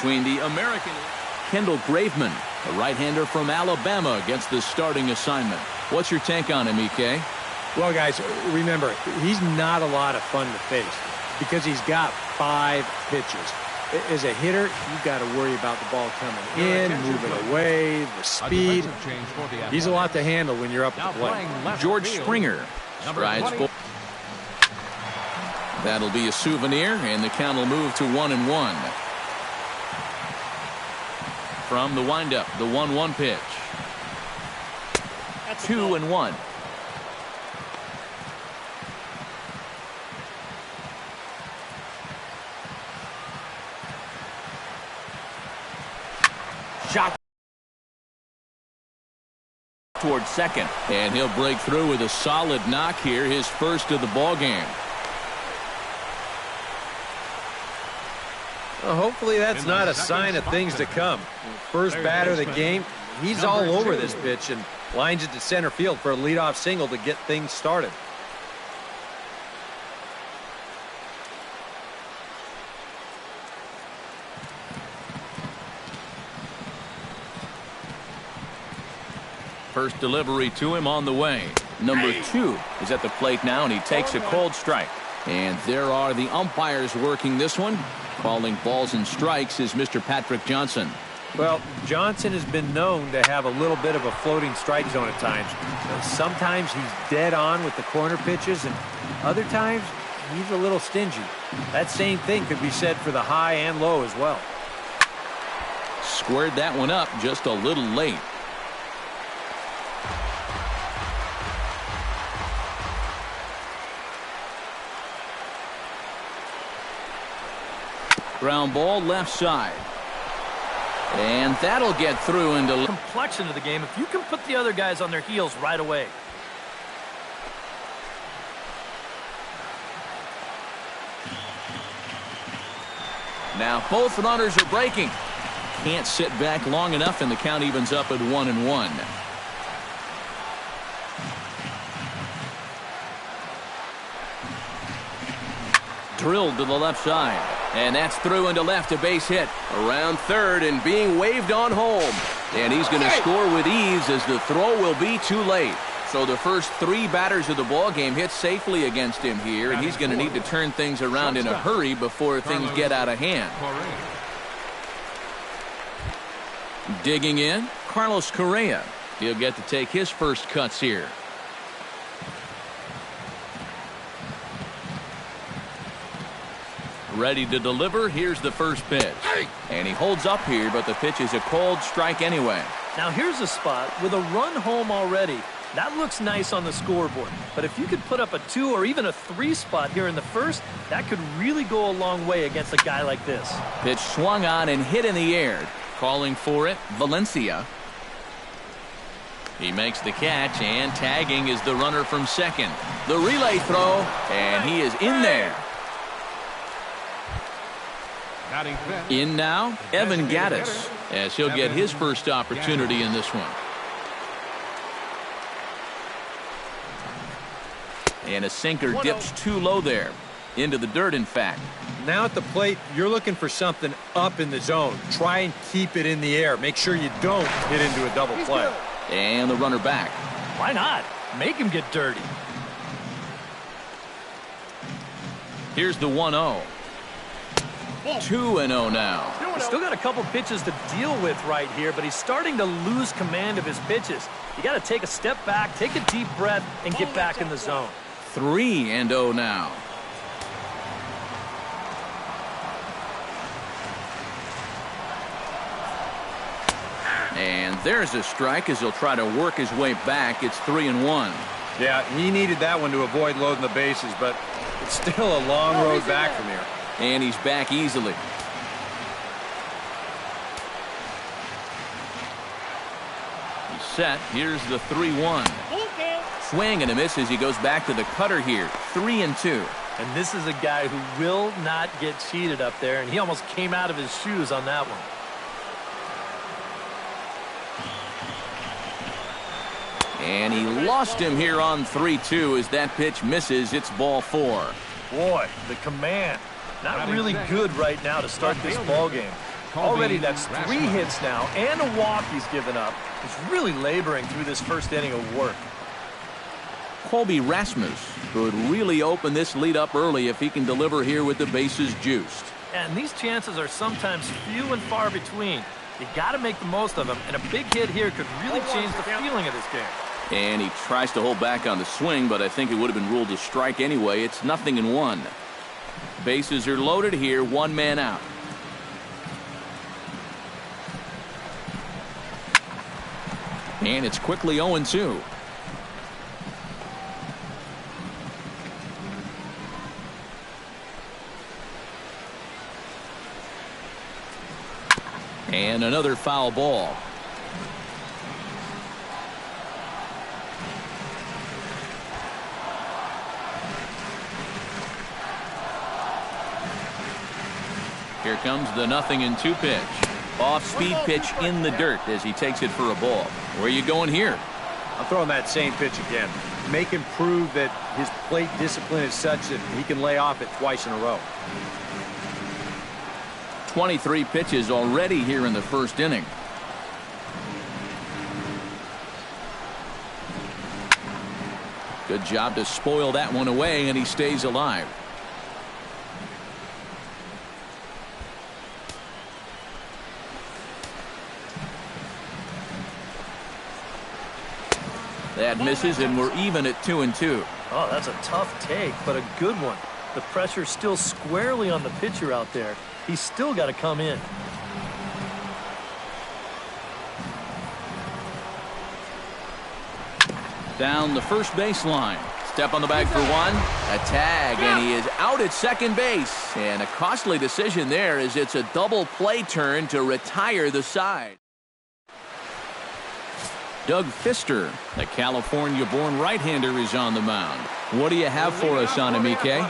between the American Kendall Graveman, a right-hander from Alabama, gets the starting assignment. What's your take on him, EK? Well, guys, remember, he's not a lot of fun to face because he's got 5 pitches. As a hitter, you've got to worry about the ball coming in, moving away, the speed. He's a lot to handle when you're up at the plate. George Springer strides forward. That'll be a souvenir, and the count will move to 1-1. From the windup, the 1-1 pitch. 2-1. Shot towards second, and he'll break through with a solid knock here, his first of the ball game. Well, hopefully that's not a sign of things to come. First batter of the game, he's all over this pitch and lines it to center field for a leadoff single to get things started. First delivery to him on the way. Number 2 is at the plate now, and he takes a cold strike. And there are the umpires working this one. Calling balls and strikes is Mr. Patrick Johnson. Well, Johnson has been known to have a little bit of a floating strike zone at times. Sometimes he's dead on with the corner pitches, and other times he's a little stingy. That same thing could be said for the high and low as well. Squared that one up just a little late. Ground ball left side. And that'll get through into the complexion of the game if you can put the other guys on their heels right away. Now both runners are breaking. Can't sit back long enough, and the count evens up at 1-1. Drilled to the left side. And that's through into left, a base hit. Around third and being waved on home. And he's going to score with ease as the throw will be too late. So the first 3 batters of the ball game hit safely against him here, and he's going to need to turn things around in a hurry before things get out of hand. Digging in, Carlos Correa. He'll get to take his first cuts here. Ready to deliver. Here's the first pitch. And he holds up here, but the pitch is a cold strike anyway. Now here's a spot with a run home already. That looks nice on the scoreboard. But if you could put up a 2 or even a 3 spot here in the first, that could really go a long way against a guy like this. Pitch swung on and hit in the air. Calling for it, Valencia. He makes the catch, and tagging is the runner from second. The relay throw, and he is in there. In now, Evan Gattis, as he'll get his first opportunity in this one. And a sinker dips too low there. Into the dirt, in fact. Now at the plate, you're looking for something up in the zone. Try and keep it in the air. Make sure you don't hit into a double play. And the runner back. Why not? Make him get dirty. Here's the 1-0. 2-0 now. He's still got a couple pitches to deal with right here, but he's starting to lose command of his pitches. You got to take a step back, take a deep breath, and get back in the zone. 3-0 now. And there's a strike as he'll try to work his way back. It's 3-1. Yeah, he needed that one to avoid loading the bases, but it's still a long road back from here. And he's back easily. He's set. Here's the 3-1. Swing and a miss as he goes back to the cutter here. 3-2. And this is a guy who will not get cheated up there, and he almost came out of his shoes on that one. And he lost him here on 3-2 as that pitch misses. It's ball 4. Boy, the command. Not really good right now to start this ball game. Already that's 3 hits now and a walk he's given up. He's really laboring through this first inning of work. Colby Rasmus could really open this lead up early if he can deliver here with the bases juiced. And these chances are sometimes few and far between. You got to make the most of them, and a big hit here could really change the feeling of this game. And he tries to hold back on the swing, but I think it would have been ruled a strike anyway. It's 0-1. Bases are loaded here, 1 man out. And it's quickly 0-2. And another foul ball. Here comes the 0-2 pitch. Off-speed pitch in the dirt as he takes it for a ball. Where are you going here? I'm throwing that same pitch again. Make him prove that his plate discipline is such that he can lay off it twice in a row. 23 pitches already here in the first inning. Good job to spoil that one away, and he stays alive. That misses, and we're even at 2-2. Oh, that's a tough take, but a good one. The pressure's still squarely on the pitcher out there. He's still got to come in. Down the first baseline. Step on the bag for one. A tag, and he is out at second base. And a costly decision there as it's a double play turn to retire the side. Doug Fister, the California-born right-hander, is on the mound. What do you have for us on him, EK?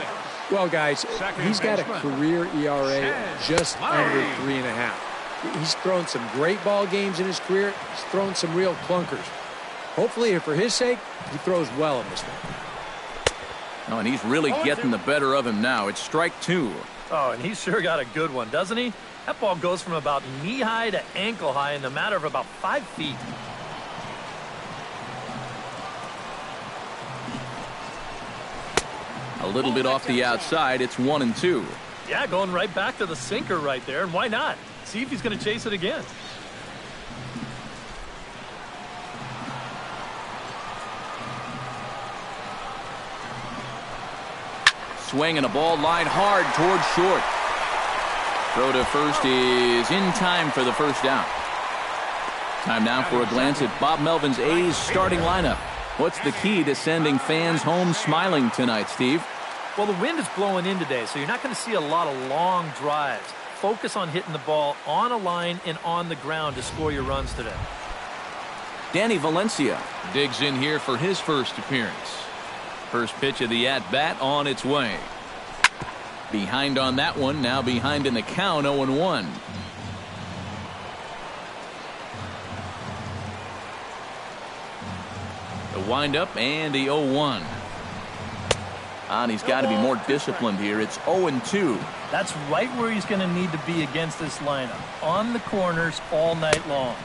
Well, guys, he's got a career ERA just under 3.5. He's thrown some great ball games in his career. He's thrown some real clunkers. Hopefully, for his sake, he throws well in this one. Oh, and he's really getting the better of him now. It's strike 2. Oh, and he's sure got a good one, doesn't he? That ball goes from about knee-high to ankle-high in the matter of about 5 feet. A little bit off the outside. It's 1-2. Yeah, going right back to the sinker right there, and why not? See if he's going to chase it again. Swing and a ball line hard towards short. Throw to first is in time for the first down. Time now for a glance at Bob Melvin's A's starting lineup. What's the key to sending fans home smiling tonight, Steve? Well, the wind is blowing in today, so you're not going to see a lot of long drives. Focus on hitting the ball on a line and on the ground to score your runs today. Danny Valencia digs in here for his first appearance. First pitch of the at-bat on its way. Behind on that one, now behind in the count, 0-1. The windup and the 0-1. And he's got to be more disciplined here. It's 0-2. That's right where he's going to need to be against this lineup. On the corners all night long.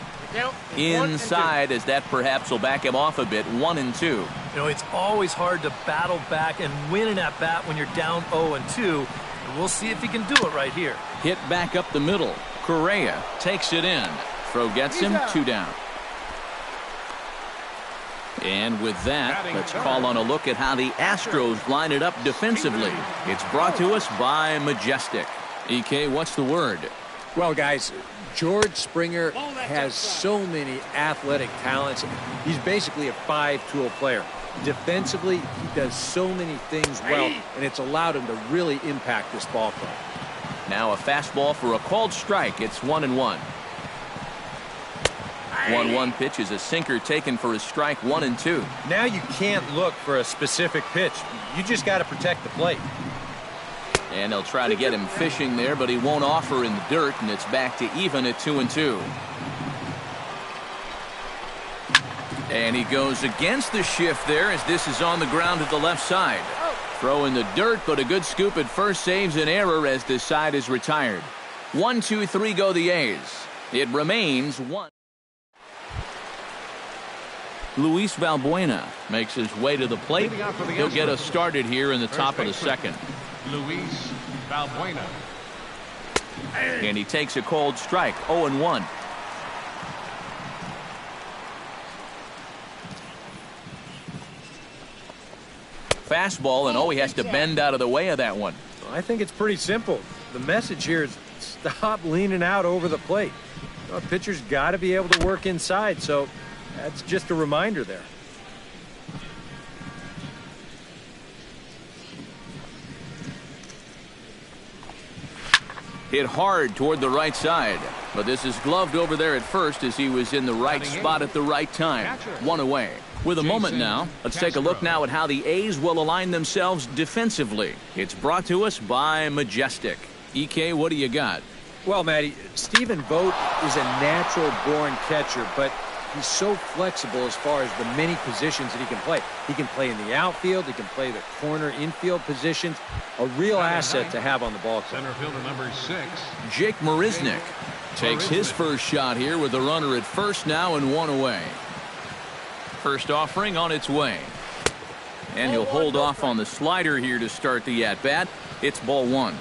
Inside, as that perhaps will back him off a bit. 1-2. You know, it's always hard to battle back and win an at-bat when you're down 0-2. And we'll see if he can do it right here. Hit back up the middle. Correa takes it in. Throw gets him. 2 down. And with that, let's call on a look at how the Astros line it up defensively. It's brought to us by Majestic. EK, what's the word? Well, guys, George Springer has so many athletic talents. He's basically a 5-tool player. Defensively, he does so many things well, and it's allowed him to really impact this ball club. Now a fastball for a called strike. It's 1-1. 1-1 pitch is a sinker taken for a strike. 1-2. Now you can't look for a specific pitch. You just got to protect the plate. And they'll try to get him fishing there, but he won't offer in the dirt, and it's back to even at 2-2. And he goes against the shift there as this is on the ground at the left side. Throw in the dirt, but a good scoop at first saves an error as this side is retired. 1-2-3 go the A's. It remains 1. Luis Valbuena makes his way to the plate. He'll get us started here in the top of the second. Luis Valbuena. And he takes a cold strike, 0-1. Fastball, and he has to bend out of the way of that one. I think it's pretty simple. The message here is stop leaning out over the plate. A pitcher's got to be able to work inside, so that's just a reminder there. Hit hard toward the right side, but this is gloved over there at first as he was in the right spot at the right time. One away. With a moment now, let's take a look now at how the A's will align themselves defensively. It's brought to us by Majestic. EK, what do you got? Well, Matty, Stephen Vogt is a natural-born catcher, but he's so flexible as far as the many positions that he can play. He can play in the outfield. He can play the corner infield positions. A real asset to have on the ball club. Center fielder number 6. Jake Marisnick takes his first shot here with the runner at first now and one away. First offering on its way. And he'll hold off on the slider here to start the at-bat. It's ball one.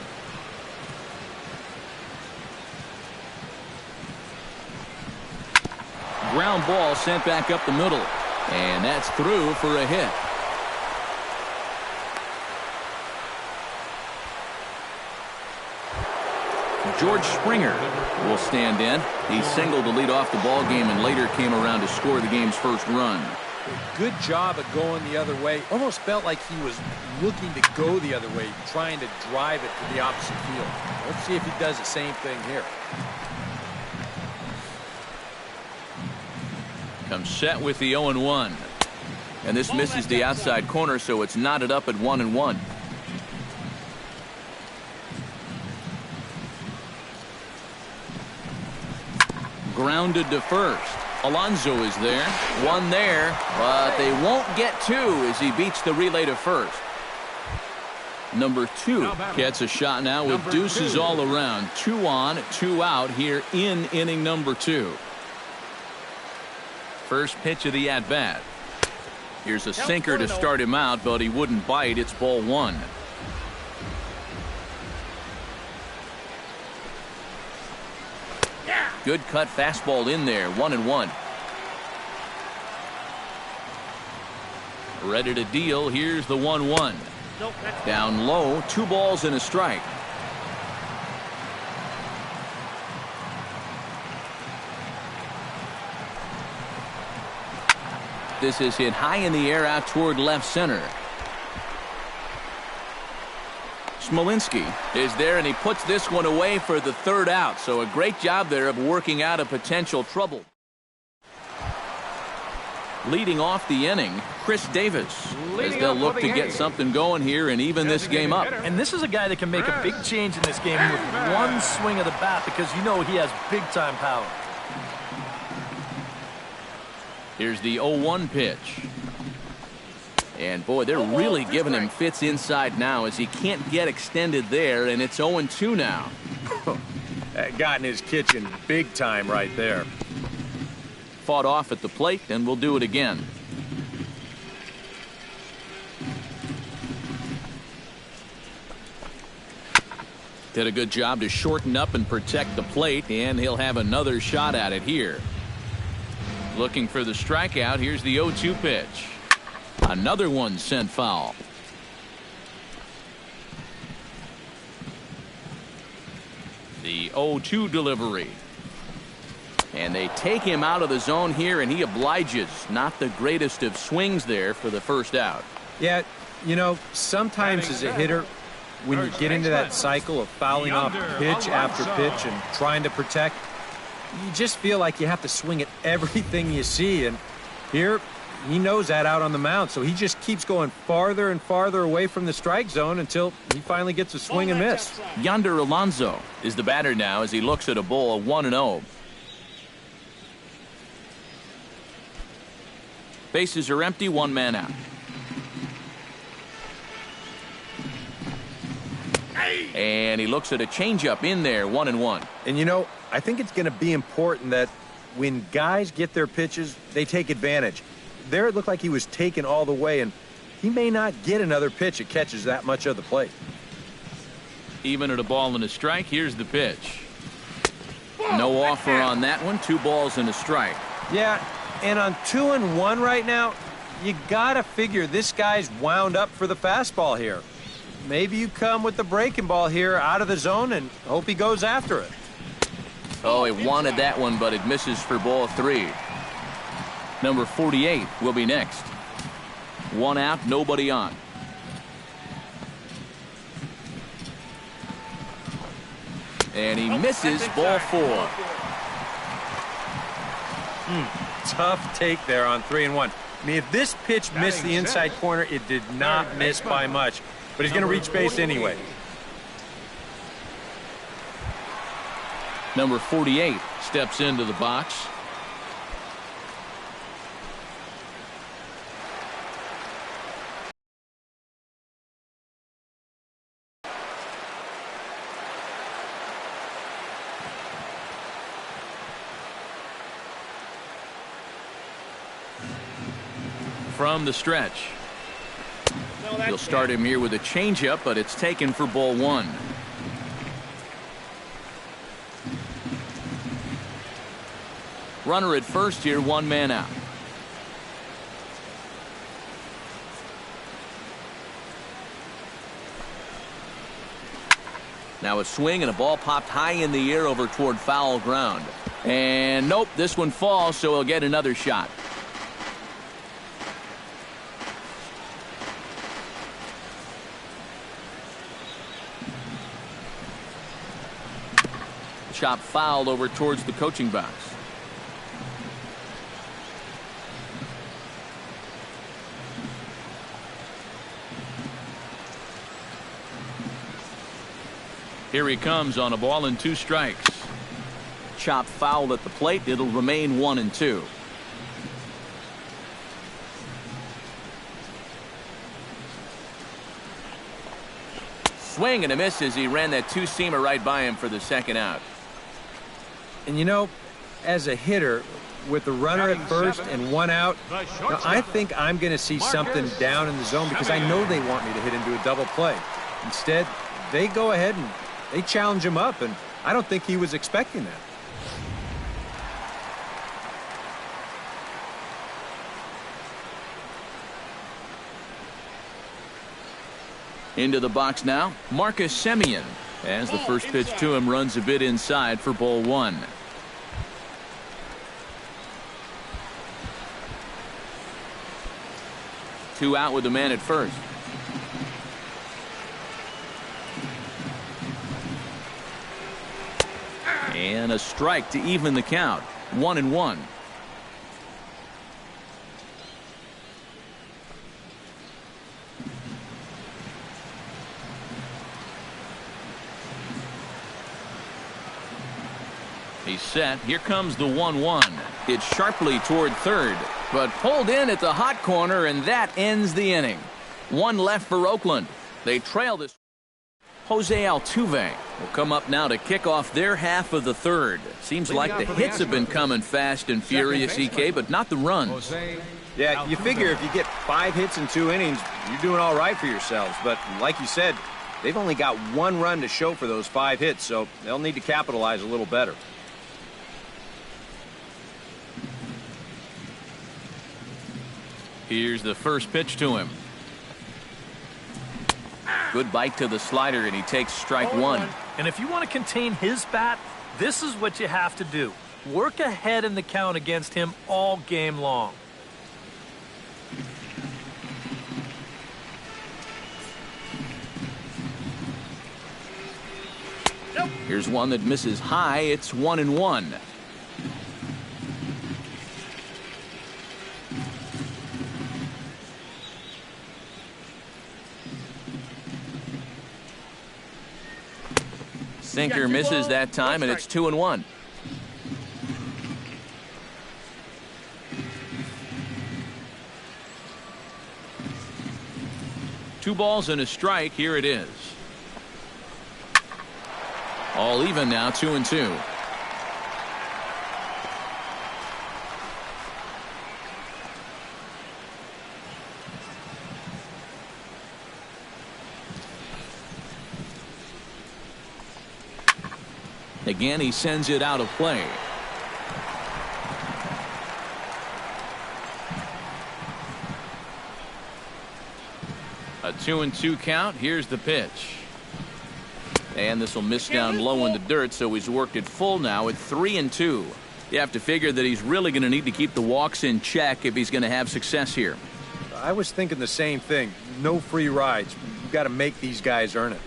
Ground ball sent back up the middle. And that's through for a hit. George Springer will stand in. He singled to lead off the ball game and later came around to score the game's first run. Good job at going the other way. Almost felt like he was looking to go the other way, trying to drive it to the opposite field. Let's see if he does the same thing here. Comes set with the 0-1. And this misses the outside corner, so it's knotted up at 1-1. Grounded to first. Alonso is there. One there, but they won't get two as he beats the relay to first. Number 2 gets a shot now with deuces all around. 2 on, 2 out here in inning number 2. First pitch of the at-bat. Here's a sinker to start him out, but he wouldn't bite. It's ball one. Good cut fastball in there. 1-1. Ready to deal. Here's the 1-1. Down low. 2 balls and a strike. This is hit high in the air out toward left center. Smolinski is there, and he puts this one away for the 3rd out. So a great job there of working out a potential trouble. Leading off the inning, Chris Davis, as they'll look to get something going here and even this game up. And this is a guy that can make a big change in this game with one swing of the bat, because you know he has big-time power. Here's the 0-1 pitch. And boy, they're really giving him fits inside now as he can't get extended there, and it's 0-2 now. That got in his kitchen big time right there. Fought off at the plate, and we'll do it again. Did a good job to shorten up and protect the plate, and he'll have another shot at it here. Looking for the strikeout. Here's the 0-2 pitch. Another one sent foul. The 0-2 delivery. And they take him out of the zone here, and he obliges. Not the greatest of swings there for the first out. Yeah, you know, sometimes as a hitter, when you get into that cycle of fouling off pitch after pitch and trying to protect, you just feel like you have to swing at everything you see. And here, he knows that out on the mound, so he just keeps going farther and farther away from the strike zone until he finally gets a swing and miss. Yonder Alonso is the batter now as he looks at a ball 1-0. Bases are empty, 1 man out. And he looks at a changeup in there, 1-1. And, you know, I think it's going to be important that when guys get their pitches, they take advantage. There it looked like he was taken all the way, and he may not get another pitch that catches that much of the plate. Even at a ball and a strike, here's the pitch. No offer on that one. 2 balls and a strike. Yeah, and on 2-1 right now, you got to figure this guy's wound up for the fastball here. Maybe you come with the breaking ball here out of the zone and hope he goes after it. Oh, he wanted that one, but it misses for ball 3. Number 48 will be next. 1 out, nobody on. And he misses ball 4. Tough take there on 3-1. I mean, if this pitch missed the inside corner, it did not miss by much. But he's going to reach base anyway. Number 48 steps into the box. From the stretch. He'll start him here with a changeup, but it's taken for ball 1. Runner at first here, 1 man out. Now a swing and a ball popped high in the air over toward foul ground. And nope, this one falls, so he'll get another shot. Chop fouled over towards the coaching box. Here he comes on a ball and 2 strikes. Chop fouled at the plate. It'll remain 1-2. Swing and a miss as he ran that 2-seamer right by him for the 2nd out. And, you know, as a hitter, with the runner at first and 1 out, I think I'm going to see something down in the zone because I know they want me to hit into a double play. Instead, they go ahead and they challenge him up, and I don't think he was expecting that. Into the box now, Marcus Semien. As the first pitch to him runs a bit inside for ball 1. Two out with the man at first. And a strike to even the count. 1-1. He's set. Here comes the 1-1. It's sharply toward third, but pulled in at the hot corner, and that ends the inning. 1 left for Oakland. They trail this. Jose Altuve will come up now to kick off their half of the 3rd. Seems like the hits have been coming fast and furious, EK, but not the runs. Yeah, you figure if you get 5 hits in 2 innings, you're doing all right for yourselves. But like you said, they've only got 1 run to show for those 5 hits, so they'll need to capitalize a little better. Here's the first pitch to him. Good bite to the slider, and he takes strike 1. And if you want to contain his bat, this is what you have to do. Work ahead in the count against him all game long. Here's one that misses high. It's 1-1. Sinker misses that time, and it's 2-1. Two balls and a strike. Here it is. All even now, 2-2. Again, he sends it out of play. A 2-2 count. Here's the pitch. And this will miss down low in the dirt, so he's worked it full now at 3-2. You have to figure that he's really going to need to keep the walks in check if he's going to have success here. I was thinking the same thing. No free rides. You've got to make these guys earn it.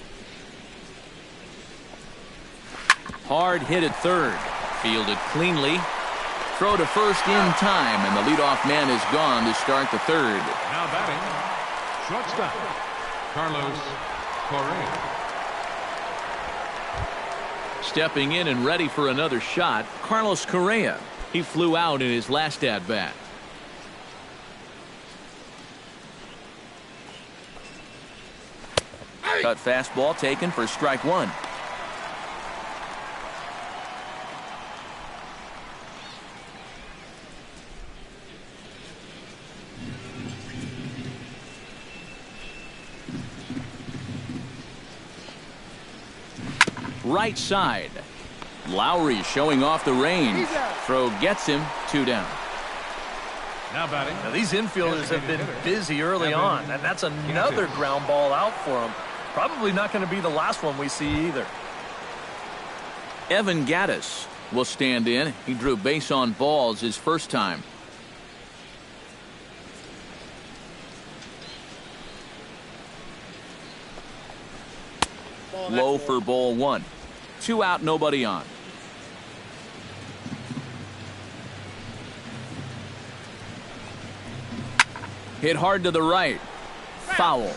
Hard hit at third. Fielded cleanly. Throw to first in time, and the leadoff man is gone to start the third. Now batting, shortstop, Carlos Correa. Stepping in and ready for another shot, Carlos Correa. He flew out in his last at-bat. Cut fastball taken for strike one. Right side. Lowry showing off the range. Throw gets him. 2 down. Now batting. Now these infielders have been busy early on, and that's another ground ball out for them. Probably not going to be the last one we see either. Evan Gattis will stand in. He drew base on balls his first time. Low for ball one. 2 out, nobody on. Hit hard to the right. Foul.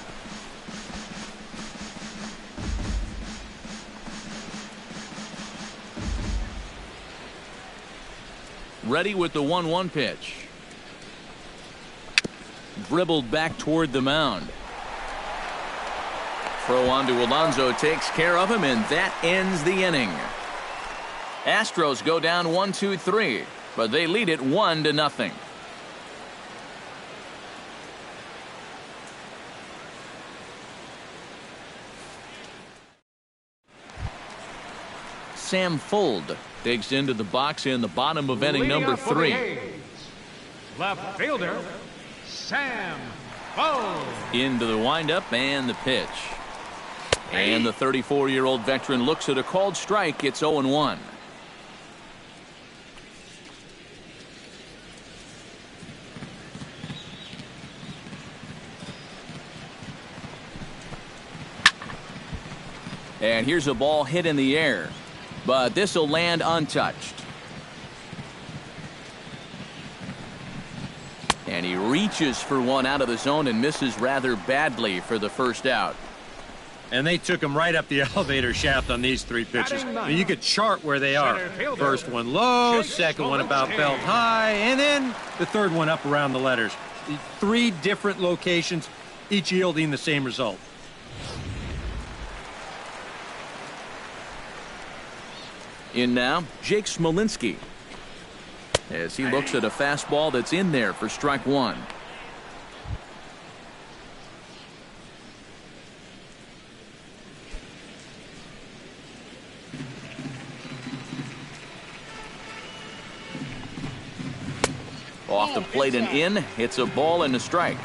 Ready with the 1-1 pitch. Dribbled back toward the mound. Throw on to Alonso takes care of him, and that ends the inning. Astros go down 1-2-3, but they lead it 1-0. Sam Fuld digs into the box in the bottom of inning number 3. Left fielder, Sam Fuld. Into the windup and the pitch. And the 34-year-old veteran looks at a called strike. It's 0-1. And here's a ball hit in the air, but this will land untouched. And he reaches for one out of the zone and misses rather badly for the first out. And they took him right up the elevator shaft on these 3 pitches. I mean, you could chart where they are. First one low, second one about belt high, and then the third one up around the letters. 3 different locations, each yielding the same result. In now, Jake Smolinski, as he looks at a fastball that's in there for strike one. Off the plate and in. It's a ball and a strike.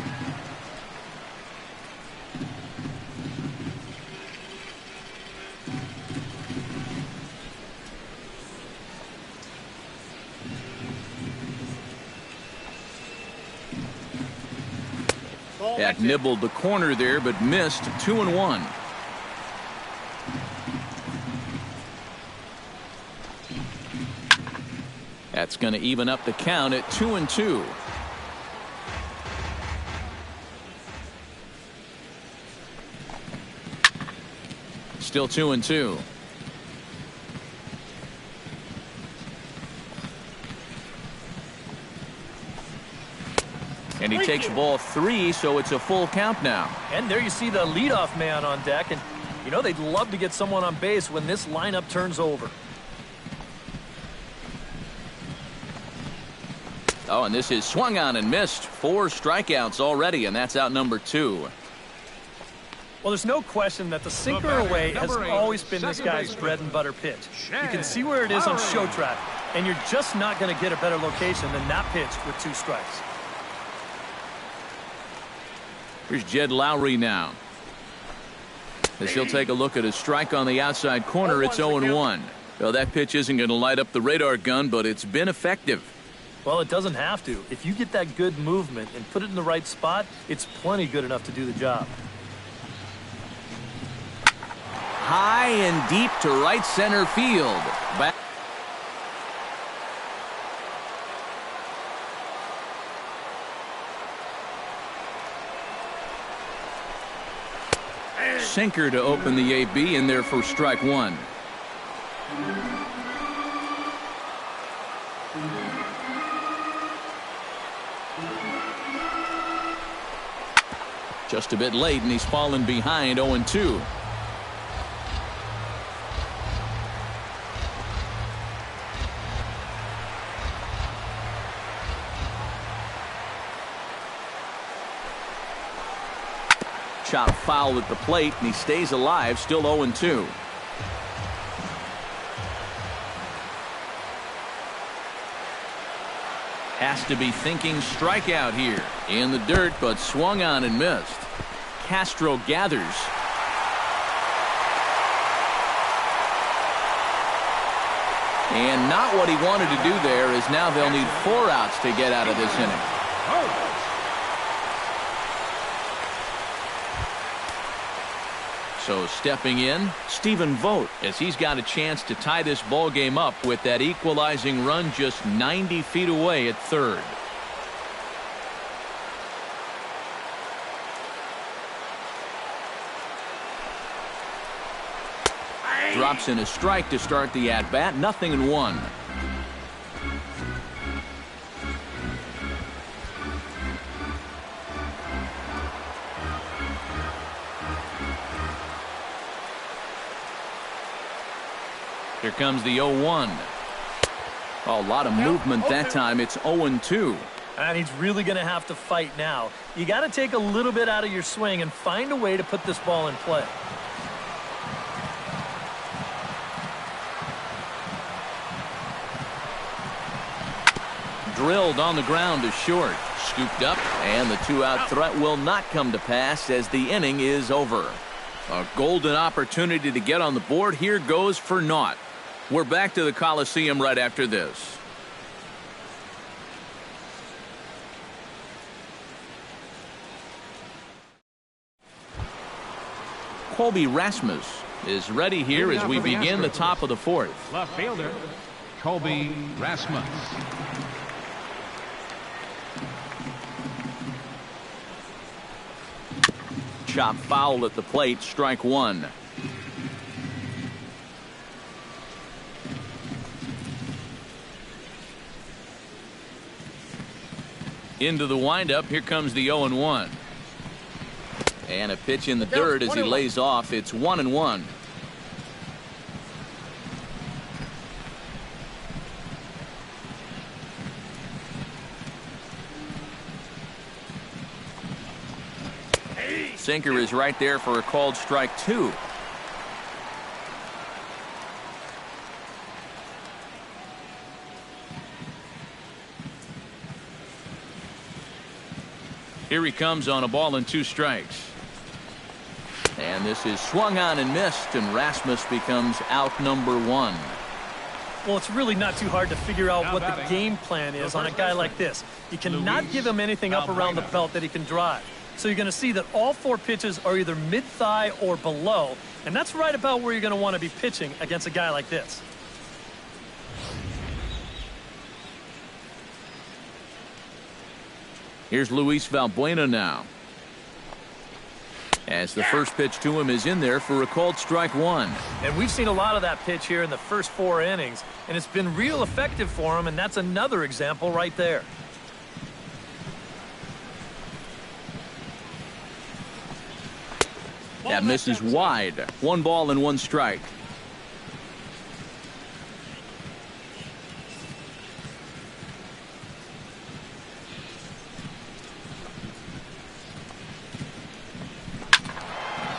That nibbled the corner there, but missed. 2-1. That's going to even up the count at 2-2. Still 2-2. And he takes ball 3, so it's a full count now. And there you see the leadoff man on deck, and You know, they'd love to get someone on base when this lineup turns over. Oh, and this is swung on and missed. 4 strikeouts already, and that's out number 2. Well, there's no question that the sinker away has always been this guy's bread and butter pitch. You can see where it is on show track, and you're just not going to get a better location than that pitch with 2 strikes. Here's Jed Lowry now. As he'll take a look at a strike on the outside corner, it's 0-1. Well, that pitch isn't going to light up the radar gun, but it's been effective. Well, it doesn't have to. If you get that good movement and put it in the right spot, it's plenty good enough to do the job. High and deep to right center field. Back. Sinker to open the AB in there for strike 1. Just a bit late, and he's fallen behind 0-2. Chop foul at the plate, and he stays alive, still 0-2. Has to be thinking strikeout here. In the dirt, but swung on and missed. Castro gathers. And not what he wanted to do there, as now they'll need 4 outs to get out of this inning. So stepping in, Stephen Vogt, as he's got a chance to tie this ball game up with that equalizing run just 90 feet away at third. Drops in a strike to start the at-bat, 0-1. Here comes the 0-1. Oh, a lot of movement that time. It's 0-2. And he's really going to have to fight now. You got to take a little bit out of your swing and find a way to put this ball in play. Drilled on the ground to short. Scooped up, and the 2-out threat will not come to pass as the inning is over. A golden opportunity to get on the board here goes for naught. We're back to the Coliseum right after this. Colby Rasmus is ready here as we begin the top of the 4th. Left fielder, Colby Rasmus. Chop foul at the plate, strike 1. Into the windup, here comes the 0-1. And a pitch in the dirt as he lays off. It's 1-1. Sinker is right there for a called strike 2. Here he comes on a ball and 2 strikes. And this is swung on and missed, and Rasmus becomes out number 1. Well, it's really not too hard to figure out what the game plan is on a guy like this. You cannot give him anything up around the belt that he can drive. So you're going to see that all 4 pitches are either mid-thigh or below, and that's right about where you're going to want to be pitching against a guy like this. Here's Luis Valbuena now. As the first pitch to him is in there for a called strike 1. And we've seen a lot of that pitch here in the first 4 innings, and it's been real effective for him, and that's another example right there. That misses wide. 1 ball and 1 strike.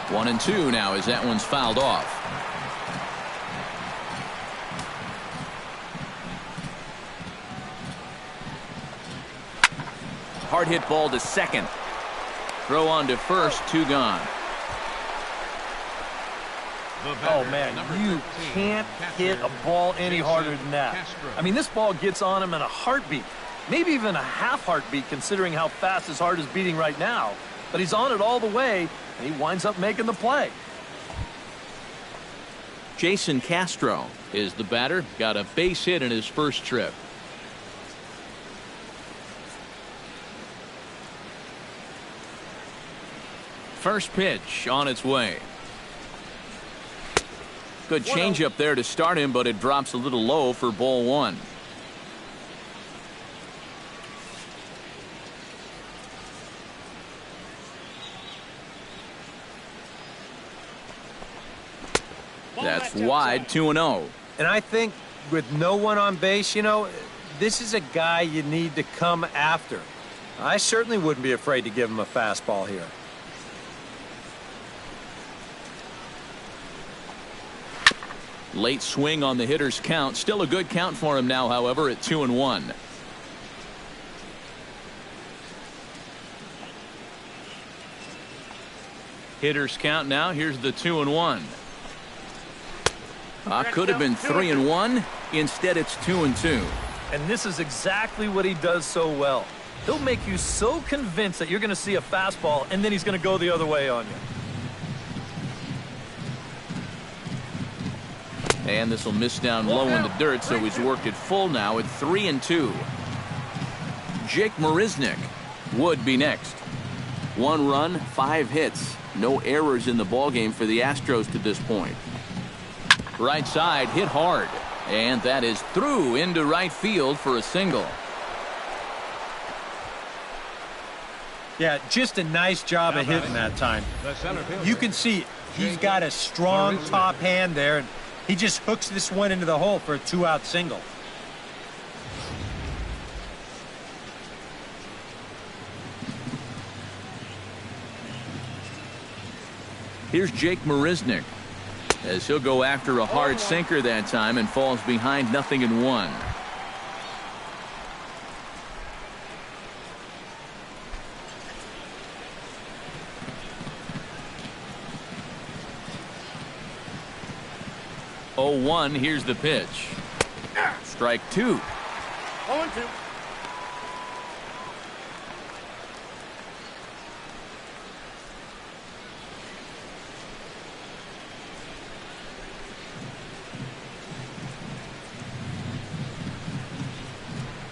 One and 2 now as that one's fouled off. Hard hit ball to second. Throw on to first, 2 gone. Oh, man, you can't hit a ball any harder than that. I mean, this ball gets on him in a heartbeat, maybe even a half heartbeat considering how fast his heart is beating right now. But he's on it all the way, and he winds up making the play. Jason Castro is the batter. Got a base hit in his first trip. First pitch on its way. Good changeup there to start him, but it drops a little low for ball 1. That's wide, 2-0. And I think with no one on base, you know, this is a guy you need to come after. I certainly wouldn't be afraid to give him a fastball here. Late swing on the hitter's count. Still a good count for him now, however, at 2-1. Hitter's count now. Here's the 2-1. Could have been 3-1. Instead, it's 2-2. And this is exactly what he does so well. He'll make you so convinced that you're going to see a fastball, and then he's going to go the other way on you. And this will miss down low in the dirt, so he's worked it full now at 3-2. Jake Marisnick would be next. 1 run, 5 hits. No errors in the ballgame for the Astros to this point. Right side hit hard, and that is through into right field for a single. Yeah, just a nice job of hitting that time. You can see he's got a strong top hand there, and he just hooks this one into the hole for a 2-out single. Here's Jake Marisnick as he'll go after a hard sinker that time and falls behind 0-1. Oh, 1. Here's the pitch. Strike 2. 0-2.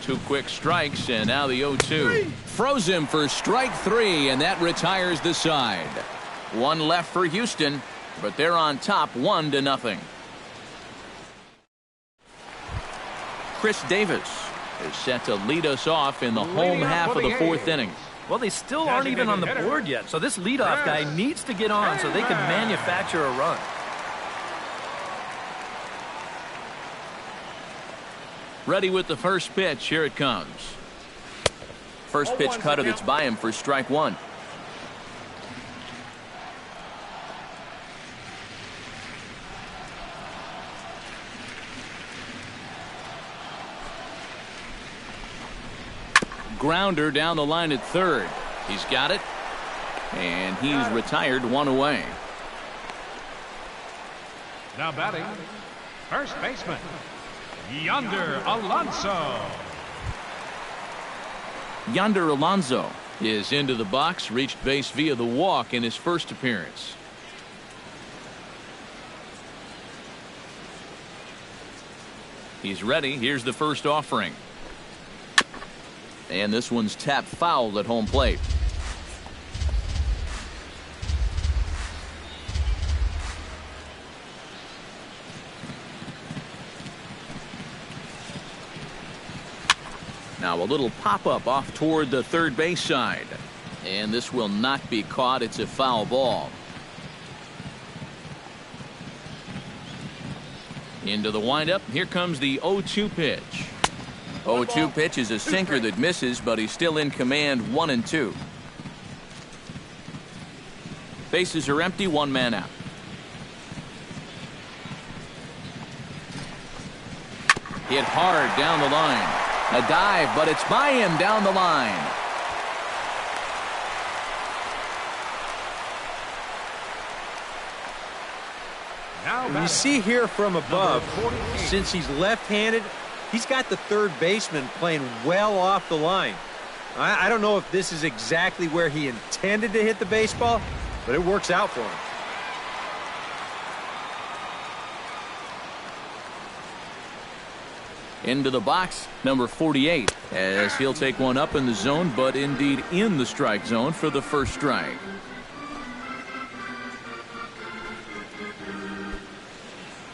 Two quick strikes, and now the 0-2. Froze him for strike 3, and that retires the side. 1 left for Houston, but they're on top 1-0. Chris Davis is set to lead us off in the home half of the 4th inning. Well, they still aren't even on the board yet, so this leadoff guy needs to get on so they can manufacture a run. Ready with the first pitch. Here it comes. First pitch cutter that's by him for strike 1. Grounder down the line at third. He's got it, and he's retired 1 away. Now batting, first baseman, Yonder Alonso. Yonder Alonso is into the box, reached base via the walk in his first appearance. He's ready. Here's the first offering. And this one's tapped foul at home plate. Now a little pop-up off toward the third base side. And this will not be caught. It's a foul ball. Into the windup. Here comes the 0-2 pitch. 0-2 pitch is a sinker that misses, but he's still in command, 1-2. Bases are empty, one man out. Hit hard down the line. A dive, but it's by him down the line. You see here from above, since he's left-handed, he's got the third baseman playing well off the line. I don't know if this is exactly where he intended to hit the baseball, but it works out for him. Into the box, number 48, as he'll take one up in the zone, but indeed in the strike zone for the first strike.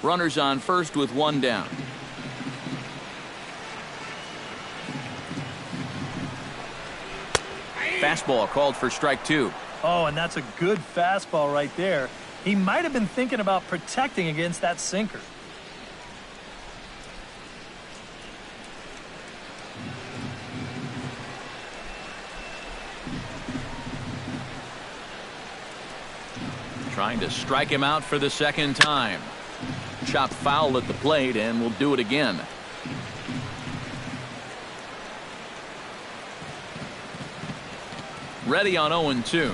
Runners on first with one down. Fastball called for strike two. Oh, and that's a good fastball right there. He might have been thinking about protecting against that sinker. Trying to strike him out for the second time. Chopped foul at the plate, and will do it again. Ready on 0-2.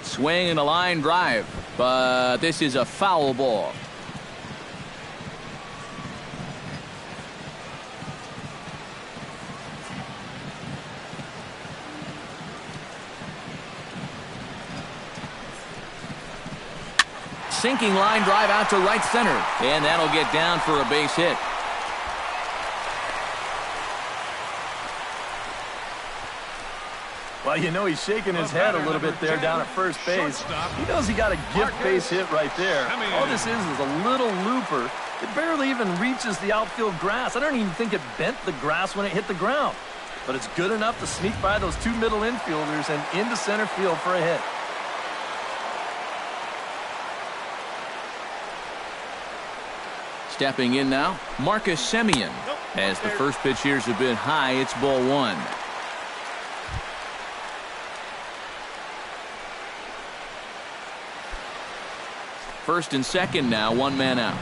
Swing and a line drive, but this is a foul ball. Sinking line drive out to right center, and that'll get down for a base hit. Well, you know, he's shaking his head a little bit there down at first base. He knows he got a gift base hit right there. All this is a little looper. It barely even reaches the outfield grass. I don't even think it bent the grass when it hit the ground. But it's good enough to sneak by those two middle infielders and into center field for a hit. Stepping in now, Marcus Semien. As the first pitch here's a bit high, it's ball one. First and second now, one man out.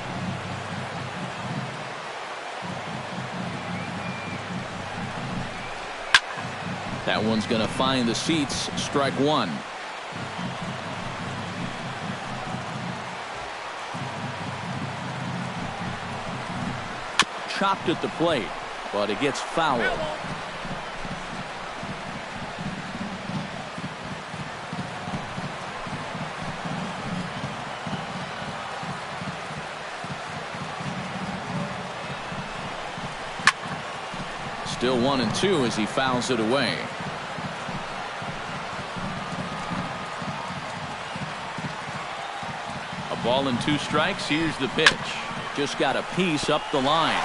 That one's going to find the seats, strike one. Chopped at the plate, but it gets fouled. Still 1-2 as he fouls it away. A ball and two strikes. Here's the pitch. Just got a piece up the line.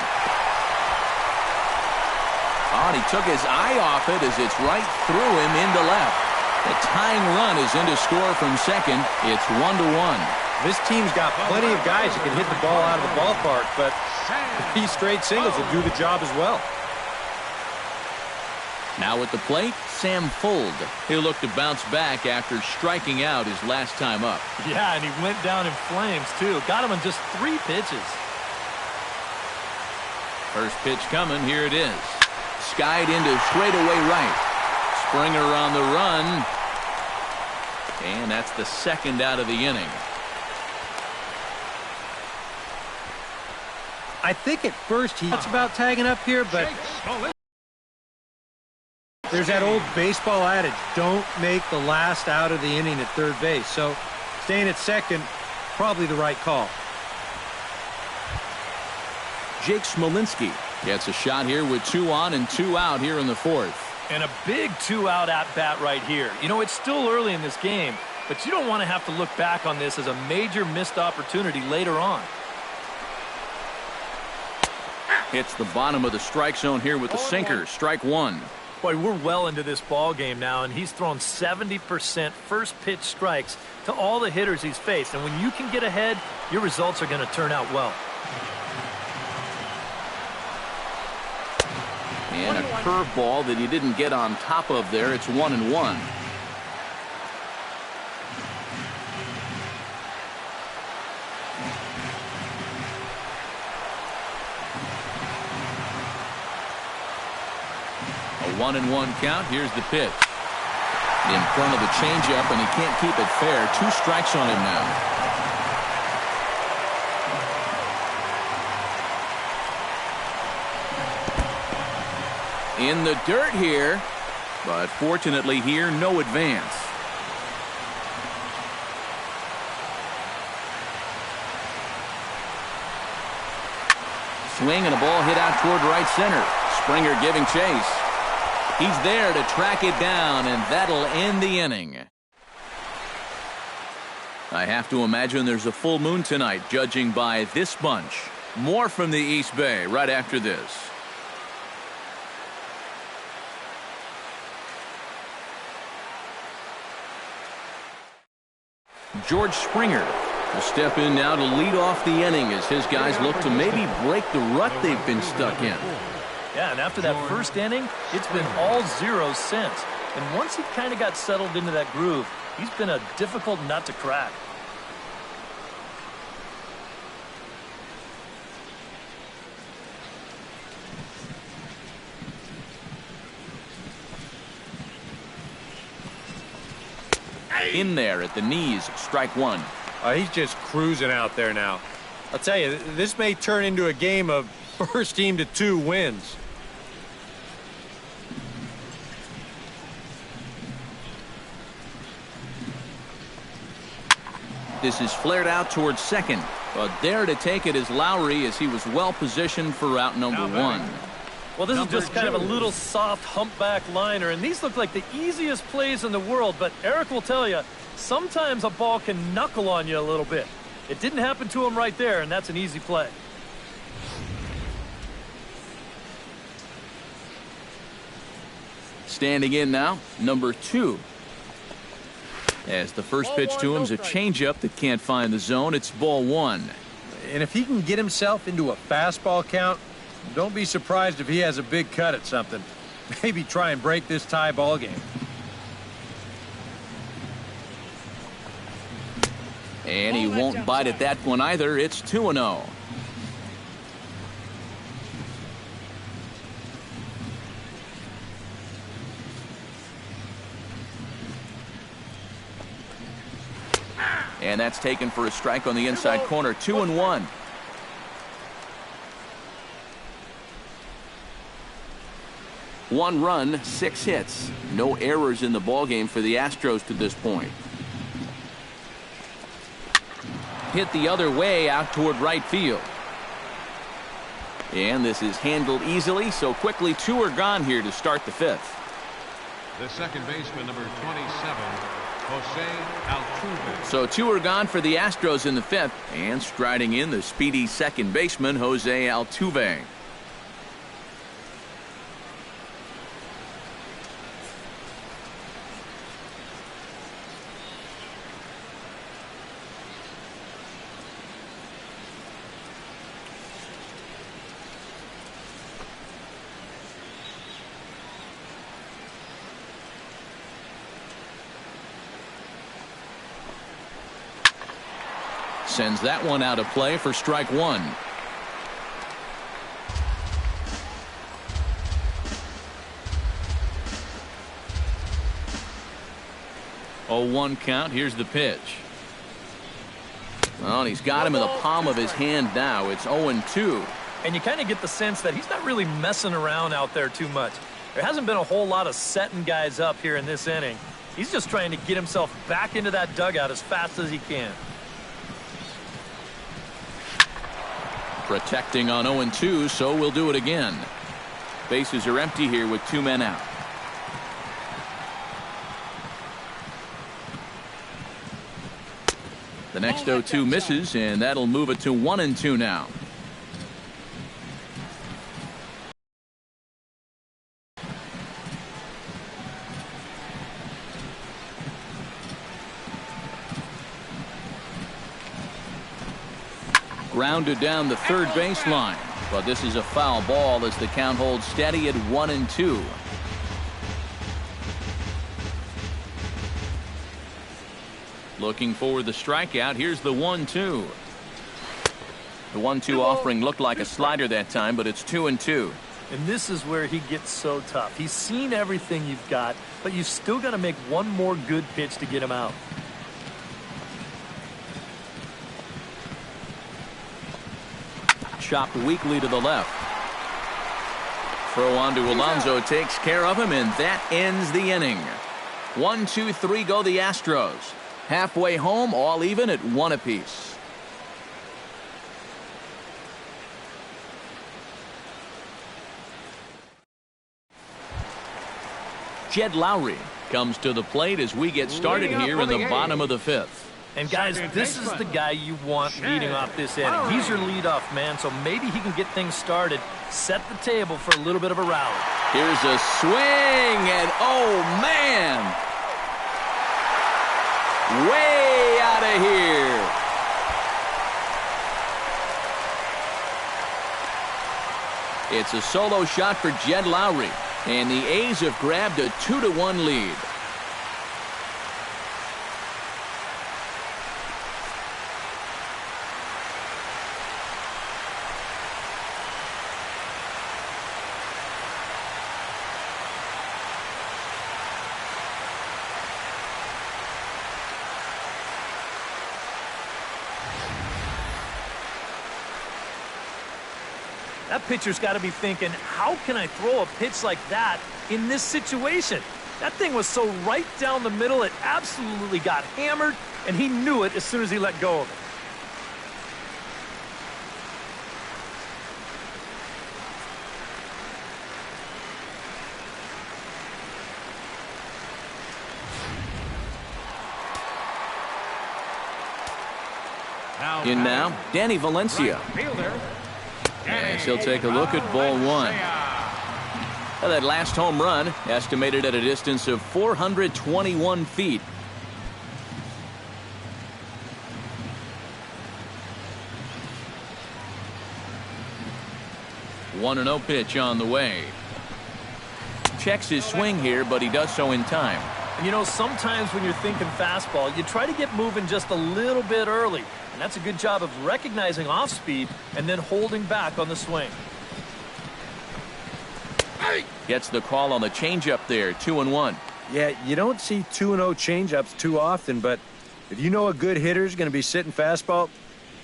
Oh, and he took his eye off it as it's right through him into left. The tying run is in to score from second. It's 1-1. This team's got plenty of guys that can hit the ball out of the ballpark, but these straight singles will do the job as well. Now at the plate, Sam Fuld. He'll look to bounce back after striking out his last time up. Yeah, and he went down in flames, too. Got him in just 3 pitches. First pitch coming. Here it is. Skied into straightaway right. Springer on the run. And that's the second out of the inning. I think at first he thought about tagging up here, but there's that old baseball adage, don't make the last out of the inning at third base. So staying at second, probably the right call. Jake Smolinski gets a shot here with 2 on and 2 out here in the fourth. And a big 2-out at-bat right here. You know, it's still early in this game, but you don't want to have to look back on this as a major missed opportunity later on. Hits the bottom of the strike zone here with the sinker. Strike one. Boy, we're well into this ball game now, and he's thrown 70% first pitch strikes to all the hitters he's faced. And when you can get ahead, your results are going to turn out well. And a curveball that he didn't get on top of there. It's 1-1. A 1-1 count. Here's the pitch. In front of the changeup, and he can't keep it fair. 2 strikes on him now. In the dirt here, but fortunately here, no advance. Swing and a ball hit out toward right center. Springer giving chase. He's there to track it down, and that'll end the inning. I have to imagine there's a full moon tonight, judging by this bunch. More from the East Bay right after this. George Springer will step in now to lead off the inning as his guys look to maybe break the rut they've been stuck in. Yeah, and after that first inning, it's been all zeros since. And once he kind of got settled into that groove, he's been a difficult nut to crack. In there at the knees, strike 1. He's just cruising out there now. I'll tell you, this may turn into a game of first team to 2 wins. This is flared out towards second, but there to take it is Lowry as he was well positioned for out number 1. Well, this is just kind of a little soft humpback liner, and these look like the easiest plays in the world, but Eric will tell you, sometimes a ball can knuckle on you a little bit. It didn't happen to him right there, and that's an easy play. Standing in now, number 2. As the first pitch to him is a changeup that can't find the zone. It's ball 1. And if he can get himself into a fastball count, don't be surprised if he has a big cut at something. Maybe try and break this tie ball game. And he won't bite at that one either. It's 2-0. And that's taken for a strike on the inside corner. 2-1. One run, 6 hits. No errors in the ballgame for the Astros to this point. Hit the other way out toward right field. And this is handled easily, so quickly 2 are gone here to start the 5th. The second baseman, number 27, Jose Altuve. So 2 are gone for the Astros in the 5th, and striding in the speedy second baseman, Jose Altuve. Sends that one out of play for strike 1. Oh, 1 count. Here's the pitch. Well, and he's got him in the palm of his hand now. It's 0-2. And you kind of get the sense that he's not really messing around out there too much. There hasn't been a whole lot of setting guys up here in this inning. He's just trying to get himself back into that dugout as fast as he can. Protecting on 0-2, so we'll do it again. Bases are empty here with 2 men out. The next 0-2 misses, and that'll move it to 1-2 now. Grounded down the third baseline, but this is a foul ball as the count holds steady at 1-2. Looking for the strikeout. Here's the 1-2. The 1-2 offering looked like a slider that time, but it's 2-2. And this is where he gets so tough. He's seen everything you've got, but you've still got to make one more good pitch to get him out. Chopped weakly to the left. Throw on to Alonso takes care of him, and that ends the inning. 1-2-3 go the Astros. Halfway home, all even at 1 apiece. Jed Lowry comes to the plate as we get started here in the bottom of the 5th. And guys, this is the guy you want leading off this inning. He's your leadoff man, so maybe he can get things started, set the table for a little bit of a rally. Here's a swing, and oh man, way out of here. It's a solo shot for Jed Lowry, and the A's have grabbed a 2-1 lead. That pitcher's got to be thinking, how can I throw a pitch like that in this situation? That thing was so right down the middle, it absolutely got hammered, and he knew it as soon as he let go of it. In now, Danny Valencia. As he'll take a look at ball 1. Well, that last home run estimated at a distance of 421 feet. One 1-0 pitch on the way. Checks his swing here, but he does so in time. And you know, sometimes when you're thinking fastball, you try to get moving just a little bit early. And that's a good job of recognizing off speed and then holding back on the swing. Gets the call on the changeup there, 2-1. Yeah, you don't see 2-0 changeups too often, but if you know a good hitter's going to be sitting fastball,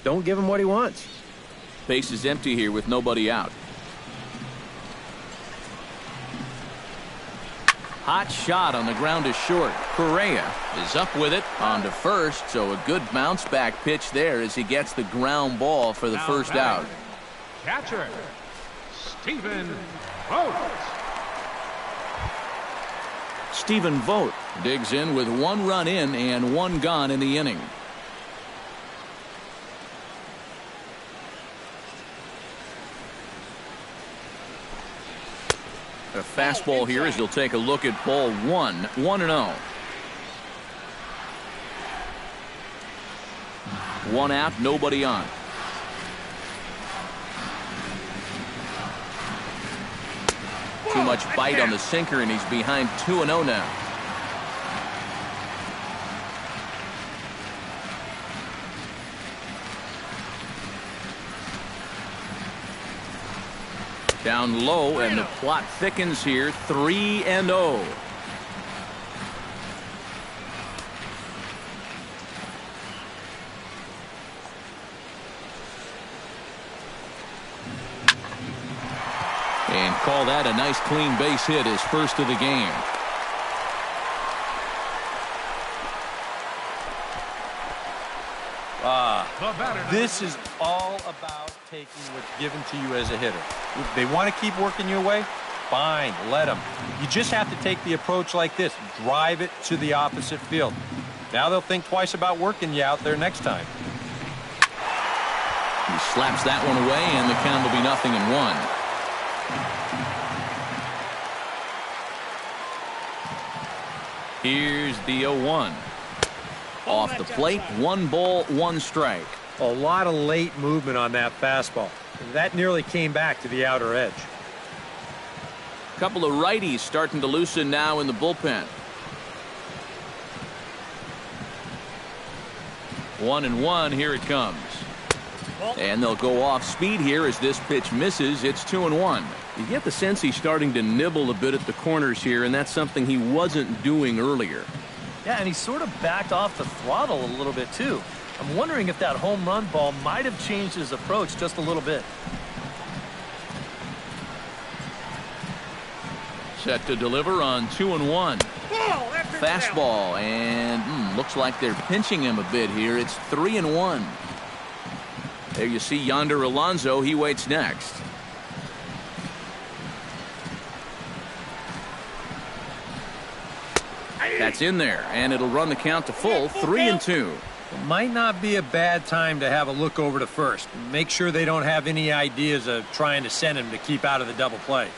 don't give him what he wants. Base is empty here with nobody out. Hot shot on the ground is short. Correa is up with it on to first, so a good bounce back pitch there as he gets the ground ball for the first out. Catcher, Stephen Vogt. Stephen Vogt digs in with 1 run in and 1 gone in the inning. A fastball here as he'll take a look at ball 1, 1-0. 1 out, nobody on. Too much bite on the sinker, and he's behind 2-0 now. Down low, and the plot thickens here, 3-0. And call that a nice clean base hit, his first of the game. This is all about taking what's given to you as a hitter. If they want to keep working your way, fine, let them. You just have to take the approach like this. Drive it to the opposite field. Now they'll think twice about working you out there next time. He slaps that one away, and the count will be 0-1. Here's the 0-1. Off the plate, 1 ball, 1 strike. A lot of late movement on that fastball. That nearly came back to the outer edge. A couple of righties starting to loosen now in the bullpen. 1-1, here it comes. And they'll go off speed here as this pitch misses. It's 2-1. You get the sense he's starting to nibble a bit at the corners here, and that's something he wasn't doing earlier. Yeah, and he sort of backed off the throttle a little bit too. I'm wondering if that home run ball might have changed his approach just a little bit. Set to deliver on 2-1. Fastball, and looks like they're pinching him a bit here. It's 3-1. There you see Yonder Alonso. He waits next. That's in there, and it'll run the count to full. 3-2. It might not be a bad time to have a look over to first. Make sure they don't have any ideas of trying to send him to keep out of the double play.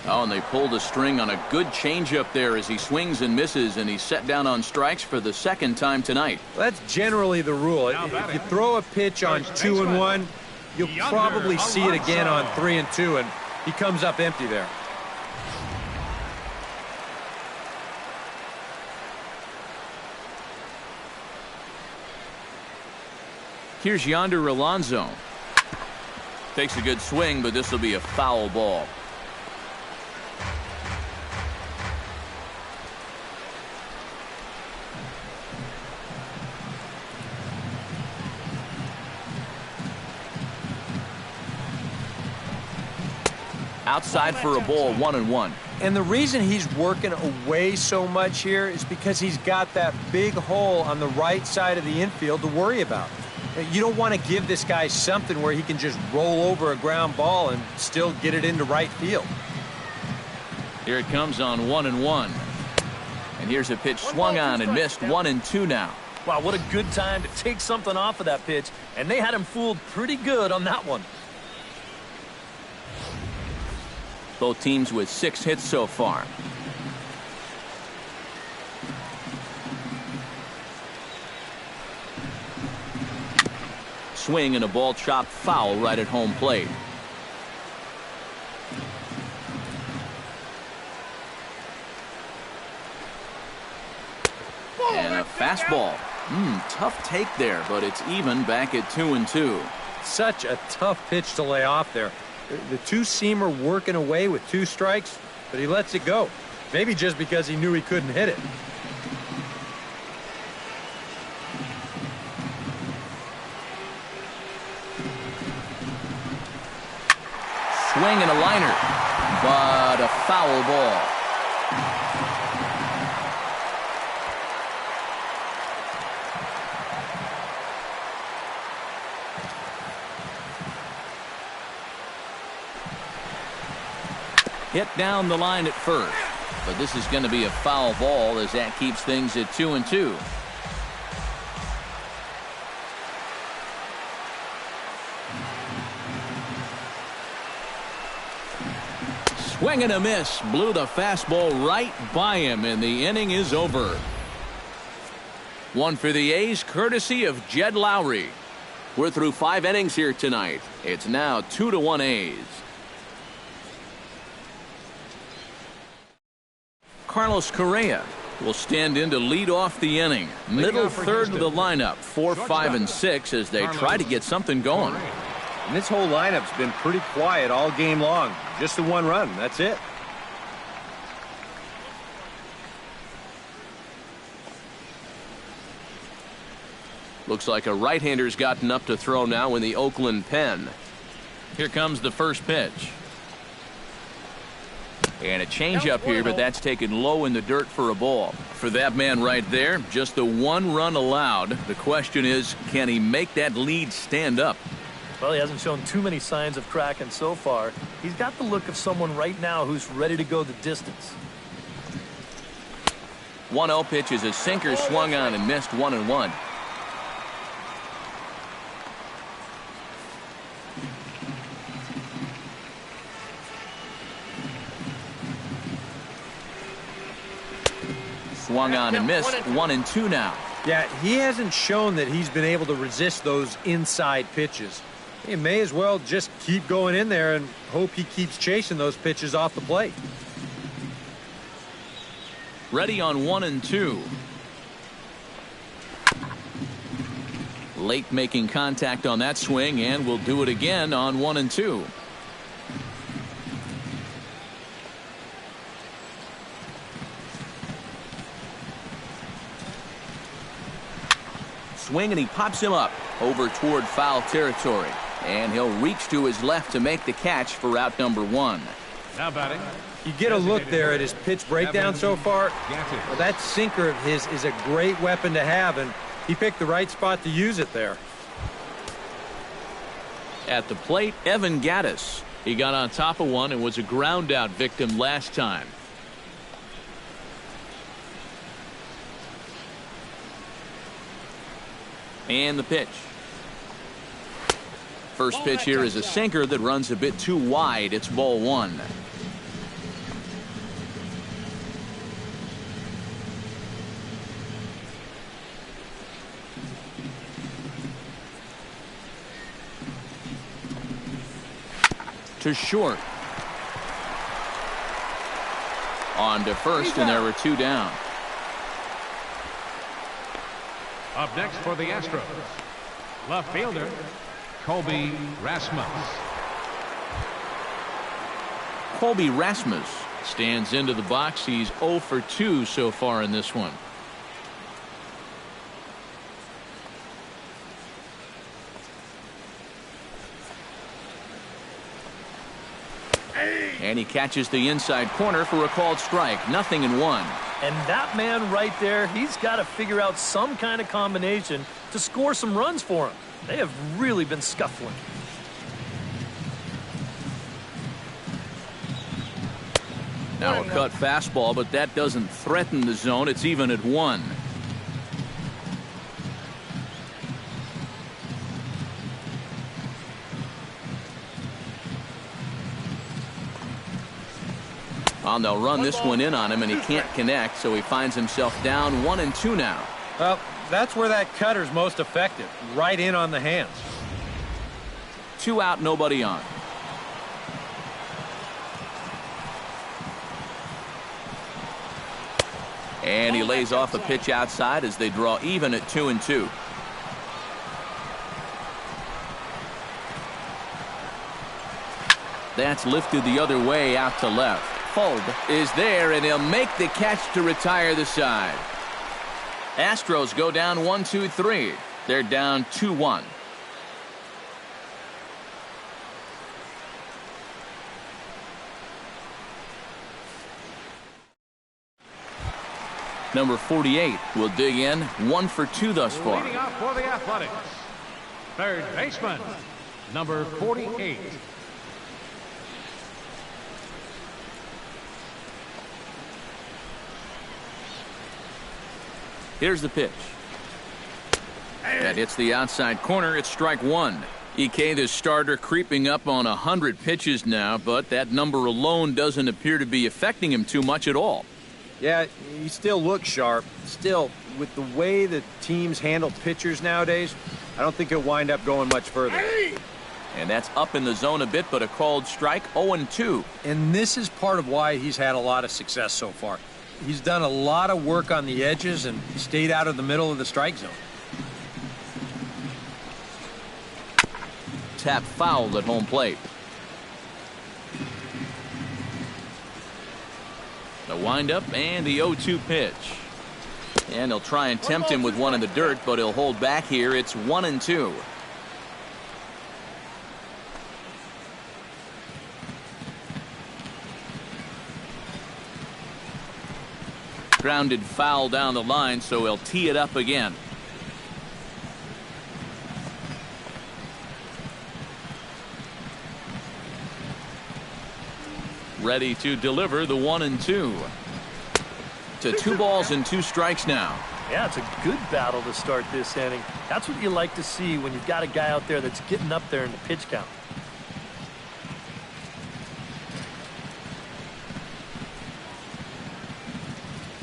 Oh, and they pulled a string on a good changeup there as he swings and misses, and he's set down on strikes for the second time tonight. That's generally the rule. If you throw a pitch on 2-1, you'll probably see it again on 3-2, and he comes up empty there. Here's Yonder Alonso. Takes a good swing, but this will be a foul ball. Outside for a ball, 1-1. And the reason he's working away so much here is because he's got that big hole on the right side of the infield to worry about. You don't want to give this guy something where he can just roll over a ground ball and still get it into right field. Here it comes on 1-1. And here's a pitch swung on and missed. 1-2 now. Wow, what a good time to take something off of that pitch. And they had him fooled pretty good on that one. Both teams with 6 hits so far. Swing and a ball chopped foul right at home plate. And a fastball. Tough take there, but it's even back at 2-2. Such a tough pitch to lay off there. The two-seamer working away with 2 strikes, but he lets it go. Maybe just because he knew he couldn't hit it. Swing and a liner, but a foul ball. Hit down the line at first, but this is going to be a foul ball as that keeps things at 2-2. Swing and a miss, blew the fastball right by him, and the inning is over. One for the A's, courtesy of Jed Lowry. We're through 5 innings here tonight. It's now 2-1 A's. Carlos Correa will stand in to lead off the inning. Middle third of the lineup, 4, 5, and 6 as they try to get something going. And this whole lineup's been pretty quiet all game long. Just the 1 run, that's it. Looks like a right-hander's gotten up to throw now in the Oakland pen. Here comes the first pitch. And a changeup here, but that's taken low in the dirt for a ball. For that man right there, just the 1 run allowed. The question is, can he make that lead stand up? Well, he hasn't shown too many signs of cracking so far. He's got the look of someone right now who's ready to go the distance. 1-0 pitch is a sinker, swung on and missed. 1-1. Swung on and missed. 1-2 now. Yeah, he hasn't shown that he's been able to resist those inside pitches. He may as well just keep going in there and hope he keeps chasing those pitches off the plate. Ready on 1-2. Late making contact on that swing, and will do it again on 1-2. Swing, and he pops him up over toward foul territory, and he'll reach to his left to make the catch for out number 1. Now batting. You get a look there at his pitch breakdown so far. Well, that sinker of his is a great weapon to have, and he picked the right spot to use it there. At the plate, Evan Gattis. He got on top of one and was a ground out victim last time. And the pitch. First pitch here is a sinker that runs a bit too wide. It's ball 1. To short. On to first, and there were 2 down. Up next for the Astros, left fielder, Colby Rasmus. Colby Rasmus stands into the box. He's 0 for 2 so far in this one. And he catches the inside corner for a called strike. 0-1. And that man right there, he's got to figure out some kind of combination to score some runs for him. They have really been scuffling. Now a cut fastball, but that doesn't threaten the zone. It's even at 1. Well, they'll run this one in on him, and he can't connect, so he finds himself down 1-2 now. Well, that's where that cutter's most effective, right in on the hands. 2 out, nobody on. And he lays off a pitch outside as they draw even at 2-2. That's lifted the other way out to left. Fulb is there, and he'll make the catch to retire the side. Astros go down 1-2-3. They're down 2-1. Number 48 will dig in. 1 for 2 thus far. Leading off for the Athletics, third baseman, number 48. Here's the pitch. That hits the outside corner. It's strike 1. EK, the starter, creeping up on 100 pitches now, but that number alone doesn't appear to be affecting him too much at all. Yeah, he still looks sharp. Still, with the way the teams handle pitchers nowadays, I don't think he'll wind up going much further. And that's up in the zone a bit, but a called strike. 0-2. And this is part of why he's had a lot of success so far. He's done a lot of work on the edges and stayed out of the middle of the strike zone. Tap fouled at home plate. The windup and the 0-2 pitch. And they'll try and tempt him with one in the dirt, but he'll hold back here. It's 1-2. Grounded foul down the line, so he'll tee it up again. Ready to deliver the 1-2. To 2 balls and 2 strikes now. Yeah, it's a good battle to start this inning. That's what you like to see when you've got a guy out there that's getting up there in the pitch count.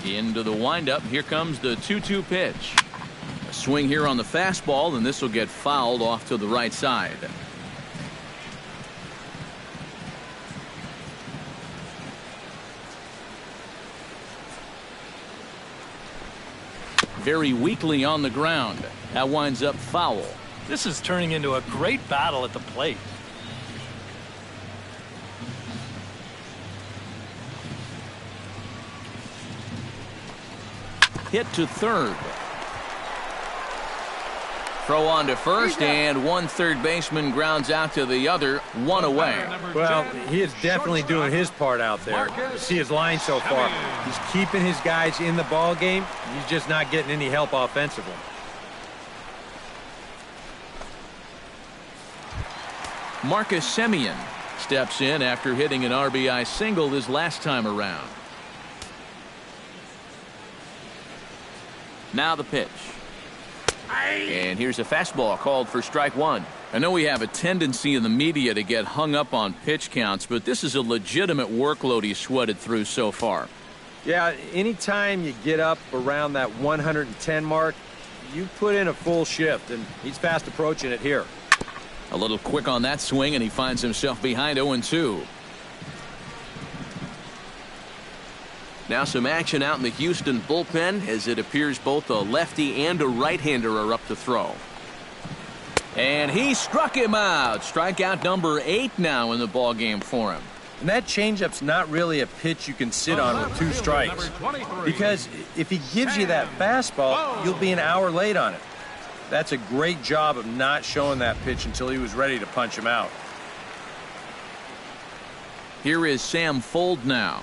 Into the windup. Here comes the 2-2 pitch. A swing here on the fastball, and this will get fouled off to the right side. Very weakly on the ground. That winds up foul. This is turning into a great battle at the plate. Hit to third. Throw on to first, and one third baseman grounds out to the other, one away. Well, he is definitely doing his part out there. You see his line so far. He's keeping his guys in the ball game. He's just not getting any help offensively. Marcus Semien steps in after hitting an RBI single his last time around. Now the pitch. And here's a fastball called for strike one. I know we have a tendency in the media to get hung up on pitch counts, but this is a legitimate workload he's sweated through so far. Yeah, anytime you get up around that 110 mark, you put in a full shift, and he's fast approaching it here. A little quick on that swing, and he finds himself behind 0-2. Now some action out in the Houston bullpen, as it appears both a lefty and a right-hander are up to throw. And he struck him out. Strikeout number 8 now in the ballgame for him. And that changeup's not really a pitch you can sit on with 2 strikes. Because if he gives you that fastball, you'll be an hour late on it. That's a great job of not showing that pitch until he was ready to punch him out. Here is Sam Fuld now.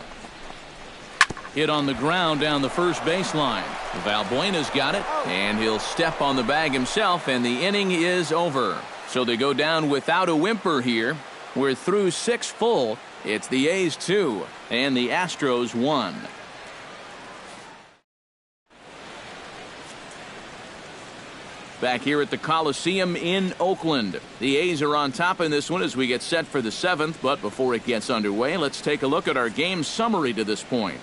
Hit on the ground down the first baseline. Valbuena's got it, and he'll step on the bag himself, and the inning is over. So they go down without a whimper here. We're through 6 full. It's the A's 2 and the Astros 1. Back here at the Coliseum in Oakland. The A's are on top in this one as we get set for the 7th, but before it gets underway, let's take a look at our game summary to this point.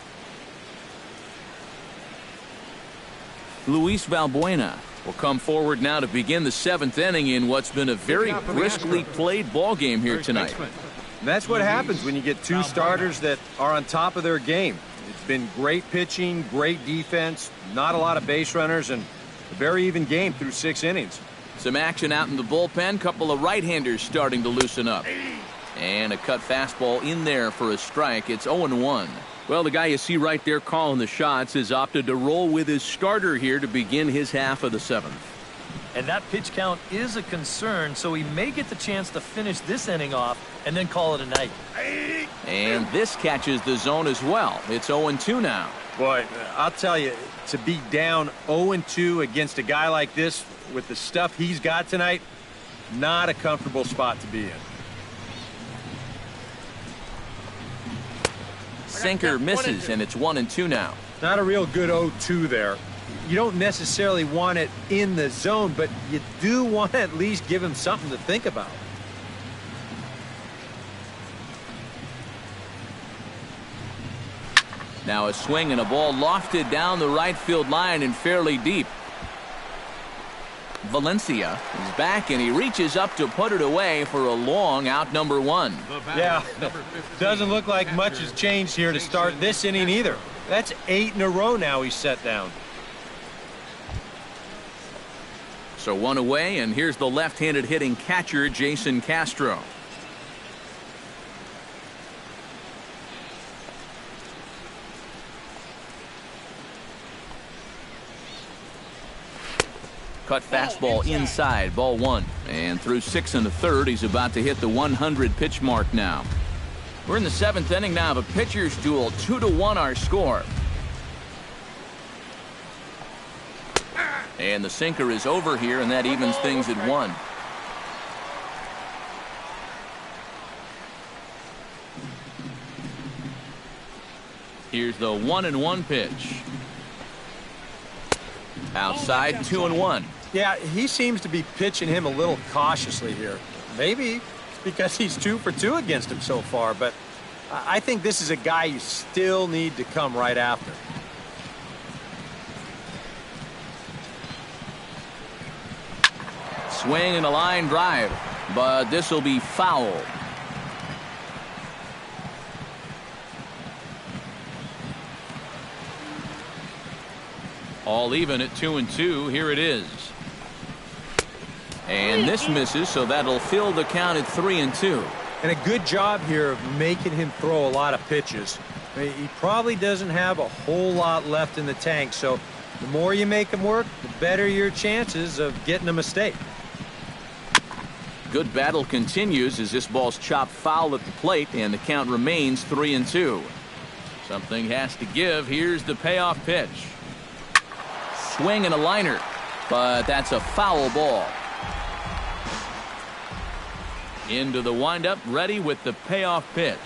Luis Valbuena will come forward now to begin the 7th inning in what's been a very briskly played ball game here tonight. And that's what happens when you get 2 starters that are on top of their game. It's been great pitching, great defense, not a lot of base runners, and a very even game through 6 innings. Some action out in the bullpen. Couple of right-handers starting to loosen up. And a cut fastball in there for a strike. It's 0-1. Well, the guy you see right there calling the shots has opted to roll with his starter here to begin his half of the 7th. And that pitch count is a concern, so he may get the chance to finish this inning off and then call it a night. And this catches the zone as well. It's 0-2 now. Boy, I'll tell you, to be down 0-2 against a guy like this with the stuff he's got tonight, not a comfortable spot to be in. Sinker misses, and it's 1-2 now. Not a real good 0-2 there. You don't necessarily want it in the zone, but you do want to at least give him something to think about. Now a swing and a ball lofted down the right field line and fairly deep. Valencia is back, and he reaches up to put it away for a long out number 1. Yeah, doesn't look like much has changed here to start this inning either. That's 8 in a row now he's set down. So 1 away, and here's the left-handed hitting catcher, Jason Castro. Cut fastball inside, ball 1. And through 6 1/3, he's about to hit the 100 pitch mark now. We're in the 7th inning now of a pitcher's duel. 2-1 our score. And the sinker is over here, and that evens things at 1. Here's the 1-1 pitch. Outside, 2-1. Yeah, he seems to be pitching him a little cautiously here. Maybe it's because he's 2 for 2 against him so far, but I think this is a guy you still need to come right after. Swing and a line drive, but this will be fouled. All even at 2-2. Here it is. And this misses, so that'll fill the count at 3-2. And a good job here of making him throw a lot of pitches. He probably doesn't have a whole lot left in the tank, so the more you make him work, the better your chances of getting a mistake. Good battle continues as this ball's chopped foul at the plate, and the count remains 3-2. Something has to give. Here's the payoff pitch. Swing and a liner, but that's a foul ball. Into the windup, ready with the payoff pitch.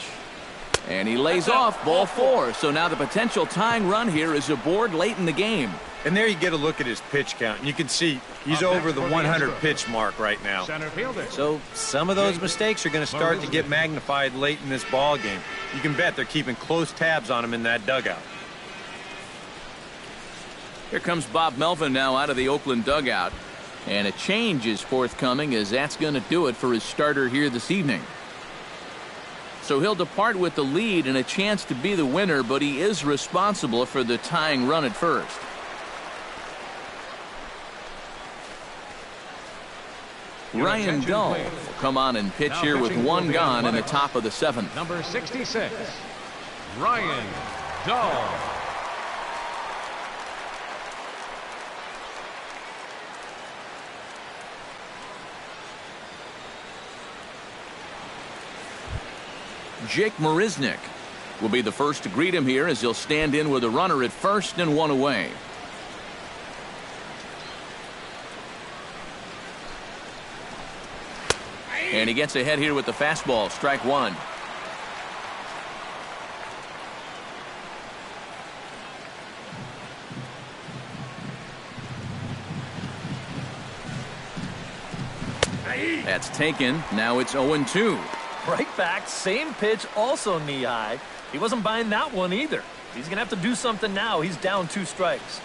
And he lays off, ball 4. So now the potential tying run here is aboard late in the game. And there you get a look at his pitch count. And you can see he's over the 100 pitch mark right now. So some of those mistakes are going to start to get magnified late in this ball game. You can bet they're keeping close tabs on him in that dugout. Here comes Bob Melvin now out of the Oakland dugout. And a change is forthcoming, as that's going to do it for his starter here this evening. So he'll depart with the lead and a chance to be the winner, but he is responsible for the tying run at first. Ryan Dull will come on and pitch here with one gone in the top of the 7th. Number 66, Ryan Dull. Jake Marisnick will be the first to greet him here as he'll stand in with a runner at first and one away. And he gets ahead here with the fastball, strike 1. That's taken. Now it's 0-2. Right back, same pitch, also knee high. He wasn't buying that one either. He's going to have to do something now. He's down 2 strikes.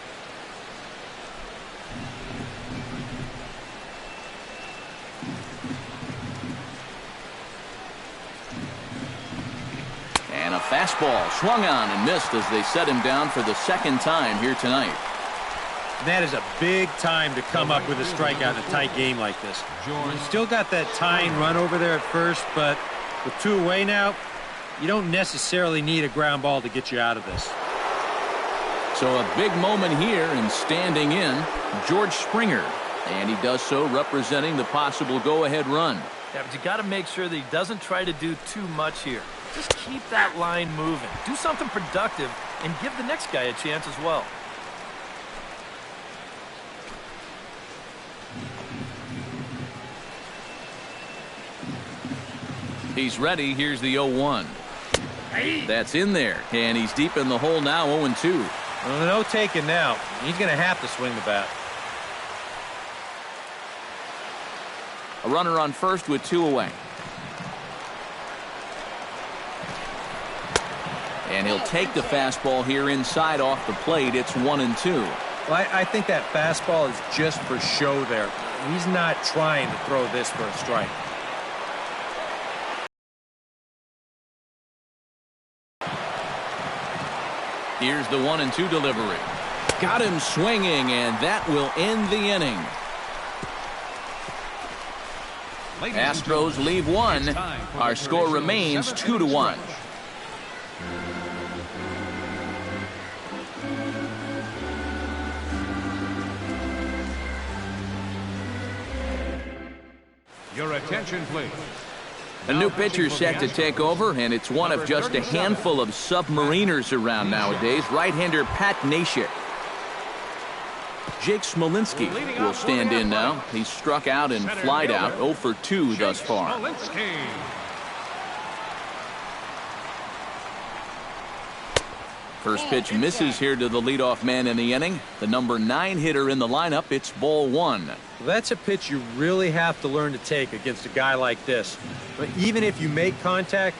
And a fastball swung on and missed as they set him down for the 2nd time here tonight. That is a big time to come up with a strikeout in a tight game like this. You still got that tying run over there at first, but with 2 away now, you don't necessarily need a ground ball to get you out of this. So a big moment here, and standing in, George Springer. And he does so representing the possible go-ahead run. Yeah, but you got to make sure that he doesn't try to do too much here. Just keep that line moving. Do something productive and give the next guy a chance as well. He's ready. Here's the 0-1. That's in there, and he's deep in the hole now, 0-2. Well, no taking now. He's going to have to swing the bat. A runner on first with 2 away. And he'll take the fastball here inside off the plate. It's 1-2. Well, I think that fastball is just for show there. He's not trying to throw this for a strike. Here's the 1-2 delivery. Got him swinging, and that will end the inning. Astros leave 1. Our score remains 2-1. Your attention, please. A new pitcher set to take over, and it's one of just a handful of submariners around nowadays. Right-hander Pat Neshek. Jake Smolinski will stand in now. He's struck out and flied out, 0 for 2 thus far. First pitch misses here to the leadoff man in the inning. The number 9 hitter in the lineup. It's ball 1. That's a pitch you really have to learn to take against a guy like this. But even if you make contact,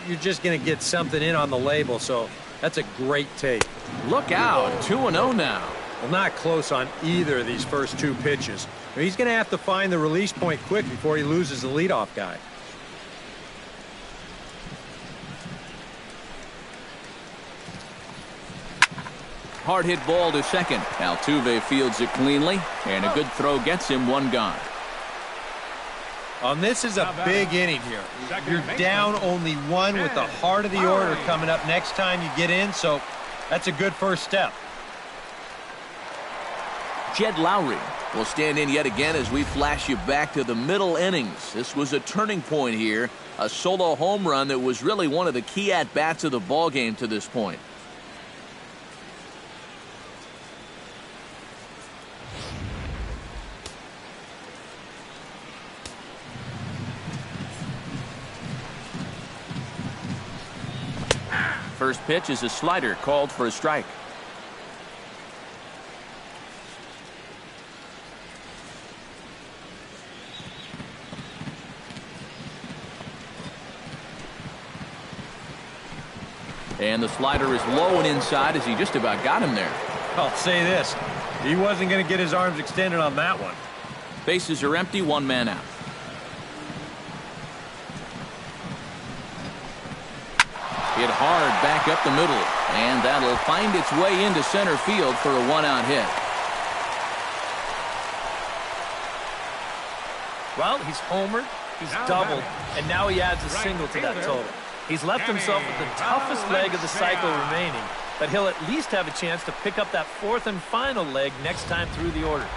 you're just going to get something in on the label. So that's a great take. Look out, 2-0 now. Well, not close on either of these first 2 pitches. He's going to have to find the release point quick before he loses the leadoff guy. Hard hit ball to second. Altuve fields it cleanly, and a good throw gets him one gone. This is a big inning here. You're down only one with the heart of the order coming up next time you get in, so that's a good first step. Jed Lowry will stand in yet again as we flash you back to the middle innings. This was a turning point here, a solo home run that was really one of the key at-bats of the ballgame to this point. First pitch is a slider called for a strike. And the slider is low and inside as he just about got him there. I'll say this. He wasn't going to get his arms extended on that one. Bases are empty, one man out. Hit hard back up the middle, and that'll find its way into center field for a one-out hit. Well, he's homered, he's doubled, and now he adds a single to that total. He's left himself with the toughest leg of the cycle remaining, but he'll at least have a chance to pick up that fourth and final leg next time through the order.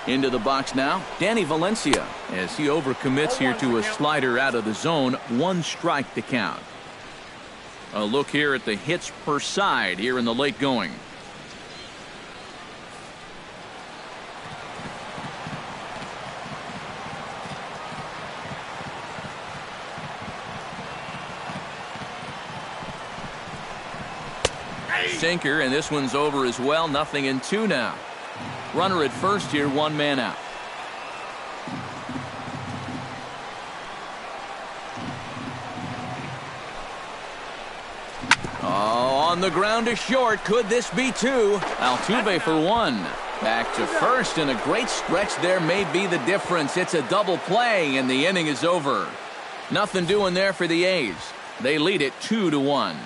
Into the box now, Danny Valencia, as he overcommits here to a slider out of the zone. One strike to count. A look here at the hits per side here in the late going. Sinker, and this one's over as well. 0-2 now. Runner at first here, one man out. Oh, on the ground to short. Could this be two? Altuve for one. Back to first, and a great stretch there may be the difference. It's a double play, and the inning is over. Nothing doing there for the A's. They lead it 2-1.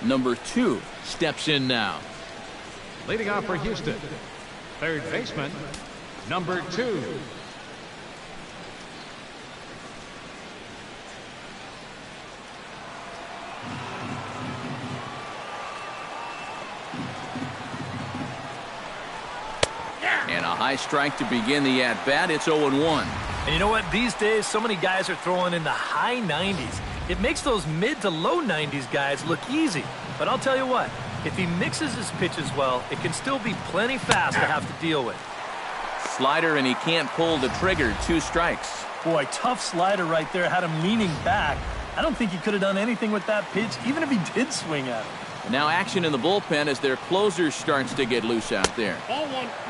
Number 2 steps in now. Leading off for Houston, third baseman, number 2. And a high strike to begin the at-bat. It's 0-1. And you know what? These days, so many guys are throwing in the high 90s. It makes those mid to low 90s guys look easy. But I'll tell you what, if he mixes his pitches well, it can still be plenty fast to have to deal with. Slider, and he can't pull the trigger. 2 strikes. Boy, tough slider right there. Had him leaning back. I don't think he could have done anything with that pitch, even if he did swing at him. Now action in the bullpen as their closer starts to get loose out there.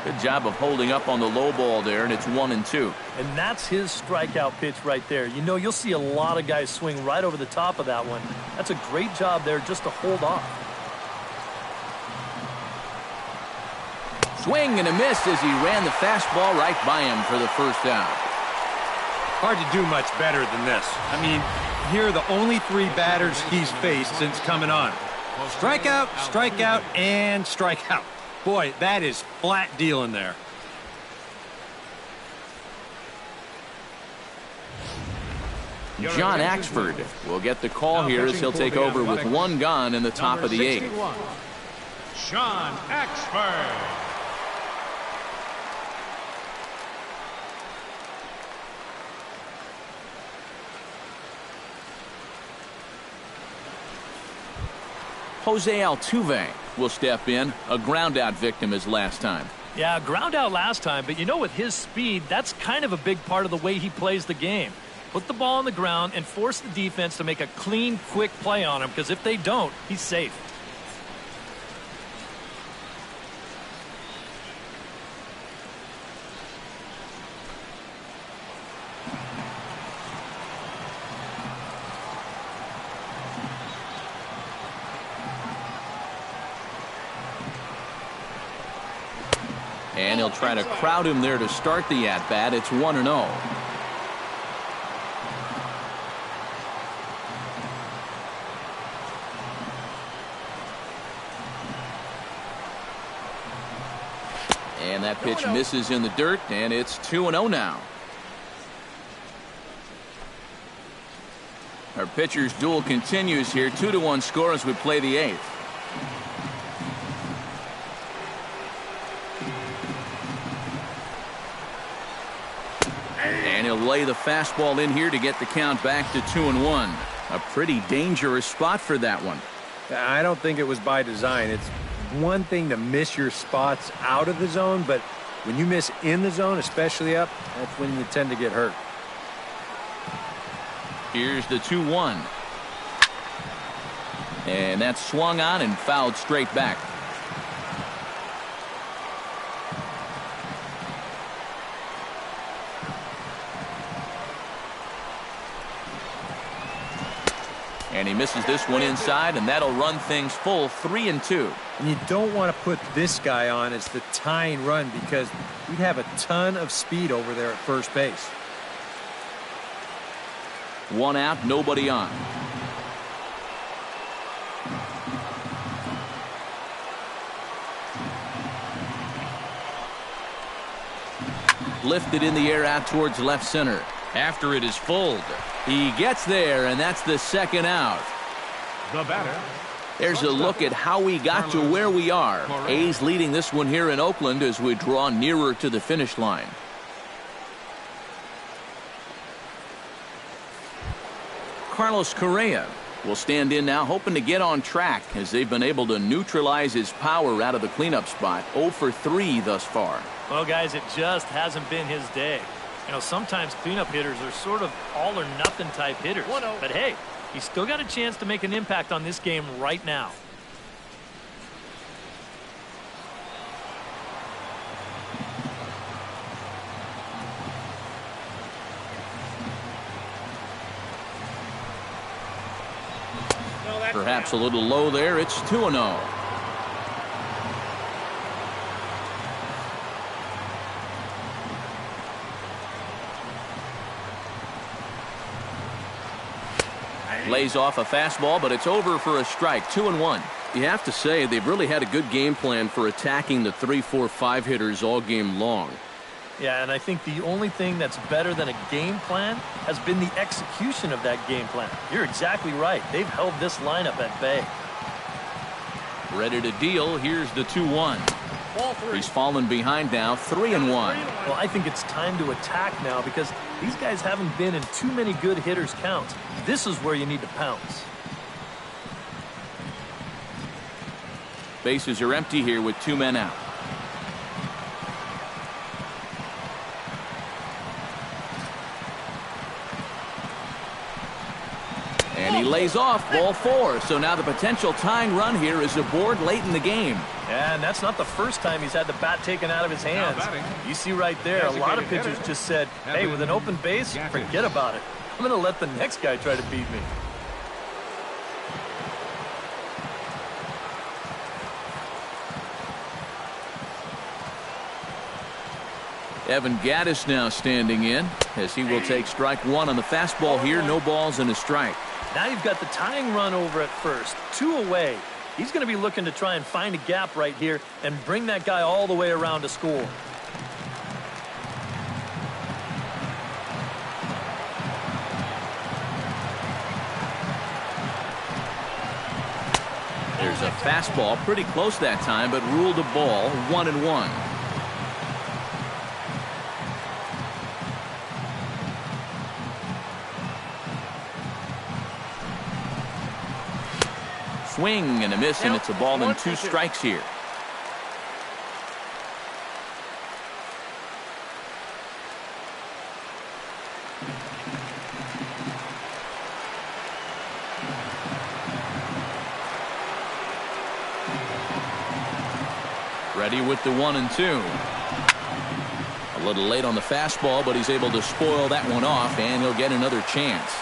Good job of holding up on the low ball there, and it's 1-2. And that's his strikeout pitch right there. You know, you'll see a lot of guys swing right over the top of that one. That's a great job there just to hold off. Swing and a miss as he ran the fastball right by him for the first out. Hard to do much better than this. I mean, here are the only 3 batters he's faced since coming on. Strikeout, strikeout, and strikeout. Boy, that is flat dealing there. John Axford will get the call here as he'll take over with 1 gone in the top of the 8th. John Axford. Jose Altuve will step in, a ground-out victim as last time. Yeah, ground out last time, but you know, with his speed, that's kind of a big part of the way he plays the game. Put the ball on the ground and force the defense to make a clean, quick play on him, because if they don't, he's safe. he'll try to crowd him there to start the at-bat. It's 1-0. And that pitch misses in the dirt, and it's 2-0 now. Our pitcher's duel continues here. 2-1 score as we play the 8th. And he'll lay the fastball in here to get the count back to 2-1. A pretty dangerous spot for that one. I don't think it was by design. It's one thing to miss your spots out of the zone, but when you miss in the zone, especially up, that's when you tend to get hurt. Here's the 2-1. And that's swung on and fouled straight back. And he misses this one inside, and that'll run things full 3-2. And you don't want to put this guy on as the tying run because we'd have a ton of speed over there at first base. 1 out, nobody on. Lifted in the air out towards left center. After it is fulled. He gets there, and that's the second out. The batter. There's a look at how we got to where we are. A's leading this one here in Oakland as we draw nearer to the finish line. Carlos Correa will stand in now, hoping to get on track as they've been able to neutralize his power out of the cleanup spot. 0 for 3 thus far. Well, guys, it just hasn't been his day. You know, sometimes cleanup hitters are sort of all or nothing type hitters. But hey, he's still got a chance to make an impact on this game right now. Perhaps a little low there. It's 2-0. Lays off a fastball, but it's over for a strike. 2-1. You have to say they've really had a good game plan for attacking the 3, 4, 5 hitters all game long. Yeah, and I think the only thing that's better than a game plan has been the execution of that game plan. You're exactly right. They've held this lineup at bay. Ready to deal. Here's the 2-1. He's fallen behind now. 3-1. Well, I think it's time to attack now because these guys haven't been in too many good hitters' counts. This is where you need to pounce. Bases are empty here with 2 men out. And he lays off ball 4. So now the potential tying run here is aboard late in the game. And that's not the first time he's had the bat taken out of his hands. You see right there, a lot of pitchers just said, hey, with an open base, forget about it. I'm going to let the next guy try to beat me. Evan Gattis now standing in as he will take strike 1 on the fastball here. No balls and a strike. Now you've got the tying run over at first. 2 away. He's going to be looking to try and find a gap right here and bring that guy all the way around to score. There's a fastball pretty close that time, but ruled a ball. 1-1. Swing and a miss, and it's a ball and 2 strikes here. Ready with the 1-2. A little late on the fastball, but he's able to spoil that one off, and he'll get another chance.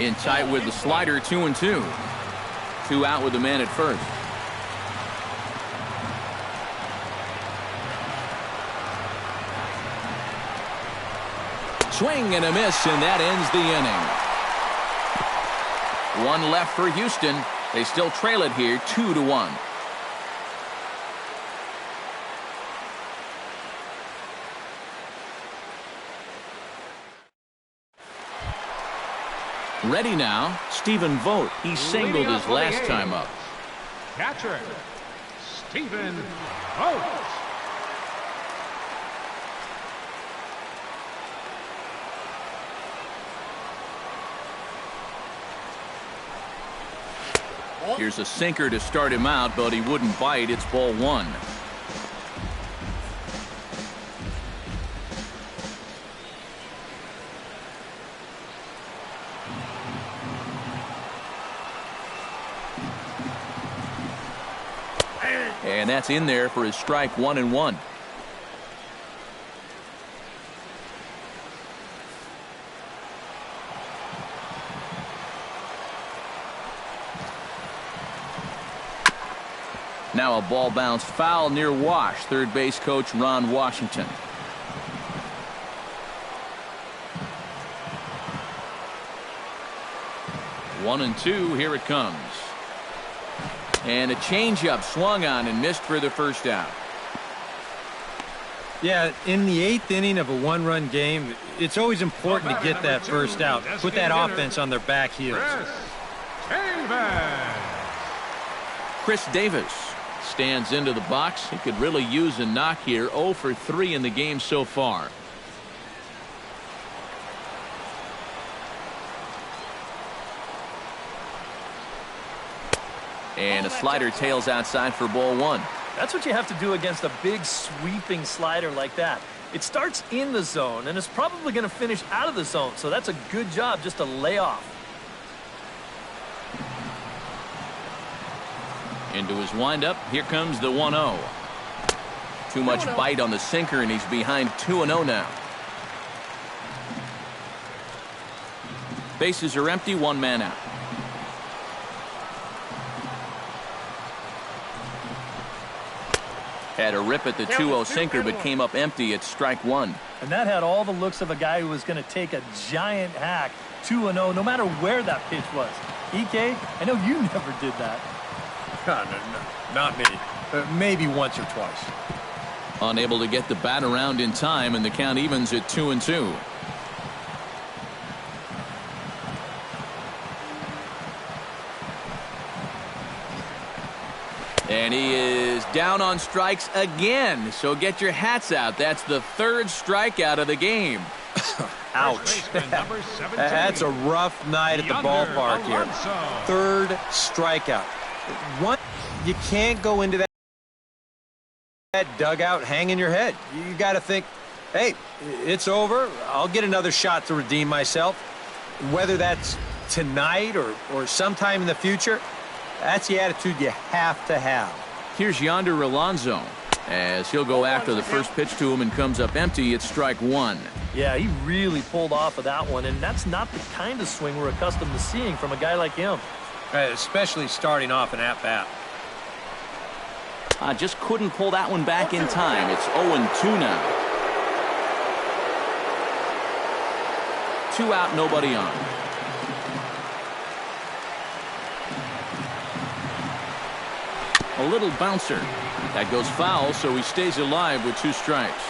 In tight with the slider, 2-2. 2 out with the man at first. Swing and a miss, and that ends the inning. One left for Houston. They still trail it here, 2-1. Ready now, Stephen Vogt. He singled his last time up. Catcher, Stephen Vogt. Here's a sinker to start him out, but he wouldn't bite. It's ball 1. And that's in there for his strike 1-1. Now a ball bounced foul near Wash. Third base coach Ron Washington. One and two. Here it comes. And a changeup swung on and missed for the first out. Yeah, in the 8th inning of a one-run game, it's always important to get that first out. Put that offense on their back heels. Chris Davis stands into the box. He could really use a knock here. 0 for 3 in the game so far. And a slider tails outside for ball 1. That's what you have to do against a big sweeping slider like that. It starts in the zone and it's probably going to finish out of the zone, so that's a good job just to lay off. Into his windup. Here comes the 1-0. Too much bite on the sinker, and he's behind 2-0 now. Bases are empty, 1 man out. Had a rip at the 2-0 sinker, but came up empty at strike 1. And that had all the looks of a guy who was going to take a giant hack. 2-0, no matter where that pitch was. EK, I know you never did that. No, not me. Maybe once or twice. Unable to get the bat around in time, and the count evens at 2-2. And he is down on strikes again. So get your hats out. That's the 3rd strikeout of the game. Ouch. That's a rough night at the ballpark here. 3rd strikeout. One, you can't go into that dugout hanging your head. You got to think, hey, it's over. I'll get another shot to redeem myself. Whether that's tonight or sometime in the future, that's the attitude you have to have. Here's Yonder Alonso as he'll go after the first pitch to him and comes up empty. It's strike 1. Yeah, he really pulled off of that one, and that's not the kind of swing we're accustomed to seeing from a guy like him. Especially starting off an at-bat. Just couldn't pull that one back in time. It's 0-2 now. 2 out, nobody on. A little bouncer. That goes foul, so he stays alive with 2 strikes.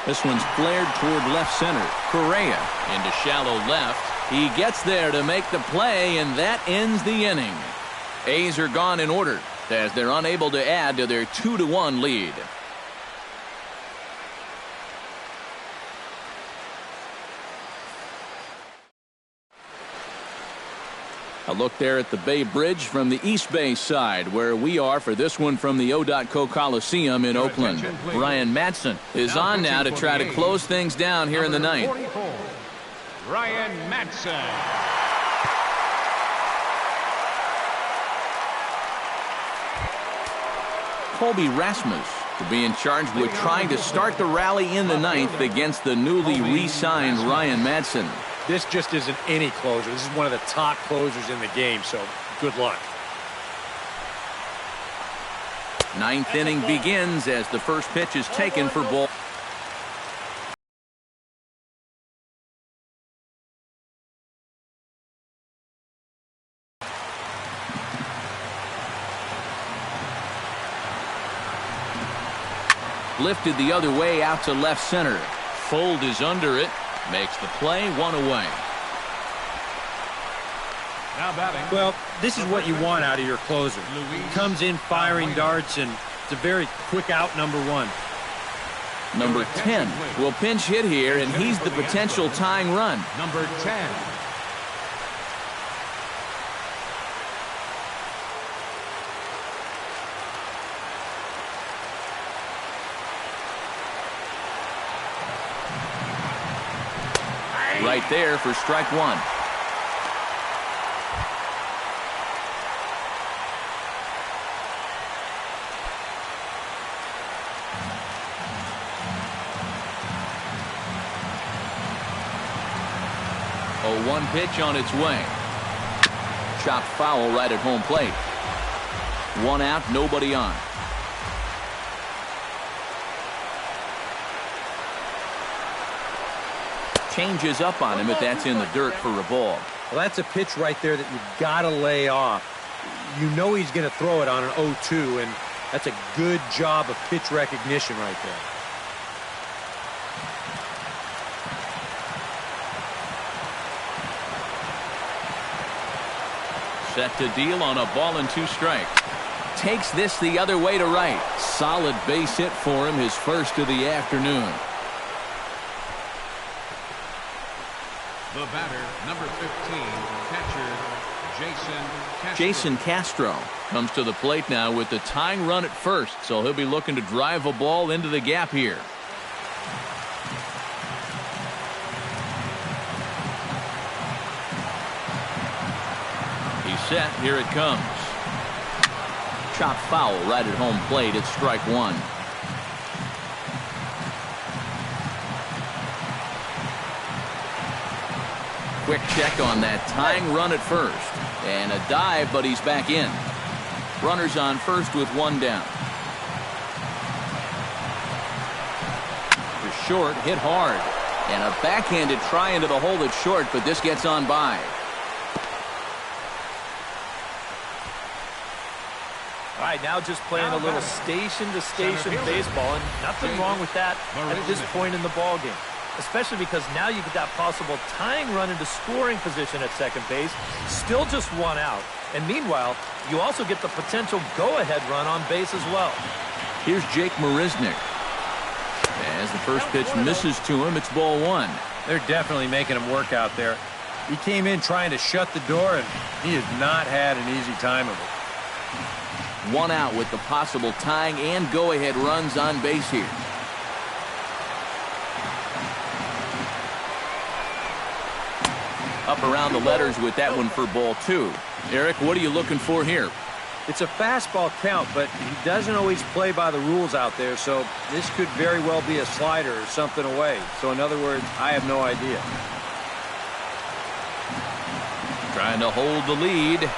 This one's flared toward left center. Correa into shallow left. He gets there to make the play, and that ends the inning. A's are gone in order as they're unable to add to their 2-1 lead. A look there at the Bay Bridge from the East Bay side, where we are for this one from the O.Co Coliseum in Oakland. Ryan Madson is on now to try to close things down here in the 9th. Ryan Madson. Colby Rasmus to be in charge with trying to start the rally in the ninth against the newly re-signed Ryan Madsen. This just isn't any closer. This is one of the top closers in the game, so good luck. Ninth inning begins as the first pitch is taken for ball. Lifted the other way out to left center. Fold is under it. Makes the play, one away. Now batting. Well, this is what you want out of your closer. He comes in firing darts, and it's a very quick out number one. Number 10 will pinch hit here, and he's the potential tying run. Number 10. Right there for strike one. A 1 pitch on its way. Chopped foul right at home plate. 1 out, nobody on. Changes up on him, but that's in the dirt for a ball. Well, that's a pitch right there that you've got to lay off. You know he's going to throw it on an 0-2, and that's a good job of pitch recognition right there. Set to deal on a ball and 2 strikes. Takes this the other way to right. Solid base hit for him, his first of the afternoon. The batter, number 15, catcher, Jason Castro comes to the plate now with the tying run at first, so he'll be looking to drive a ball into the gap here. He's set. Here it comes. Chopped foul right at home plate. It's strike one. Quick check on that tying run at first. And a dive, but he's back in. Runners on first with 1 down. The short, hit hard. And a backhanded try into the hole that's short, but this gets on by. All right, now just playing a little station-to-station baseball, and nothing wrong with that at this point in the ball game. Especially because now you get that possible tying run into scoring position at second base, still just 1 out. And meanwhile, you also get the potential go-ahead run on base as well. Here's Jake Marisnick. As the first pitch misses to him, it's ball 1. They're definitely making him work out there. He came in trying to shut the door, and he has not had an easy time of it. 1 out with the possible tying and go-ahead runs on base here. Up around the letters with that one for ball 2. Eric, what are you looking for here? It's a fastball count, but he doesn't always play by the rules out there, so this could very well be a slider or something away. So in other words, I have no idea. Trying to hold the lead.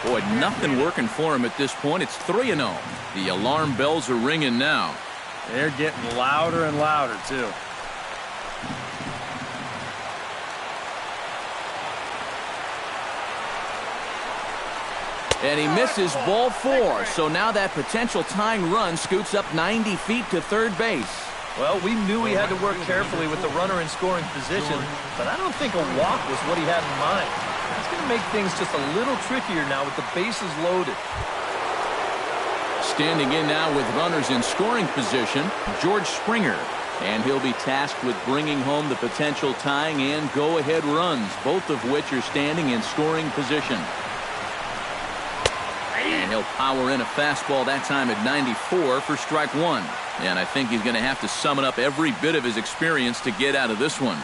Boy, nothing working for him at this point. It's 3-0. The alarm bells are ringing now. They're getting louder and louder, too. And he misses ball 4. So now that potential tying run scoots up 90 feet to third base. Well, we knew he had to work carefully with the runner in scoring position, but I don't think a walk was what he had in mind. That's going to make things just a little trickier now with the bases loaded. Standing in now with runners in scoring position, George Springer. And he'll be tasked with bringing home the potential tying and go-ahead runs, both of which are standing in scoring position. And he'll power in a fastball that time at 94 for strike 1. And I think he's going to have to summon up every bit of his experience to get out of this one.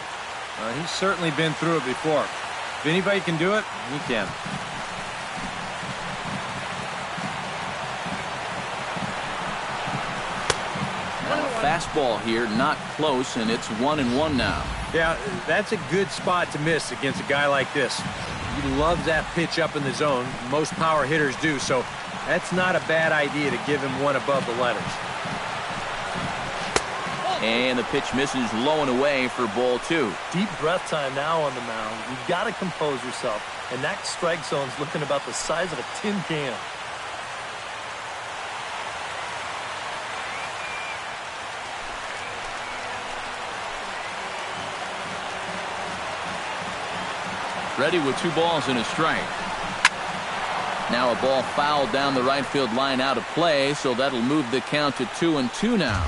He's certainly been through it before. If anybody can do it, he can. fastball here, not close, and it's 1-1 now. Yeah, that's a good spot to miss against a guy like this. He loves that pitch up in the zone. Most power hitters do, so that's not a bad idea to give him one above the letters. And the pitch misses low and away for ball 2. Deep breath time now on the mound. You've got to compose yourself. And that strike zone's looking about the size of a tin can. Ready with 2 balls and a strike. Now a ball fouled down the right field line out of play, so that'll move the count to 2-2 now.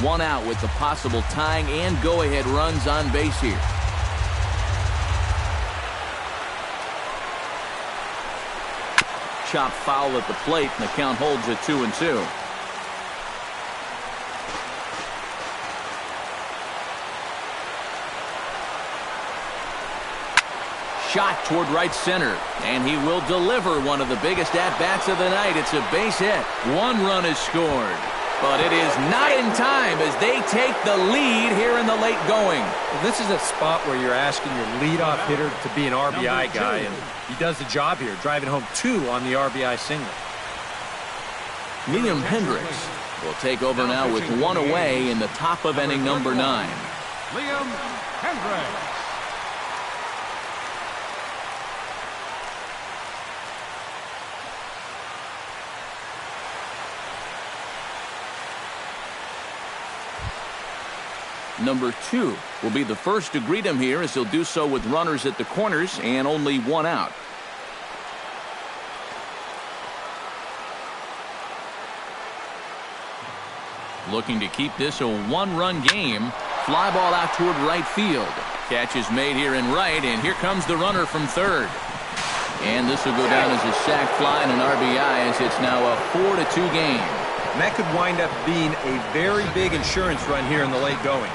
1 out with the possible tying and go-ahead runs on base here. Chop foul at the plate, and the count holds at 2-2. Shot toward right center, and he will deliver one of the biggest at-bats of the night. It's a base hit. 1 run is scored, but it is not in time as they take the lead here in the late going. Well, this is a spot where you're asking your leadoff hitter to be an RBI guy, and he does the job here, driving home 2 on the RBI single. Liam Hendricks will take over now with 1 away in the top of inning number 9. Liam Hendricks. Number 2 will be the first to greet him here, as he'll do so with runners at the corners and only 1 out. Looking to keep this a 1-run game. Fly ball out toward right field. Catch is made here in right, and here comes the runner from third. And this will go down as a sac fly and an RBI, as it's now a 4-2 game. And that could wind up being a very big insurance run here in the late going.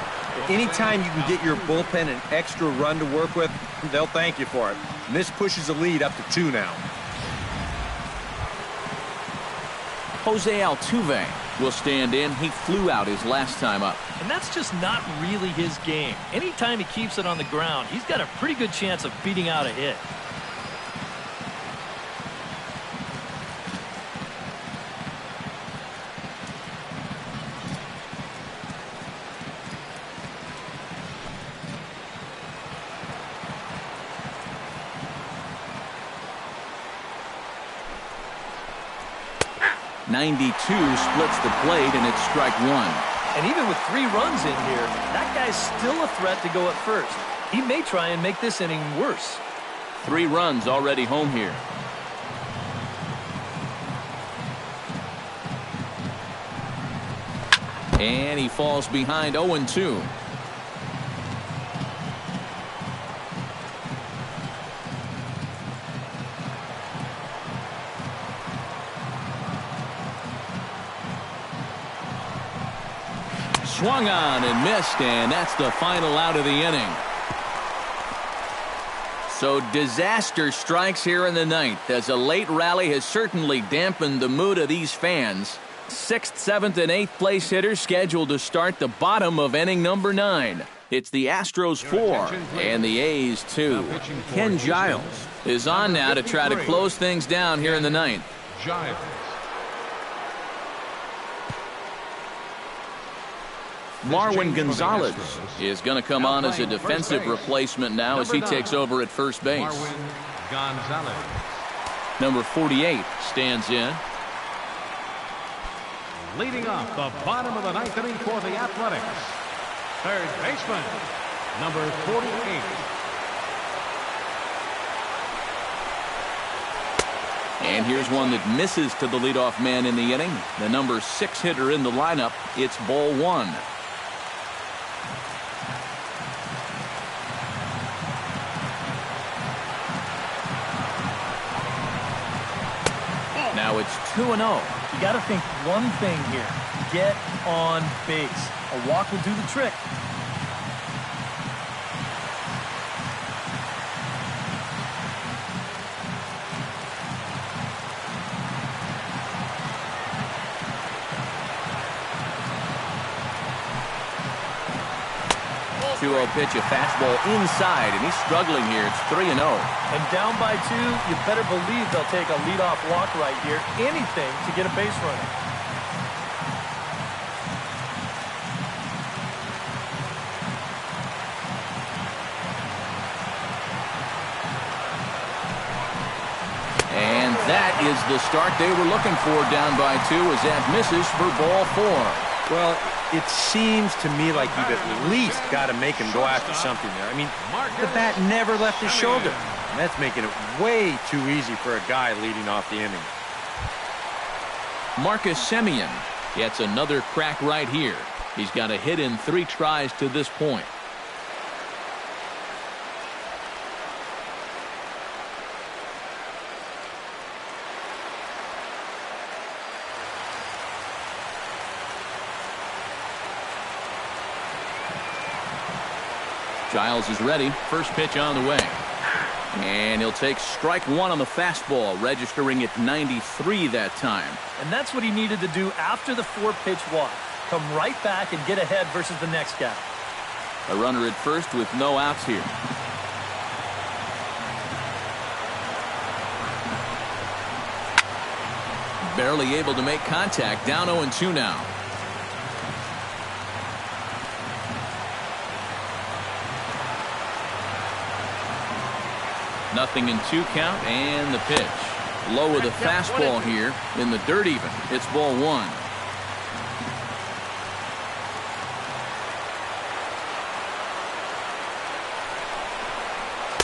Anytime you can get your bullpen an extra run to work with, they'll thank you for it. And this pushes the lead up to 2 now. Jose Altuve will stand in. He flew out his last time up. And that's just not really his game. Anytime he keeps it on the ground, he's got a pretty good chance of beating out a hit. .92 splits the plate, and it's strike 1. And even with 3 runs in here, that guy's still a threat to go at first. He may try and make this inning worse. 3 runs already home here. And he falls behind 0-2. Swung on and missed, and that's the final out of the inning. So disaster strikes here in the ninth, as a late rally has certainly dampened the mood of these fans. 6th, 7th, and 8th place hitters scheduled to start the bottom of inning number 9. It's the Astros 4 and the A's 2. Ken Giles is on now to try to close things down here in the ninth. Giles. Marwin Gonzalez is going to come on as a defensive replacement now as he takes over at first base. Marwin Gonzalez. Number 48 stands in. Leading off the bottom of the 9th inning for the Athletics, third baseman, number 48. And here's one that misses to the leadoff man in the inning. The number 6 hitter in the lineup. It's ball 1. Now it's 2-0. You got to think one thing here. Get on base. A walk will do the trick. 2-0 pitch, a fastball inside, and he's struggling here. It's 3-0. And down by 2, you better believe they'll take a leadoff walk right here. Anything to get a base runner. And that is the start they were looking for, down by 2, as that misses for ball 4. Well, it seems to me like you've at least got to make him go after something there. I mean, the bat never left his shoulder. And that's making it way too easy for a guy leading off the inning. Marcus Semien gets another crack right here. He's got a hit in 3 tries to this point. Giles is ready. First pitch on the way. And he'll take strike 1 on the fastball, registering at 93 that time. And that's what he needed to do after the 4-pitch walk. Come right back and get ahead versus the next guy. A runner at first with no outs here. Barely able to make contact. Down 0-2 now. Nothing in 2 count, and the pitch. Low with a fastball here in the dirt even. It's ball 1.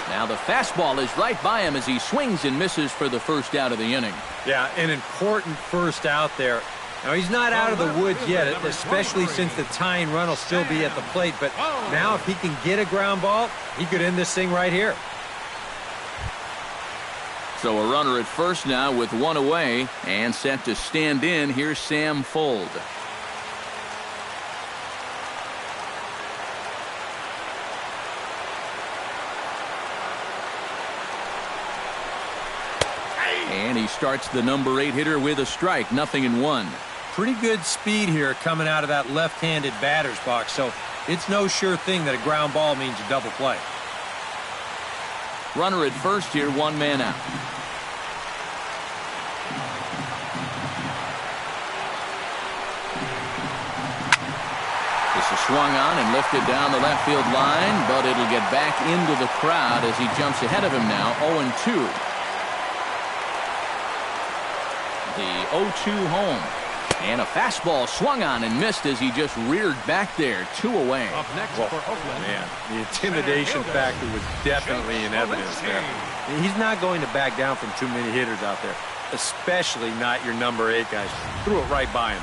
Now the fastball is right by him as he swings and misses for the first out of the inning. Yeah, an important first out there. Now, he's not out of the woods yet, especially since the tying run will still be at the plate. But now if he can get a ground ball, he could end this thing right here. So a runner at first now with 1 away, and set to stand in. Here's Sam Fuld. And he starts the number 8 hitter with a strike. 0-1. Pretty good speed here coming out of that left-handed batter's box, so it's no sure thing that a ground ball means a double play. Runner at first here, 1 man out. This is swung on and lifted down the left field line, but it'll get back into the crowd as he jumps ahead of him now. 0-2. The 0-2 home. And a fastball swung on and missed as he just reared back there. 2 away. Up next for Oakland. Man, the intimidation factor was definitely in evidence there. He's not going to back down from too many hitters out there, especially not your number 8 guys. Threw it right by him.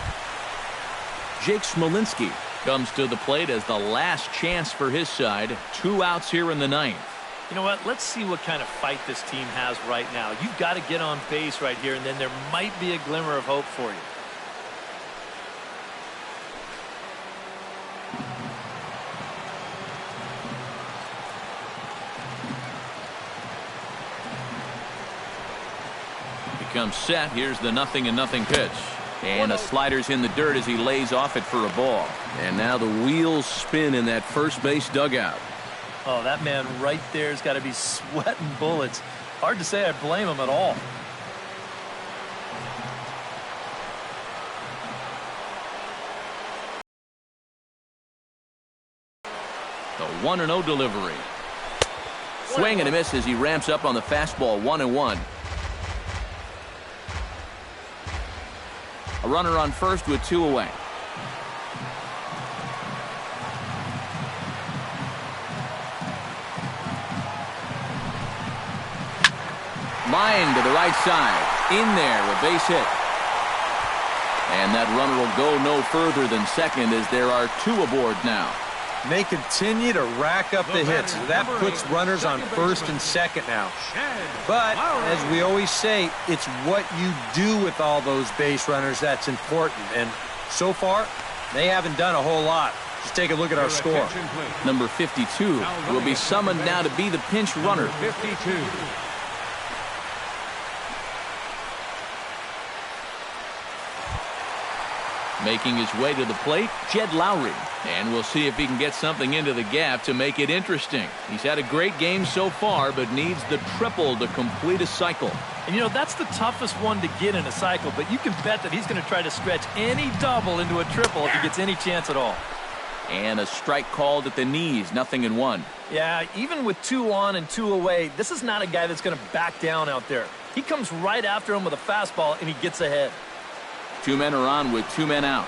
Jake Smolinski comes to the plate as the last chance for his side. 2 outs here in the 9th. You know what? Let's see what kind of fight this team has right now. You've got to get on base right here, and then there might be a glimmer of hope for you. Comes set. Here's the 0-0 pitch. And a slider's in the dirt as he lays off it for a ball. And now the wheels spin in that first base dugout. Oh, that man right there has got to be sweating bullets. Hard to say I blame him at all. The 1-0 delivery. Swing and a miss as he ramps up on the fastball. 1-1. A runner on first with 2 away. Line to the right side. In there, a base hit. And that runner will go no further than second as there are 2 aboard now. And they continue to rack up the hits. That puts runners on first and second now. But, as we always say, it's what you do with all those base runners that's important. And so far, they haven't done a whole lot. Just take a look at our score. Number 52 will be summoned now to be the pinch runner. 52. Making his way to the plate, Jed Lowry. And we'll see if he can get something into the gap to make it interesting. He's had a great game so far, but needs the triple to complete a cycle. And you know, that's the toughest one to get in a cycle, but you can bet that he's going to try to stretch any double into a triple if he gets any chance at all. And a strike called at the knees, 0-1. Yeah, even with 2 on and 2 away, this is not a guy that's going to back down out there. He comes right after him with a fastball, and he gets ahead. 2 men are on with 2 men out.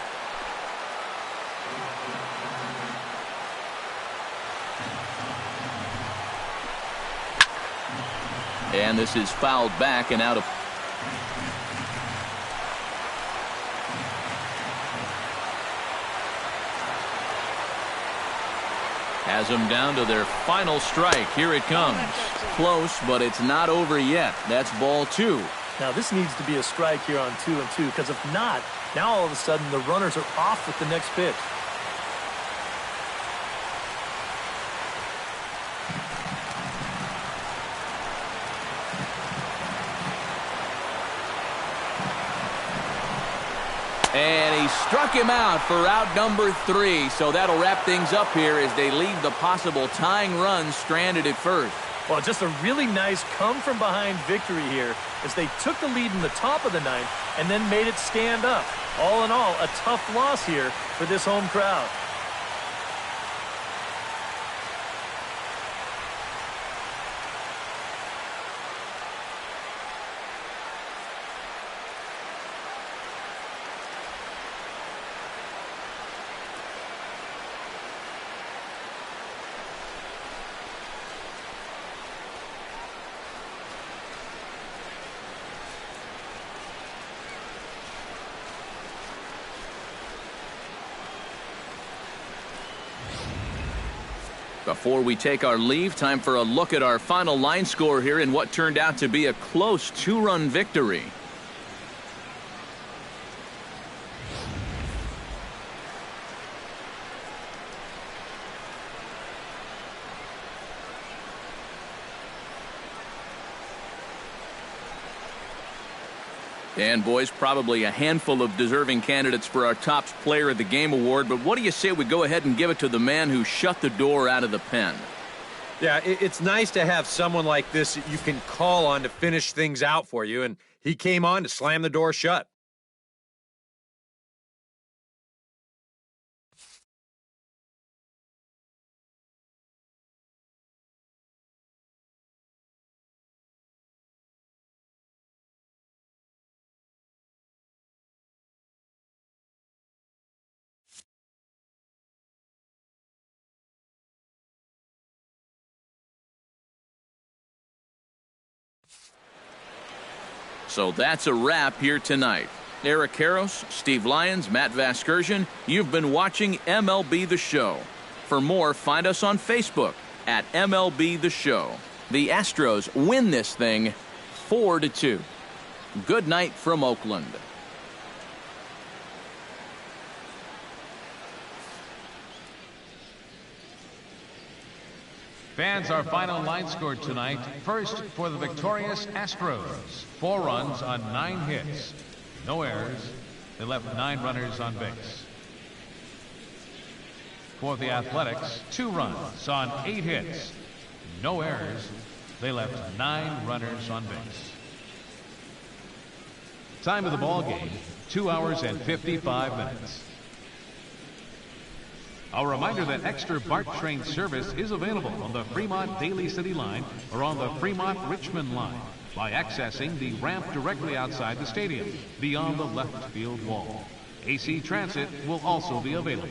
And this is fouled back and out of. Has them down to their final strike. Here it comes. Close, but it's not over yet. That's ball 2. Now, this needs to be a strike here on 2 and 2, because if not, now all of a sudden the runners are off with the next pitch. And he struck him out for out number 3. So that'll wrap things up here as they leave the possible tying run stranded at first. Well, just a really nice come-from-behind victory here as they took the lead in the top of the 9th and then made it stand up. All in all, a tough loss here for this home crowd. Before we take our leave, time for a look at our final line score here in what turned out to be a close 2-run victory. And, boys, probably a handful of deserving candidates for our top player of the game award, but what do you say we go ahead and give it to the man who shut the door out of the pen? Yeah, it's nice to have someone like this that you can call on to finish things out for you, and he came on to slam the door shut. So that's a wrap here tonight. Eric Karros, Steve Lyons, Matt Vasgersian, you've been watching MLB The Show. For more, find us on Facebook at MLB The Show. The Astros win this thing 4-2. Good night from Oakland. Fans, our final line score tonight. First, for the victorious Astros, 4 runs on 9 hits. No errors. They left 9 runners on base. For the Athletics, 2 runs on 8 hits. No errors. They left 9 runners on base. Time of the ball game, 2 hours and 55 minutes. A reminder that extra BART train service is available on the Fremont Daly City line or on the Fremont Richmond line by accessing the ramp directly outside the stadium beyond the left field wall. AC Transit will also be available.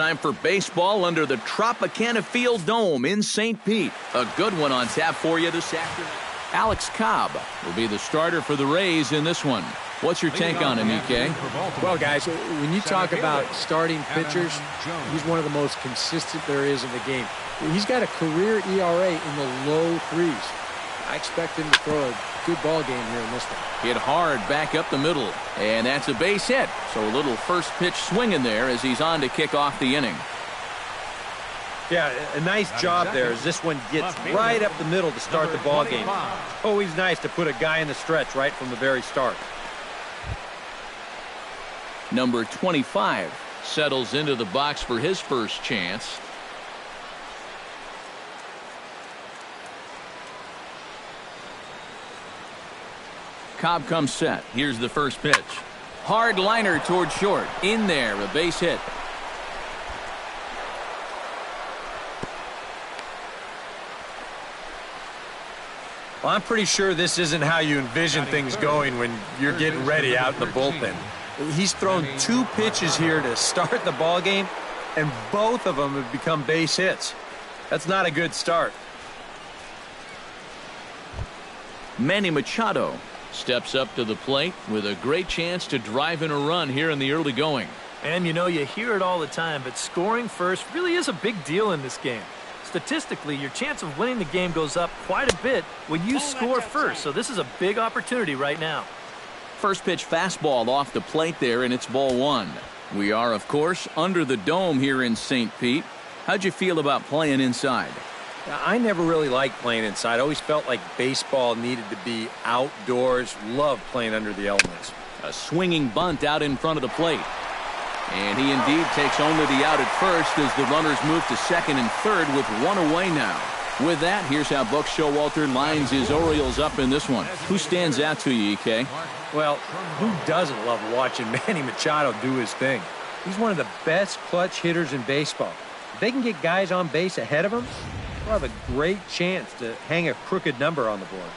time for baseball under the Tropicana Field Dome in St. Pete. A good one on tap for you this afternoon. Alex Cobb will be the starter for the Rays in this one. What's your take on him, EK? Well, guys, when you talk about starting pitchers, he's one of the most consistent there is in the game. He's got a career ERA in the low 3s. I expect him to throw a good ball game here in this one. Hit hard back up the middle, and that's a base hit. So a little first pitch swing in there as he's on to kick off the inning. Yeah, a nice job there as this one gets right up the middle to start the ball game. Always nice to put a guy in the stretch right from the very start. Number 25 settles into the box for his first chance. Cobb comes set. Here's the first pitch. Hard liner toward short. In there, a base hit. Well, I'm pretty sure this isn't how you envision things going when you're getting ready out in the bullpen. He's thrown 2 pitches here to start the ball game, and both of them have become base hits. That's not a good start. Manny Machado steps up to the plate with a great chance to drive in a run here in the early going. And you know, you hear it all the time, but scoring first really is a big deal in this game. Statistically, your chance of winning the game goes up quite a bit when you score first, so this is a big opportunity right now. First pitch fastball off the plate there, and it's ball 1. We are, of course, under the dome here in St. Pete. How'd you feel about playing inside? I never really liked playing inside. I always felt like baseball needed to be outdoors. Loved playing under the elements. A swinging bunt out in front of the plate. And he indeed takes only the out at first as the runners move to second and third with 1 away now. With that, here's how Buck Showalter lines his Orioles up in this one. Who stands out to you, EK? Well, who doesn't love watching Manny Machado do his thing? He's one of the best clutch hitters in baseball. If they can get guys on base ahead of him, they'll have a great chance to hang a crooked number on the board.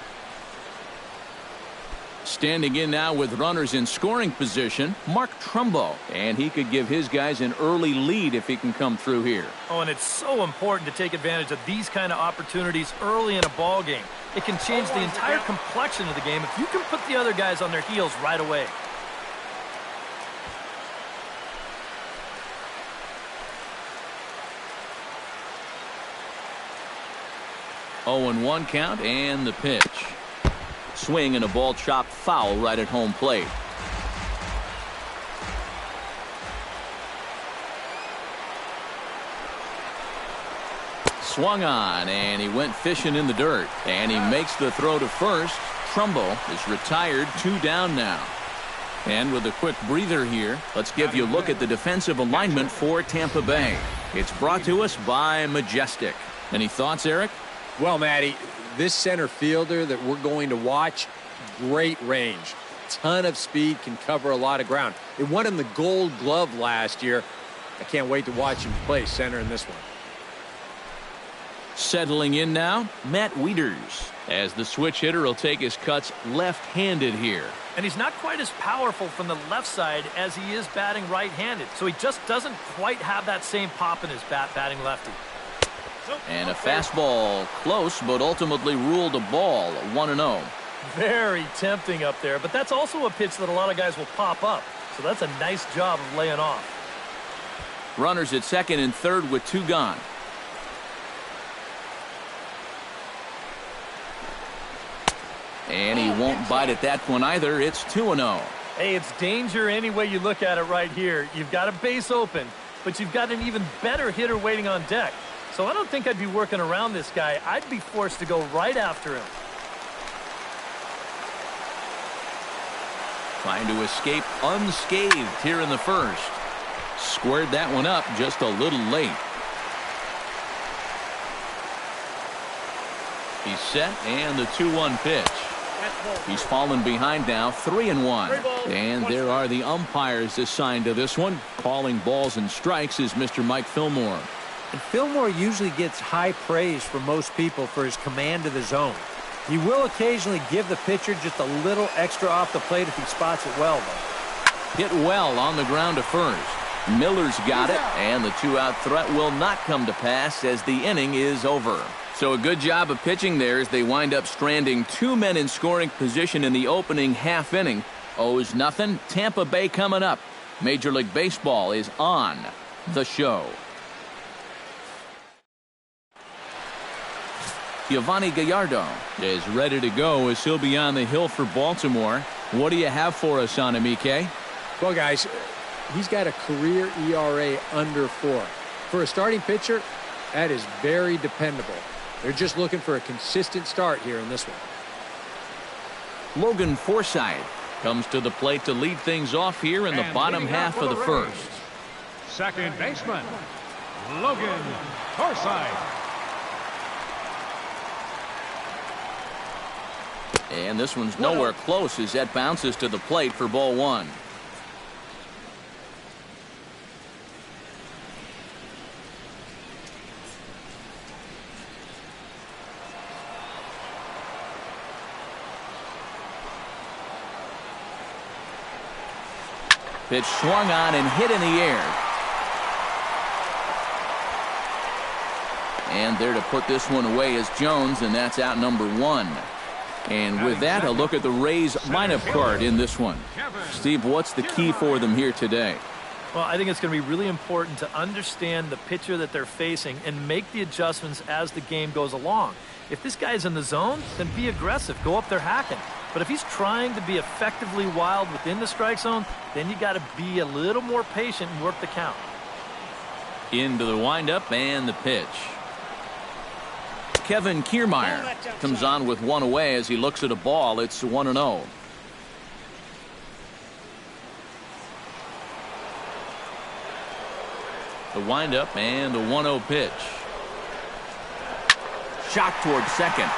Standing in now with runners in scoring position, Mark Trumbo. And he could give his guys an early lead if he can come through here. Oh, and it's so important to take advantage of these kind of opportunities early in a ball game. It can change the entire complexion of the game if you can put the other guys on their heels right away. Oh, and 1 count and the pitch. Swing and a ball chopped foul right at home plate. Swung on, and he went fishing in the dirt. And he makes the throw to first. Trumbo is retired, 2 down now. And with a quick breather here, let's give you a look at the defensive alignment for Tampa Bay. It's brought to us by Majestic. Any thoughts, Eric? Well, Matty, this center fielder that we're going to watch, great range. Ton of speed, can cover a lot of ground. It won him the Gold Glove last year. I can't wait to watch him play center in this one. Settling in now, Matt Wieters, as the switch hitter will take his cuts left-handed here. And he's not quite as powerful from the left side as he is batting right-handed, so he just doesn't quite have that same pop in his bat batting lefty. And a fastball close, but ultimately ruled a ball, 1-0. Very tempting up there, but that's also a pitch that a lot of guys will pop up, so that's a nice job of laying off. Runners at second and third with 2 gone. And he won't bite at that one either. It's 2-0. Hey, it's danger any way you look at it right here. You've got a base open, but you've got an even better hitter waiting on deck. So I don't think I'd be working around this guy. I'd be forced to go right after him. Trying to escape unscathed here in the first. Squared that one up just a little late. He's set, and the 2-1 pitch. He's fallen behind now, 3-1. And there are the umpires assigned to this one. Calling balls and strikes is Mr. Mike Fillmore. And Fillmore usually gets high praise from most people for his command of the zone. He will occasionally give the pitcher just a little extra off the plate if he spots it well, though. Hit well on the ground to first. Miller's got it, and the 2-out threat will not come to pass as the inning is over. So a good job of pitching there as they wind up stranding 2 men in scoring position in the opening half inning. 0-0, Tampa Bay coming up. Major League Baseball is on the show. Giovanni Gallardo is ready to go as he'll be on the hill for Baltimore. What do you have for us on him, EK? Well, guys, he's got a career ERA under 4. For a starting pitcher, that is very dependable. They're just looking for a consistent start here in this one. Logan Forsythe comes to the plate to lead things off here in the bottom half of the first. Second baseman, Logan Forsythe. And this one's nowhere close as that bounces to the plate for ball 1. Pitch swung on and hit in the air. And there to put this one away is Jones, and that's out number 1. And with that, a look at the Rays lineup card in this one. Steve, what's the key for them here today? Well, I think it's going to be really important to understand the pitcher that they're facing and make the adjustments as the game goes along. If this guy's in the zone, then be aggressive. Go up there hacking. But if he's trying to be effectively wild within the strike zone, then you got to be a little more patient and work the count. Into the windup and the pitch. Kevin Kiermaier comes on with one away as he looks at a ball. It's 1-0. The windup and the 1-0 pitch. Shot toward second.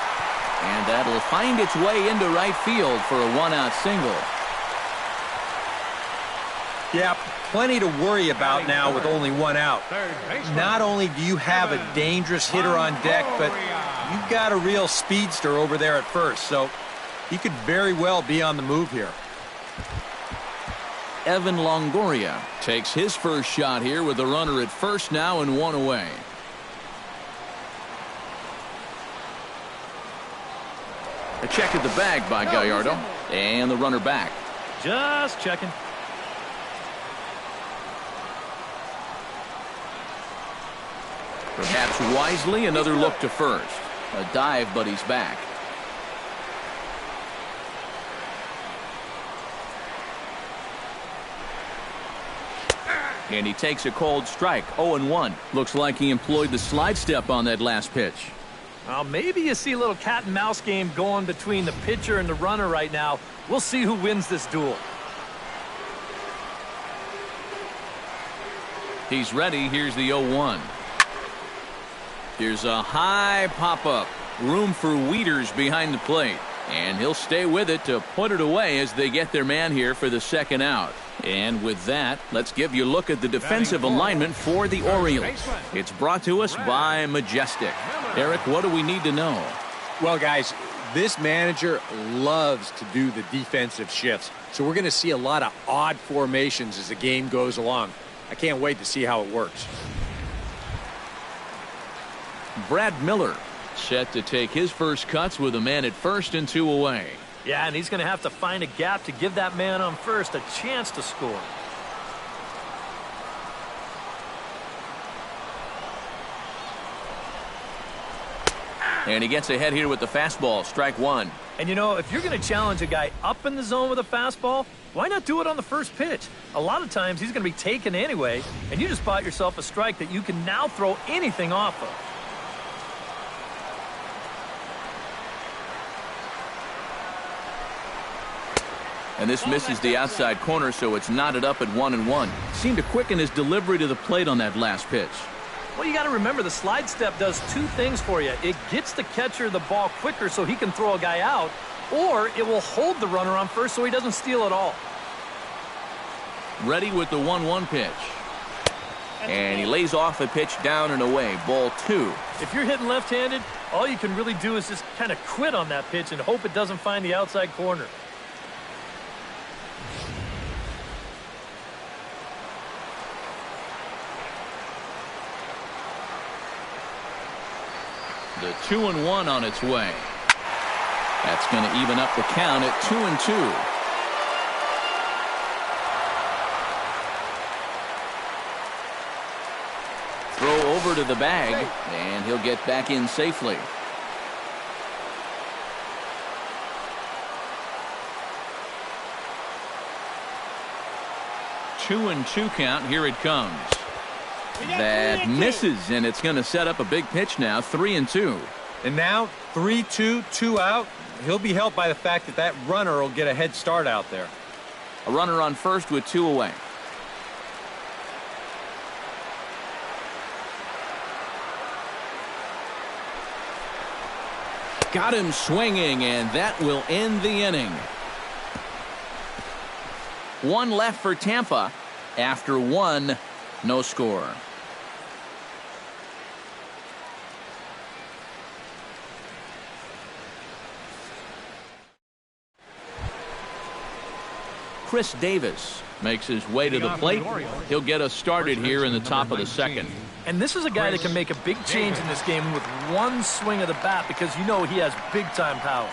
And that'll find its way into right field for a 1-out single. Yeah, plenty to worry about now with only 1 out. Not only do you have a dangerous hitter on deck, but you've got a real speedster over there at first, so he could very well be on the move here. Evan Longoria takes his first shot here with the runner at first now and 1 away. A check at the bag by Gallardo, and the runner back. Just checking. Perhaps wisely, another look to first. A dive, but he's back. And he takes a cold strike, 0-1. Looks like he employed the slide step on that last pitch. Well, maybe you see a little cat and mouse game going between the pitcher and the runner right now. We'll see who wins this duel. He's ready. Here's the 0-1. Here's a high pop-up. Room for Wieters behind the plate. And he'll stay with it to put it away as they get their man here for the second out. And with that, let's give you a look at the defensive alignment for the Orioles. It's brought to us by Majestic. Eric, what do we need to know? Well, guys, this manager loves to do the defensive shifts. So we're going to see a lot of odd formations as the game goes along. I can't wait to see how it works. Brad Miller set to take his first cuts with a man at first and 2 away. Yeah, and he's going to have to find a gap to give that man on first a chance to score. And he gets ahead here with the fastball, strike 1. And you know, if you're going to challenge a guy up in the zone with a fastball, why not do it on the first pitch? A lot of times he's going to be taken anyway, and you just bought yourself a strike that you can now throw anything off of. And this misses the outside corner, so it's knotted up at 1-1. Seemed to quicken his delivery to the plate on that last pitch. Well, you got to remember the slide step does 2 things for you. It gets the catcher the ball quicker so he can throw a guy out, or it will hold the runner on first so he doesn't steal at all. Ready with the 1-1 pitch. And he lays off a pitch down and away, ball 2. If you're hitting left-handed, all you can really do is just kind of quit on that pitch and hope it doesn't find the outside corner. The 2-1 on its way. That's going to even up the count at 2-2. Throw over to the bag, and he'll get back in safely. Two and two count. Here it comes. That misses, and it's going to set up a big pitch now. 3-2. And now 3-2, 2 out. He'll be helped by the fact that that runner will get a head start out there. A runner on first with 2 away. Got him swinging, and that will end the inning. 1 left for Tampa. After 1, no score. Chris Davis makes his way to the plate. He'll get us started here in the top of the second. And this is a guy that can make a big change in this game with 1 swing of the bat, because you know he has big-time power.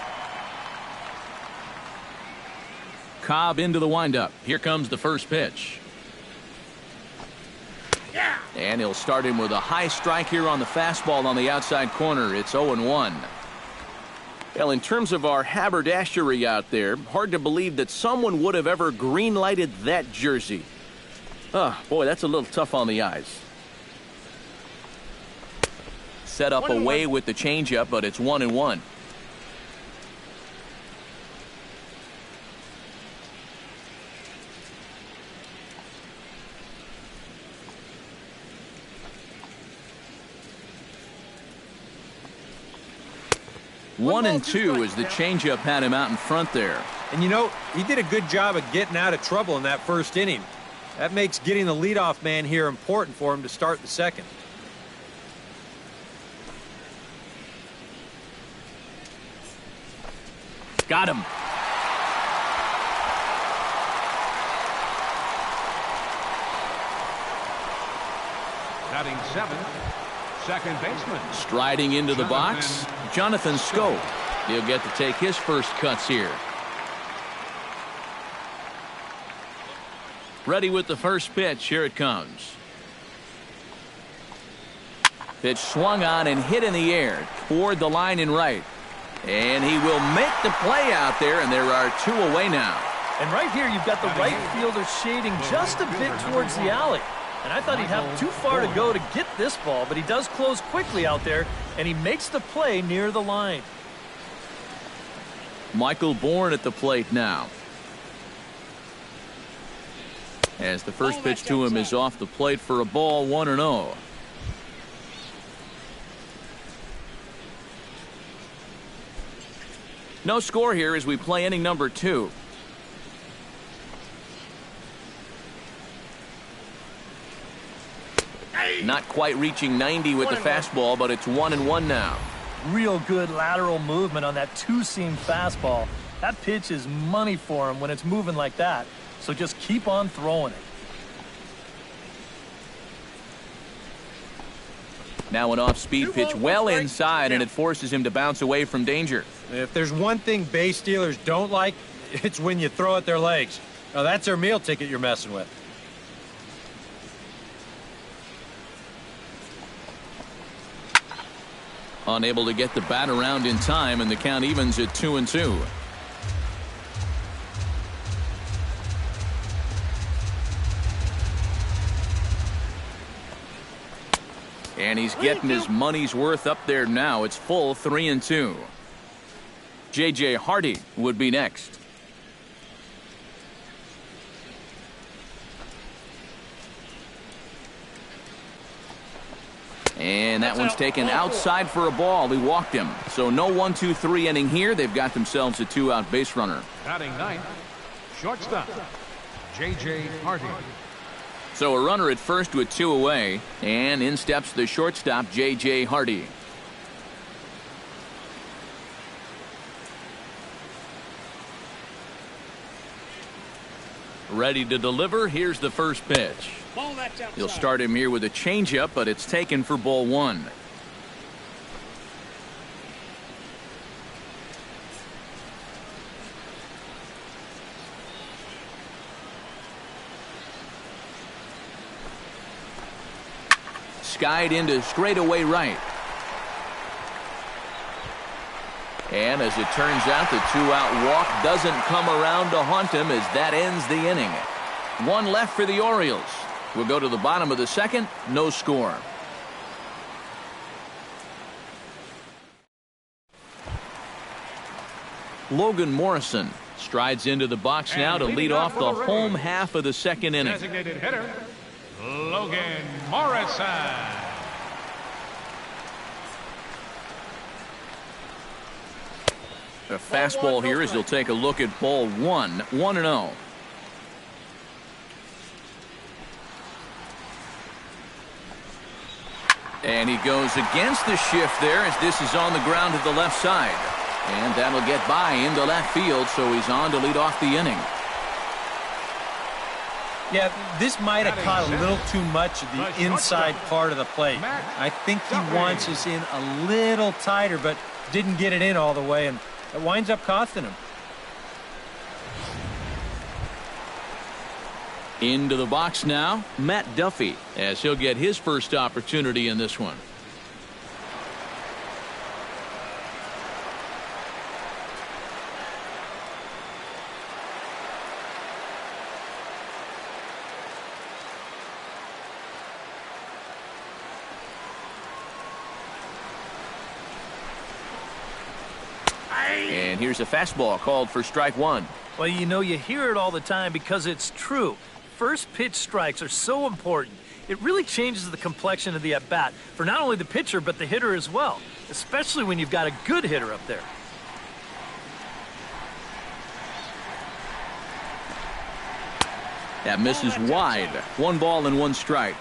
Cobb into the windup. Here comes the first pitch. And he'll start him with a high strike here on the fastball on the outside corner. It's 0-1. Well, in terms of our haberdashery out there, hard to believe that someone would have ever green-lighted that jersey. Oh, boy, that's a little tough on the eyes. Set up away with the changeup, but it's 1-1. One and 2 as the changeup had him out in front there. And you know, he did a good job of getting out of trouble in that first inning. That makes getting the leadoff man here important for him to start the second. Got him. Batting 7th, second baseman. Striding into the box, Jonathan Schoop. He'll get to take his first cuts here. Ready with the first pitch. Here it comes. Pitch swung on and hit in the air toward the line in right. And he will make the play out there, and there are 2 away now. And right here, you've got the right fielder shading just a bit towards the alley. And I thought he'd have too far to go to get this ball, but he does close quickly out there, and he makes the play near the line. Michael Bourne at the plate now. As the first pitch to him is off the plate for a ball, 1-0. No score here as we play inning number 2. Not quite reaching 90 with the fastball, but it's 1-1 now. Real good lateral movement on that 2-seam fastball. That pitch is money for him when it's moving like that. So just keep on throwing it. Now an off-speed pitch well inside, and it forces him to bounce away from danger. If there's one thing base stealers don't like, it's when you throw at their legs. Now that's their meal ticket you're messing with. Unable to get the bat around in time, and the count evens at 2-2. And he's getting his money's worth up there now. It's full 3-2. J.J. Hardy would be next. And that one's taken outside for a ball. He walked him. So no 1-2-3 inning here. They've got themselves a 2-out base runner. Batting 9th, shortstop, J.J. Hardy. So a runner at first with 2 away. And in steps the shortstop, J.J. Hardy. Ready to deliver. Here's the first pitch. He'll start him here with a changeup, but it's taken for ball 1. skied into straightaway right. And as it turns out, the two-out walk doesn't come around to haunt him as that ends the inning. One left for the Orioles. We'll go to the bottom of the second. No score. Logan Morrison strides into the box now to lead off the home half of the second inning. Designated hitter, Logan Morrison. A fastball here as he'll take a look at ball one. 1-0. And he goes against the shift there as this is on the ground to the left side. And that'll get by into left field, so he's on to lead off the inning. Yeah, this might have caught a little too much of the inside part of the plate. I think he wants us in a little tighter, but didn't get it in all the way, and it winds up costing him. Into the box now, Matt Duffy, as he'll get his first opportunity in this one. And here's a fastball called for strike one. Well, you know, you hear it all the time because it's true. First pitch strikes are so important. It really changes the complexion of the at-bat for not only the pitcher but the hitter as well, especially when you've got a good hitter up there. That misses wide. 1 ball and 1 strike.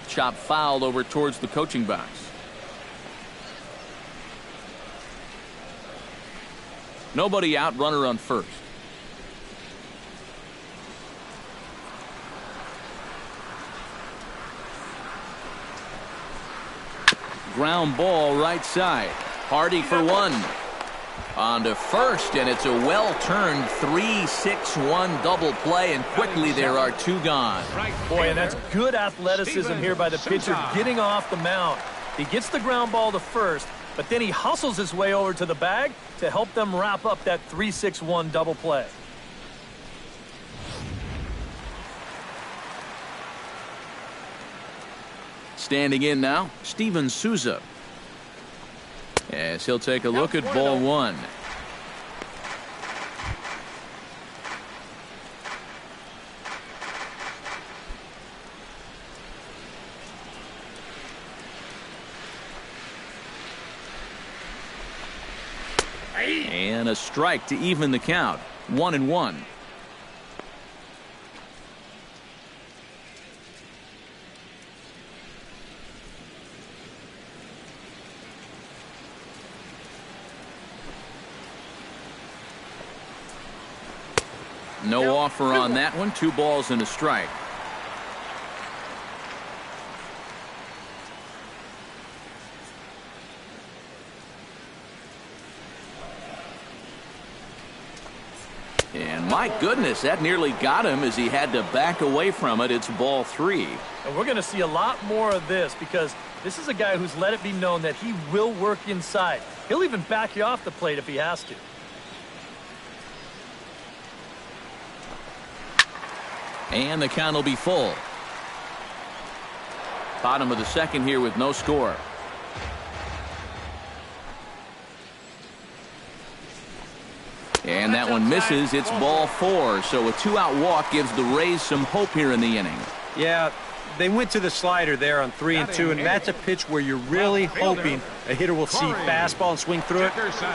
Chop foul over towards the coaching box. Nobody out, runner on first. Ground ball right side. Hardy for 1. On to first, and it's a well-turned 3-6-1 double play, and quickly there are 2 gone. Boy, and that's good athleticism here by the pitcher getting off the mound. He gets the ground ball to first, but then he hustles his way over to the bag to help them wrap up that 3-6-1 double play. Standing in now, Steven Souza. As he'll take a look at ball 1. And a strike to even the count. 1-1. No offer on that one. 2 balls and a strike. And my goodness, that nearly got him as he had to back away from it. It's ball 3. And we're going to see a lot more of this because this is a guy who's let it be known that he will work inside. He'll even back you off the plate if he has to. And the count will be full. Bottom of the second here with no score. And that one misses. It's ball 4. So a 2-out walk gives the Rays some hope here in the inning. Yeah, they went to the slider there on 3-2, and that's a pitch where you're really hoping a hitter will see fastball and swing through it.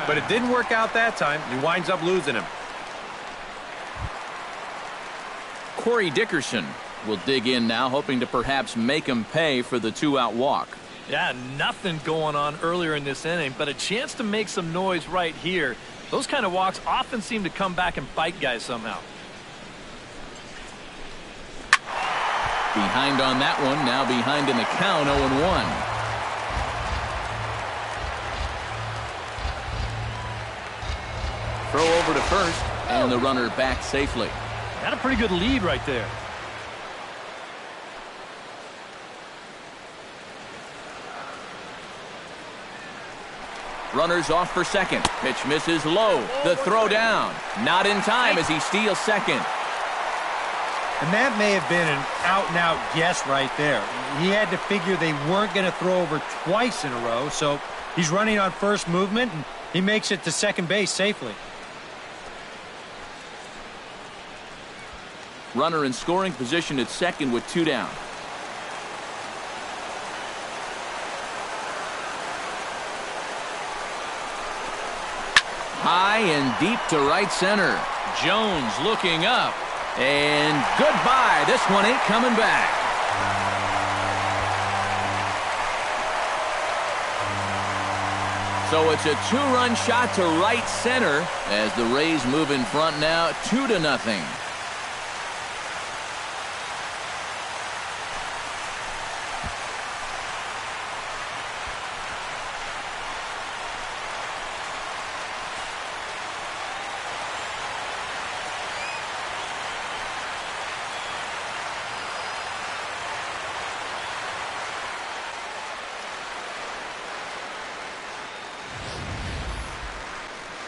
But it didn't work out that time. He winds up losing him. Corey Dickerson will dig in now, hoping to perhaps make him pay for the 2-out walk. Yeah, nothing going on earlier in this inning, but a chance to make some noise right here. Those kind of walks often seem to come back and bite guys somehow. Behind on that one, now behind in the count, 0-1. over to first, and the runner back safely. Got a pretty good lead right there. Runners off for second. Pitch misses low. The throw down. Not in time as he steals second. And that may have been an out-and-out guess right there. He had to figure they weren't going to throw over twice in a row, so he's running on first movement, and he makes it to second base safely. Runner in scoring position at second with 2 down. High and deep to right center. Jones looking up. And goodbye. This one ain't coming back. So it's a 2-run shot to right center as the Rays move in front now 2-0.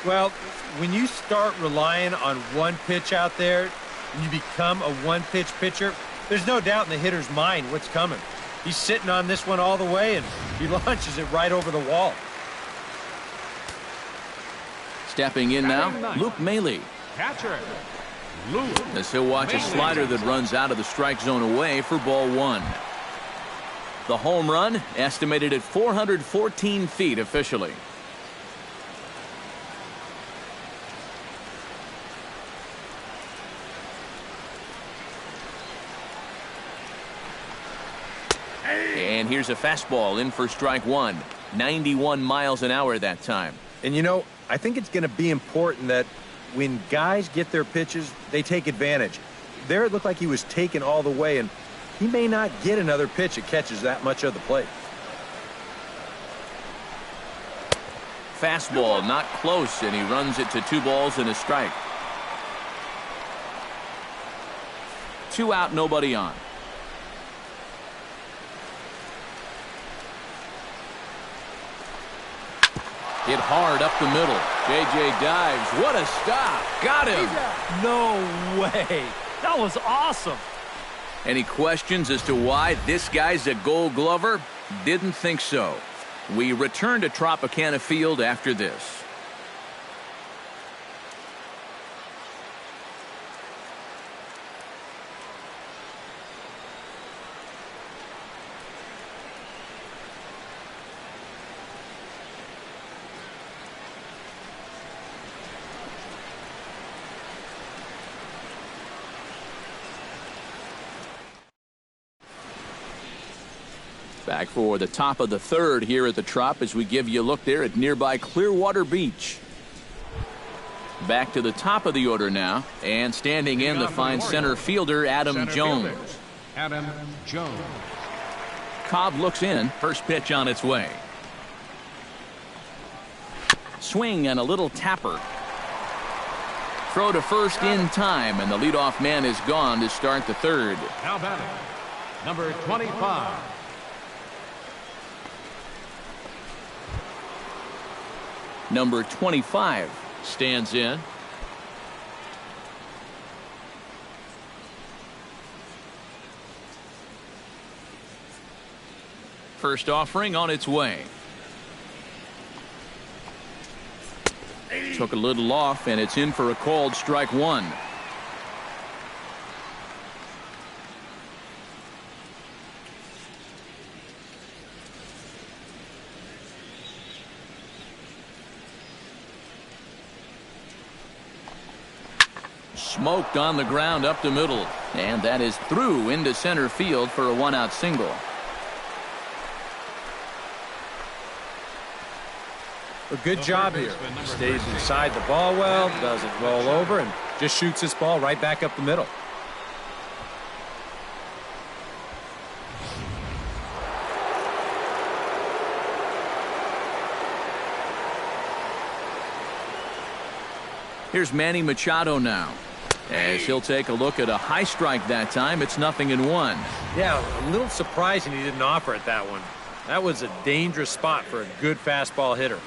Well, when you start relying on one pitch out there, and you become a one-pitch pitcher, there's no doubt in the hitter's mind what's coming. He's sitting on this one all the way, and he launches it right over the wall. Stepping in now, Luke Maley. Catcher, Luke. As he'll watch a slider that runs out of the strike zone away for ball 1. The home run estimated at 414 feet officially. And here's a fastball in for strike 1. 91 miles an hour that time. And you know, I think it's going to be important that when guys get their pitches, they take advantage. There it looked like he was taken all the way, and he may not get another pitch that catches that much of the plate. Fastball not close, and he runs it to 2 balls and a strike. 2 out, nobody on. Hit hard up the middle. J.J. dives. What a stop. Got him. No way. That was awesome. Any questions as to why this guy's a Gold Glover? Didn't think so. We return to Tropicana Field after this. Back for the top of the 3rd here at the Trop as we give you a look there at nearby Clearwater Beach. Back to the top of the order now, and standing in the fine center fielder Adam Jones. Adam Jones. Cobb looks in. First pitch on its way. Swing and a little tapper. Throw to first in time, and the leadoff man is gone to start the 3rd. Now batting, number 25. Number 25 stands in. First offering on its way. Took a little off, and it's in for a called strike 1. Smoked on the ground up the middle, and that is through into center field for a 1-out single. A good job here. Stays inside the ball well, doesn't roll over, and just shoots this ball right back up the middle. Here's Manny Machado now. As he'll take a look at a high strike that time. It's 0-1. Yeah, a little surprising he didn't offer it that one. That was a dangerous spot for a good fastball hitter.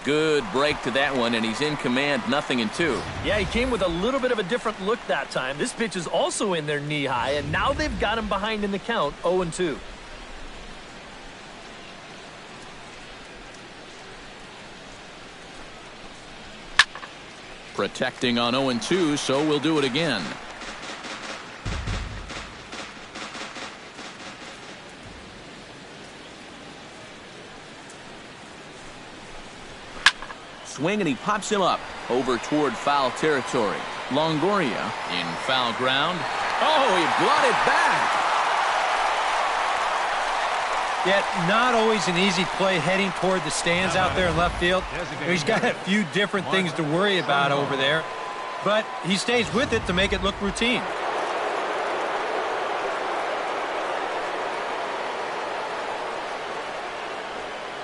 Good break to that one, and he's in command, 0-2. Yeah, he came with a little bit of a different look that time. This pitch is also in there knee high, and now they've got him behind in the count, 0-2. Protecting on 0-2, so we'll do it again. Swing, and he pops him up over toward foul territory. Longoria in foul ground. Oh, he brought it back. Yet not always an easy play heading toward the stands out there in left field. He's got a few different things to worry about over there, but he stays with it to make it look routine.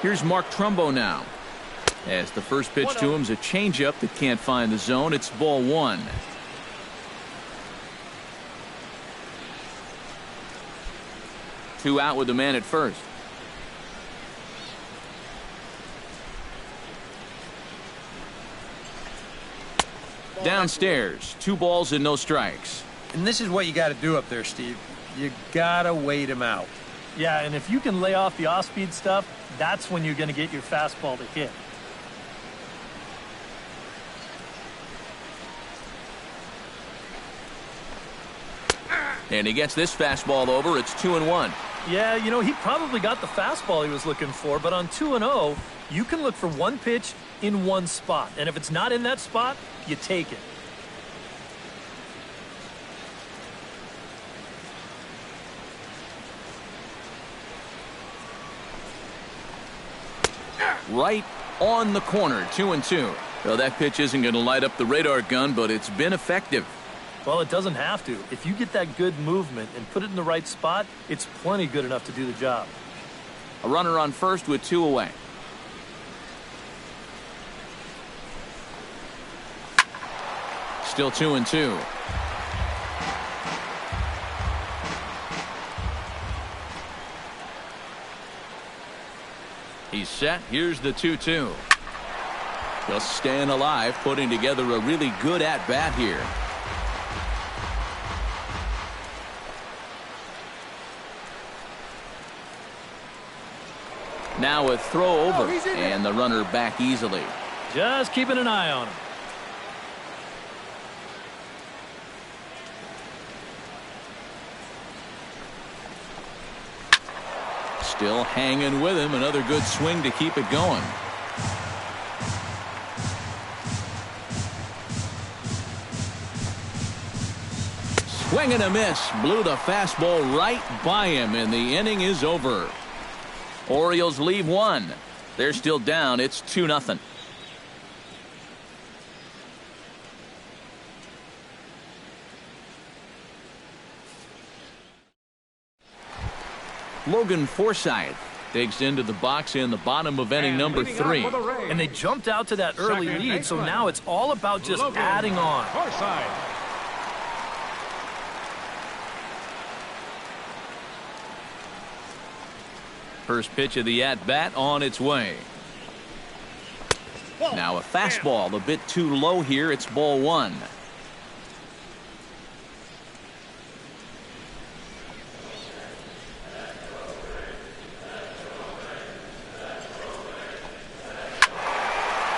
Here's Mark Trumbo now. As the first pitch to him is a changeup that can't find the zone. It's ball 1. Two out with the man at first. Downstairs, 2 balls and no strikes. And this is what you got to do up there, Steve. You got to wait him out. Yeah, and if you can lay off the off-speed stuff, that's when you're going to get your fastball to hit. And he gets this fastball over. It's 2-1. Yeah, you know, he probably got the fastball he was looking for, but on 2-0, you can look for one pitch in one spot. And if it's not in that spot, you take it. Right on the corner, 2-2. Well, that pitch isn't going to light up the radar gun, but it's been effective. Well, it doesn't have to. If you get that good movement and put it in the right spot, it's plenty good enough to do the job. A runner on first with 2 away. Still 2-2. He's set. Here's the 2-2. Just staying alive, putting together a really good at-bat here. Now a throw over, and the runner back easily. Just keeping an eye on him. Still hanging with him. Another good swing to keep it going. Swing and a miss. Blew the fastball right by him, and the inning is over. Orioles leave 1. They're still down. It's 2-0. Logan Forsythe digs into the box in the bottom of inning number 3. And they jumped out to that early lead, so now it's all about just adding on. First pitch of the at-bat on its way. Now a fastball a bit too low here. It's ball 1.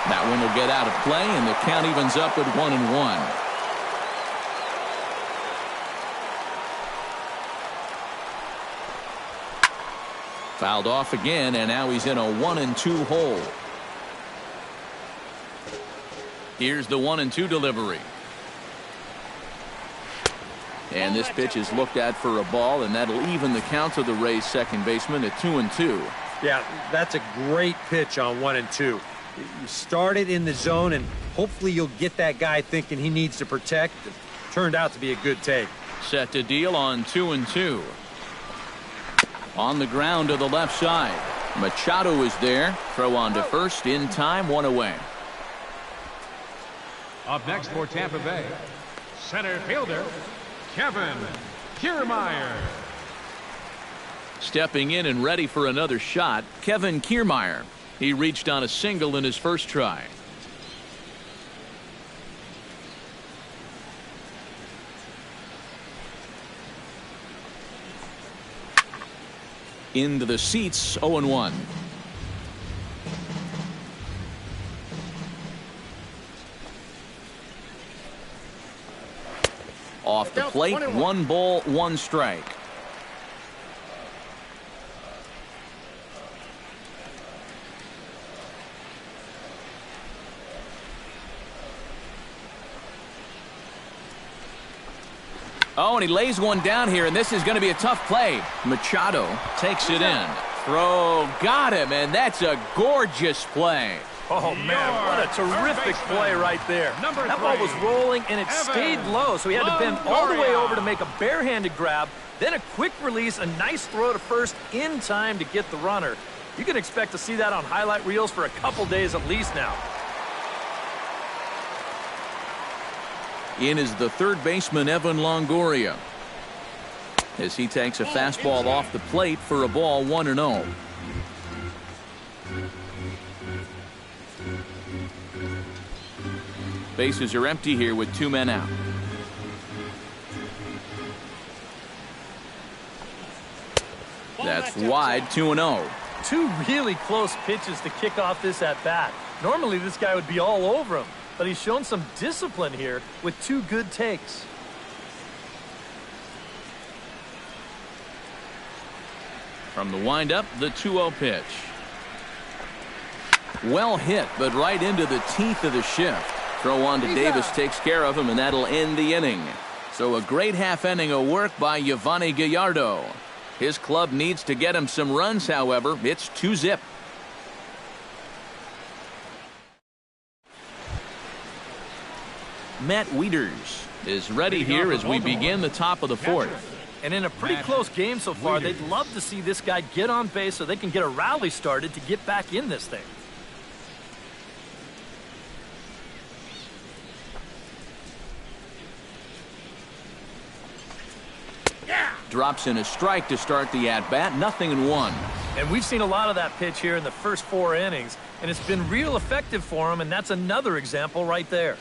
That one will get out of play, and the count evens up at 1-1. Fouled off again, and now he's in a 1-2 hole. Here's the 1-2 delivery. And this pitch is looked at for a ball, and that'll even the count to the Rays second baseman at 2-2. Yeah, that's a great pitch on 1-2. You start it in the zone, and hopefully you'll get that guy thinking he needs to protect. It turned out to be a good take. Set to deal on 2-2. On the ground to the left side. Machado is there. Throw on to first in time, 1 away. Up next for Tampa Bay, center fielder, Kevin Kiermaier. Stepping in and ready for another shot, Kevin Kiermaier. He reached on a single in his first try. Into the seats, 0-1. Off the plate, 1 ball, 1 strike. Oh, and he lays one down here, and this is going to be a tough play. Machado takes it in. Throw, got him, and that's a gorgeous play. Oh, man, what a terrific play right there. That ball was rolling, and it stayed low, so he had to bend all the way over to make a barehanded grab, then a quick release, a nice throw to first in time to get the runner. You can expect to see that on highlight reels for a couple days at least now. In is the third baseman, Evan Longoria, as he takes a fastball off the plate for a ball, 1-0. Bases are empty here with 2 men out. That's wide, 2-0. 2 really close pitches to kick off this at-bat. Normally this guy would be all over him, but he's shown some discipline here with 2 good takes. From the windup, the 2-0 pitch. Well hit, but right into the teeth of the shift. Throw on to Davis takes care of him, and that'll end the inning. So a great half inning of work by Yovani Gallardo. His club needs to get him some runs, however. It's 2-0. Matt Wieters is ready here as we begin the top of the 4th. And in a pretty close game so far, they'd love to see this guy get on base so they can get a rally started to get back in this thing. Drops in a strike to start the at-bat, 0-1. And we've seen a lot of that pitch here in the first 4 innings, and it's been real effective for him, and that's another example right there.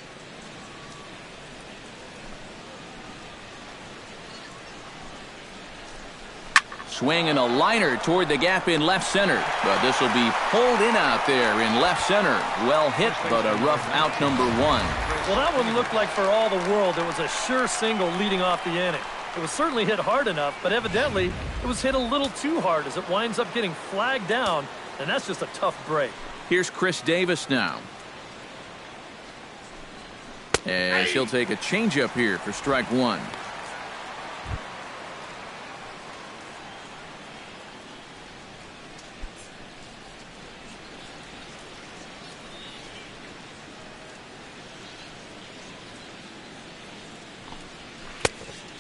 Swing and a liner toward the gap in left center, but this will be pulled in out there in left center. Well hit, but a rough out, number 1. Well, that one looked like for all the world it was a sure single leading off the inning. It was certainly hit hard enough, but evidently it was hit a little too hard as it winds up getting flagged down, and that's just a tough break. Here's Chris Davis now, as he'll take a changeup here for strike 1.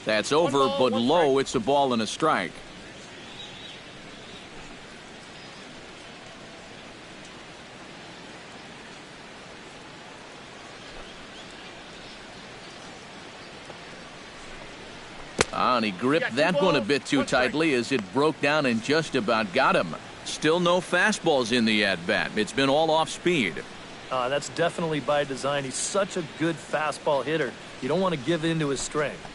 That's over, but low. It's a ball and a strike. And he gripped that one a bit too tightly as it broke down and just about got him. Still no fastballs in the at-bat. It's been all off speed. That's definitely by design. He's such a good fastball hitter. You don't want to give in to his strength.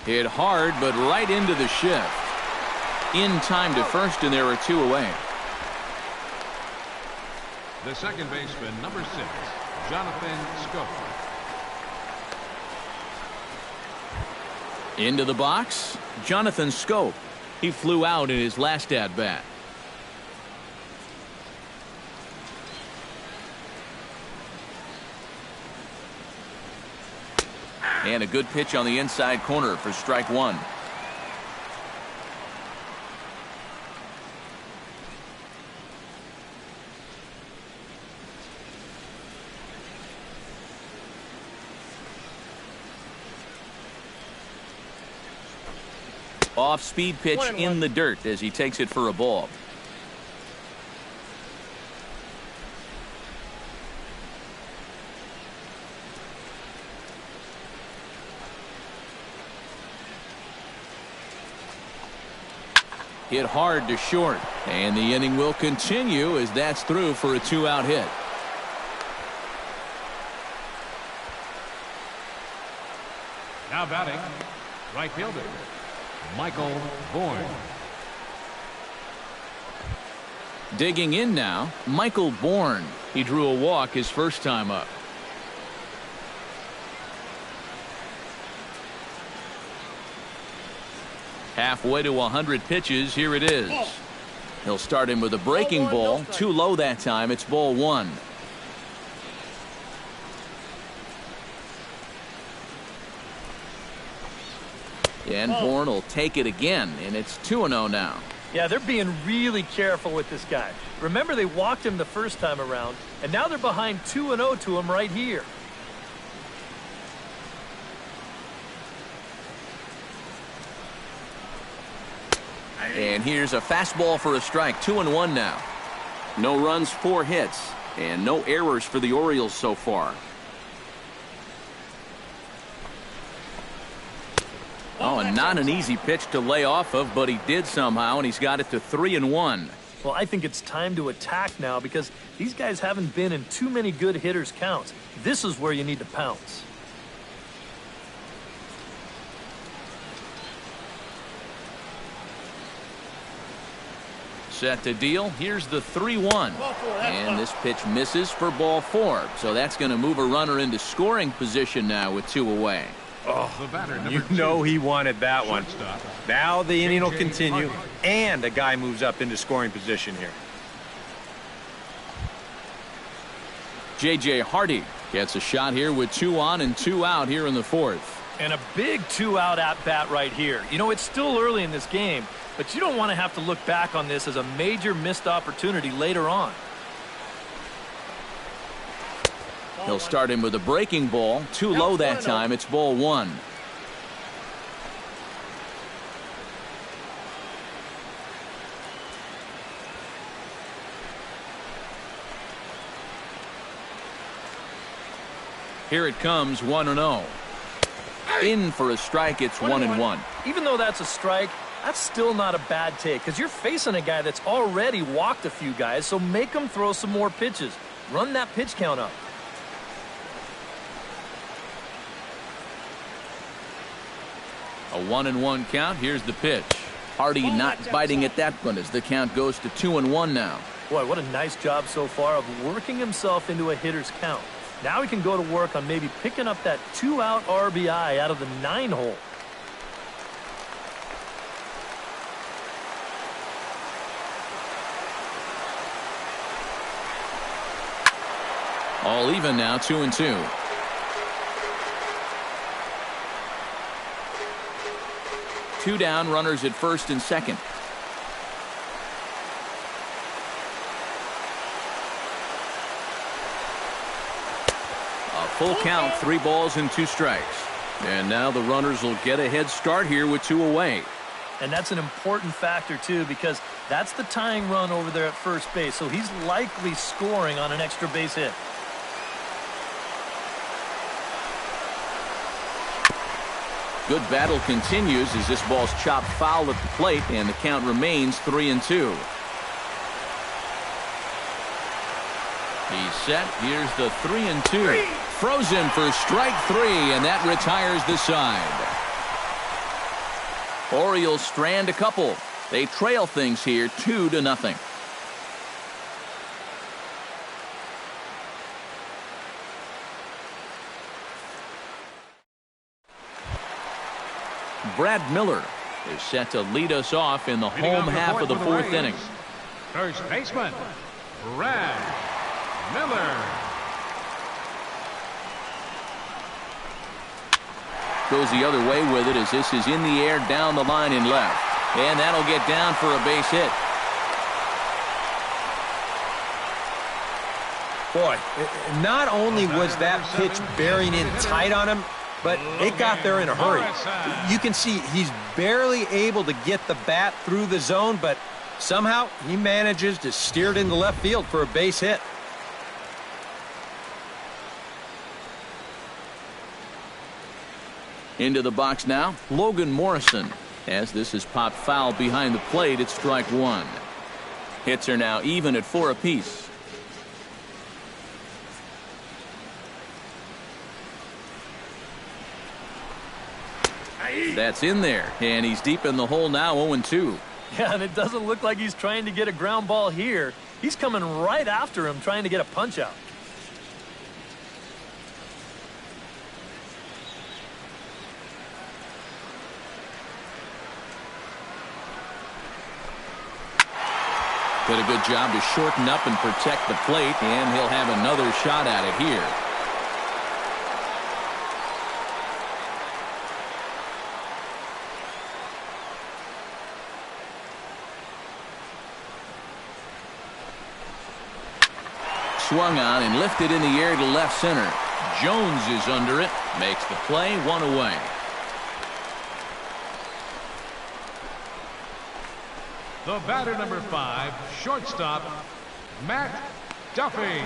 Hit hard, but right into the shift. In time to first, and there are 2 away. The second baseman, number 6, Jonathan Schoop. Into the box, Jonathan Schoop. He flew out in his last at-bat. And a good pitch on the inside corner for strike 1. Off-speed pitch in the dirt as he takes it for a ball. Hit hard to short, and the inning will continue as that's through for a 2-out hit. Now batting, right fielder, Michael Bourne. Digging in now, Michael Bourne. He drew a walk his first time up. Halfway to 100 pitches, here it is. He'll start him with a breaking ball. Too low that time. It's ball 1. And Bourne will take it again, and it's 2-0 now. Yeah, they're being really careful with this guy. Remember, they walked him the first time around, and now they're behind 2-0 to him right here. And here's a fastball for a strike. 2-1 now. No runs, 4 hits, and no errors for the Orioles so far. Oh, and not an easy pitch to lay off of, but he did somehow, and he's got it to 3-1. Well, I think it's time to attack now because these guys haven't been in too many good hitters' counts. This is where you need to pounce. Set to deal. Here's the 3-1. And this pitch misses for ball 4. So that's going to move a runner into scoring position now with 2 away. Oh, you know he wanted that one. Now the inning will continue, and a guy moves up into scoring position here. J.J. Hardy gets a shot here with 2 on and 2 out here in the 4th. And a big 2-out at-bat right here. You know, it's still early in this game, but you don't want to have to look back on this as a major missed opportunity later on. He'll start him with a breaking ball. Too low that time. It's ball 1. Here it comes, 1-0. In for a strike. It's 1-1. Even though that's a strike, that's still not a bad take because you're facing a guy that's already walked a few guys, so make him throw some more pitches. Run that pitch count up. A 1-1 count. Here's the pitch. Hardy not biting at that one as the count goes to 2-1 now. Boy, what a nice job so far of working himself into a hitter's count. Now he can go to work on maybe picking up that 2-out RBI out of the 9-hole. All even now, 2-2. Two down, runners at first and second. A full count, 3 balls and 2 strikes. And now the runners will get a head start here with 2 away. And that's an important factor, too, because that's the tying run over there at first base. So he's likely scoring on an extra base hit. Good battle continues as this ball's chopped foul at the plate, and the count remains 3-2. He's set. Here's the 3-2. Frozen for strike 3, and that retires the side. Orioles strand a couple. They trail things here 2-0. Brad Miller is set to lead us off in the home half of the 4th inning. First baseman, Brad Miller. Goes the other way with it as this is in the air down the line in left. And that'll get down for a base hit. Boy, not only was that pitch bearing in tight on him, but it got there in a hurry. You can see he's barely able to get the bat through the zone, but somehow he manages to steer it into left field for a base hit. Into the box now, Logan Morrison. As this is popped foul behind the plate, it's strike one. Hits are now even at 4 apiece. That's in there, and he's deep in the hole now, 0-2. Yeah, and it doesn't look like he's trying to get a ground ball here. He's coming right after him, trying to get a punch out. Did a good job to shorten up and protect the plate, and he'll have another shot at it here. Swung on and lifted in the air to left center. Jones is under it, makes the play, 1 away. The batter, number 5, shortstop, Matt Duffy.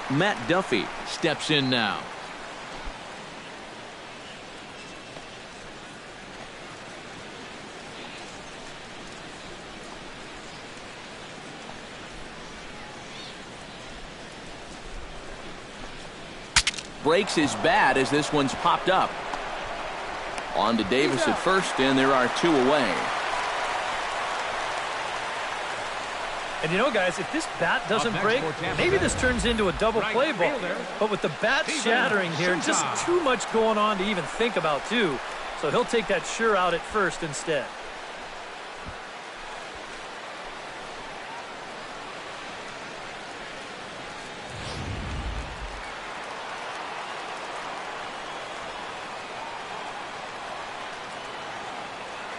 Matt Duffy steps in now. Breaks his bat as this one's popped up. On to Davis at first, and there are 2 away. And you know, guys, if this bat doesn't break, maybe this turns into a double play ball. But with the bat shattering here, just too much going on to even think about, too. So he'll take that sure out at first instead.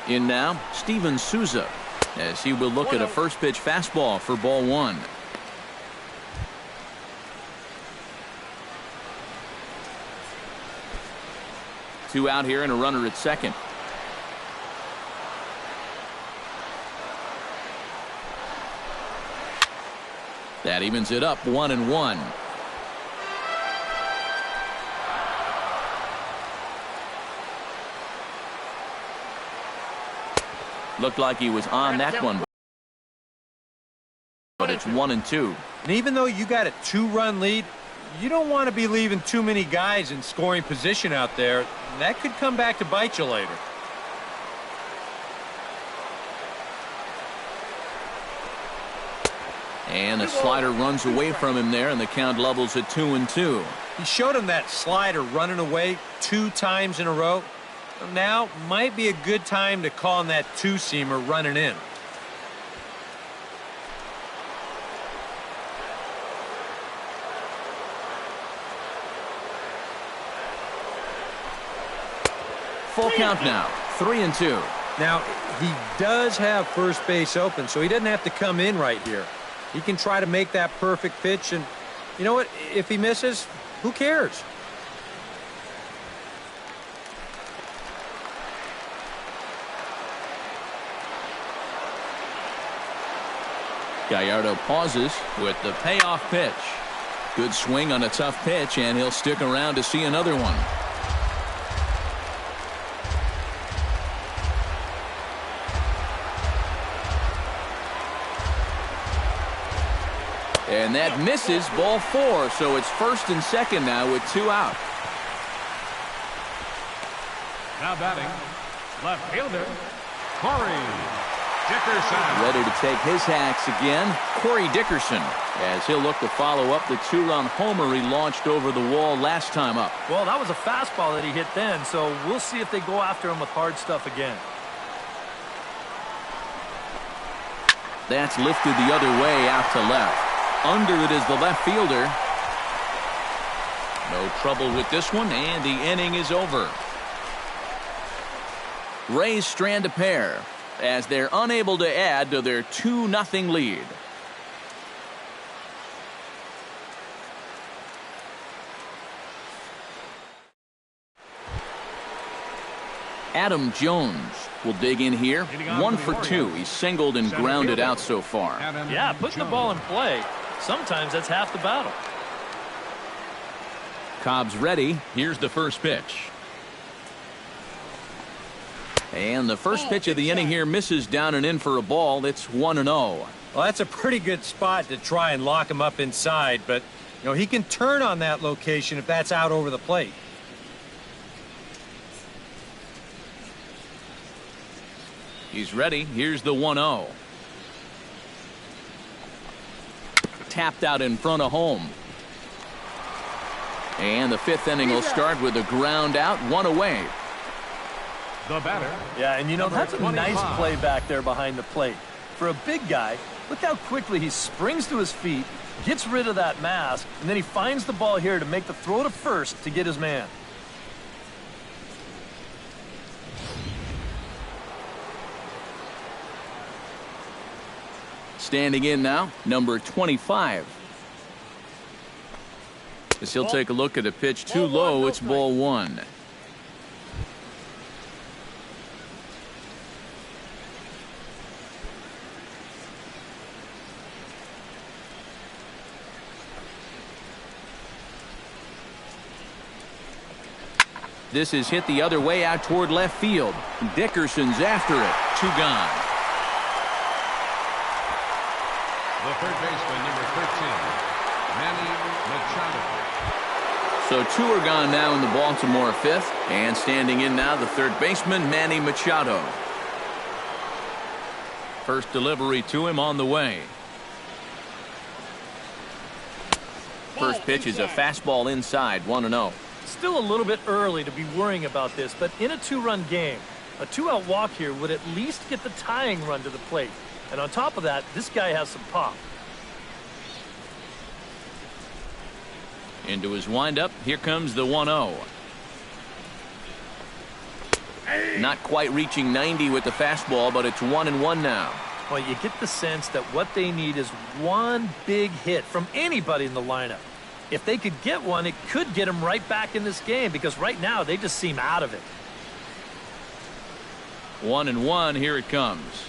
In now, Steven Souza, as he will look at a first pitch fastball for ball 1. Two out here and a runner at second. That evens it up, 1-1. Looked like he was on that one, but it's 1-2. And even though you got a 2-run lead, you don't want to be leaving too many guys in scoring position out there. That could come back to bite you later. And a slider runs away from him there, and the count levels at 2-2. He showed him that slider running away 2 times in a row. Now might be a good time to call on that 2-seamer running in. Full count now, 3-2. Now, he does have first base open, so he doesn't have to come in right here. He can try to make that perfect pitch, and you know what? If he misses, who cares? Gallardo pauses with the payoff pitch. Good swing on a tough pitch, and he'll stick around to see another one. And that misses, ball 4, so it's first and second now with 2 out. Now batting, left fielder, Corey Dickerson. Ready to take his hacks again, Corey Dickerson, as he'll look to follow up the 2-run homer he launched over the wall last time up. Well, that was a fastball that he hit then, so we'll see if they go after him with hard stuff again. That's lifted the other way out to left. Under it is the left fielder. No trouble with this one, and the inning is over. Rays strand a pair as they're unable to add to their 2-0 lead. Adam Jones will dig in here. 1 for 2. He's singled and grounded out so far. Yeah, putting the ball in play, sometimes that's half the battle. Cobb's ready. Here's the first pitch. And the first pitch of the inning here misses down and in for a ball. It's 1-0. Well, that's a pretty good spot to try and lock him up inside, but he can turn on that location if that's out over the plate. He's ready. Here's the 1-0. Tapped out in front of home. And the 5th inning will start with a ground out, 1 away. The batter. Yeah, and that's a nice play back there behind the plate. For a big guy, look how quickly he springs to his feet, gets rid of that mask, and then he finds the ball here to make the throw to first to get his man. Standing in now, number 25. As he'll take a look at a pitch too low, it's ball 1. This is hit the other way out toward left field. Dickerson's after it. 2 gone. The third baseman, number 13, Manny Machado. So 2 are gone now in the Baltimore 5th. And standing in now, the third baseman, Manny Machado. First delivery to him on the way. First pitch is a fastball inside, 1-0. Still a little bit early to be worrying about this, but in a 2-run game, a 2-out walk here would at least get the tying run to the plate. And on top of that, this guy has some pop. Into his windup, here comes the 1-0. Not quite reaching 90 with the fastball, but it's 1-1 now. Well, you get the sense that what they need is one big hit from anybody in the lineup. If they could get one, it could get them right back in this game, because right now they just seem out of it. 1-1, here it comes.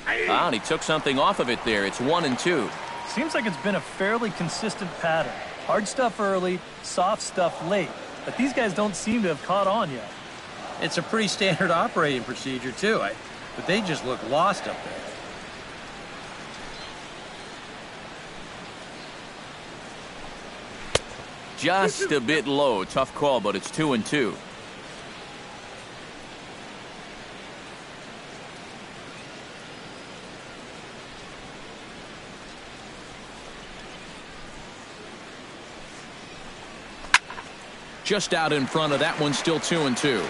And he took something off of it there. It's 1-2. Seems like it's been a fairly consistent pattern. Hard stuff early, soft stuff late. But these guys don't seem to have caught on yet. It's a pretty standard operating procedure, too. But they just look lost up there. Just a bit low. Tough call, but it's 2-2. Just out in front of that one, still 2-2.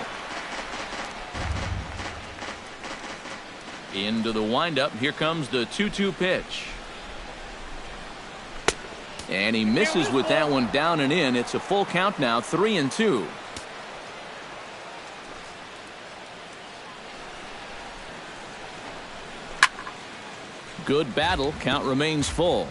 Into the windup. Here comes the 2-2 pitch. And he misses with that one down and in. It's a full count now, 3-2. Good battle. Count remains full.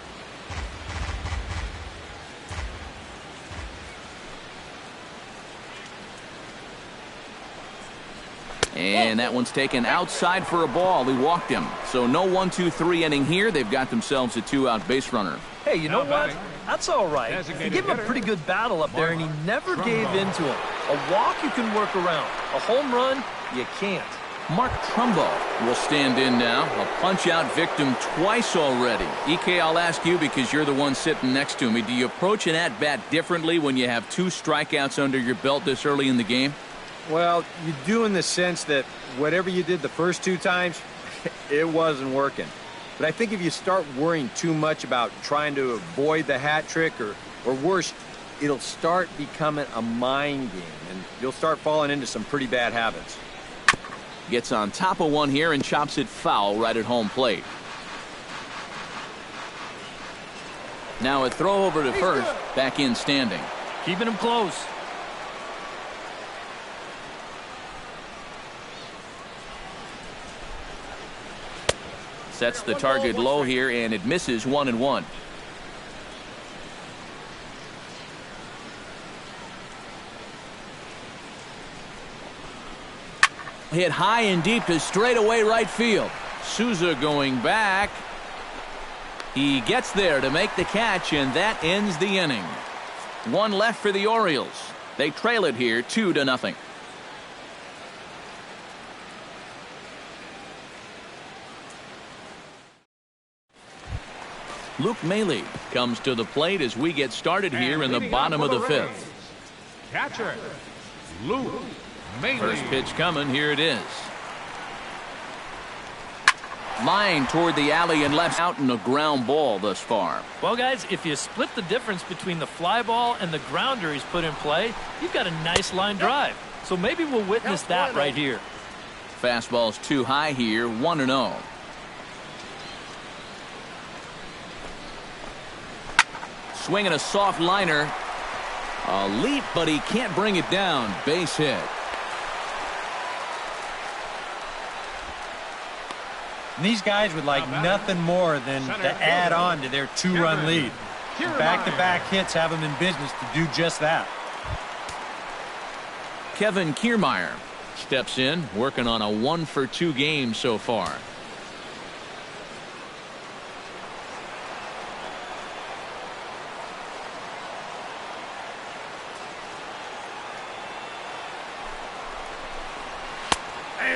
And that one's taken outside for a ball. He walked him. So no 1-2-3 inning here. They've got themselves a 2-out base runner. Hey, you know what? That's all right. He gave him a pretty good battle up there, and he never gave in to him. A walk you can work around. A home run, you can't. Mark Trumbo will stand in now. A punch-out victim twice already. EK, I'll ask you because you're the one sitting next to me. Do you approach an at-bat differently when you have 2 strikeouts under your belt this early in the game? Well, you do in the sense that whatever you did the first 2 times, it wasn't working. But I think if you start worrying too much about trying to avoid the hat trick or worse, it'll start becoming a mind game, and you'll start falling into some pretty bad habits. Gets on top of one here and chops it foul right at home plate. Now a throw over to first, back in standing. Keeping him close. Sets the target low here, and it misses 1-1. Hit high and deep to straightaway right field. Souza going back. He gets there to make the catch, and that ends the inning. One left for the Orioles. They trail it here 2-0. Luke Maile comes to the plate as we get started here in the bottom of the fifth. Catcher, Luke Maile. First pitch coming. Here it is. Line toward the alley and left out in a ground ball thus far. Well, guys, if you split the difference between the fly ball and the grounder he's put in play, you've got a nice line drive. So maybe we'll witness that right here. Fastball's too high here, 1-0. Swinging a soft liner. A leap, but he can't bring it down. Base hit. And these guys would like nothing more than to add on to their 2-run lead. Back-to-back hits have them in business to do just that. Kevin Kiermaier steps in, working on a 1-for-2 game so far.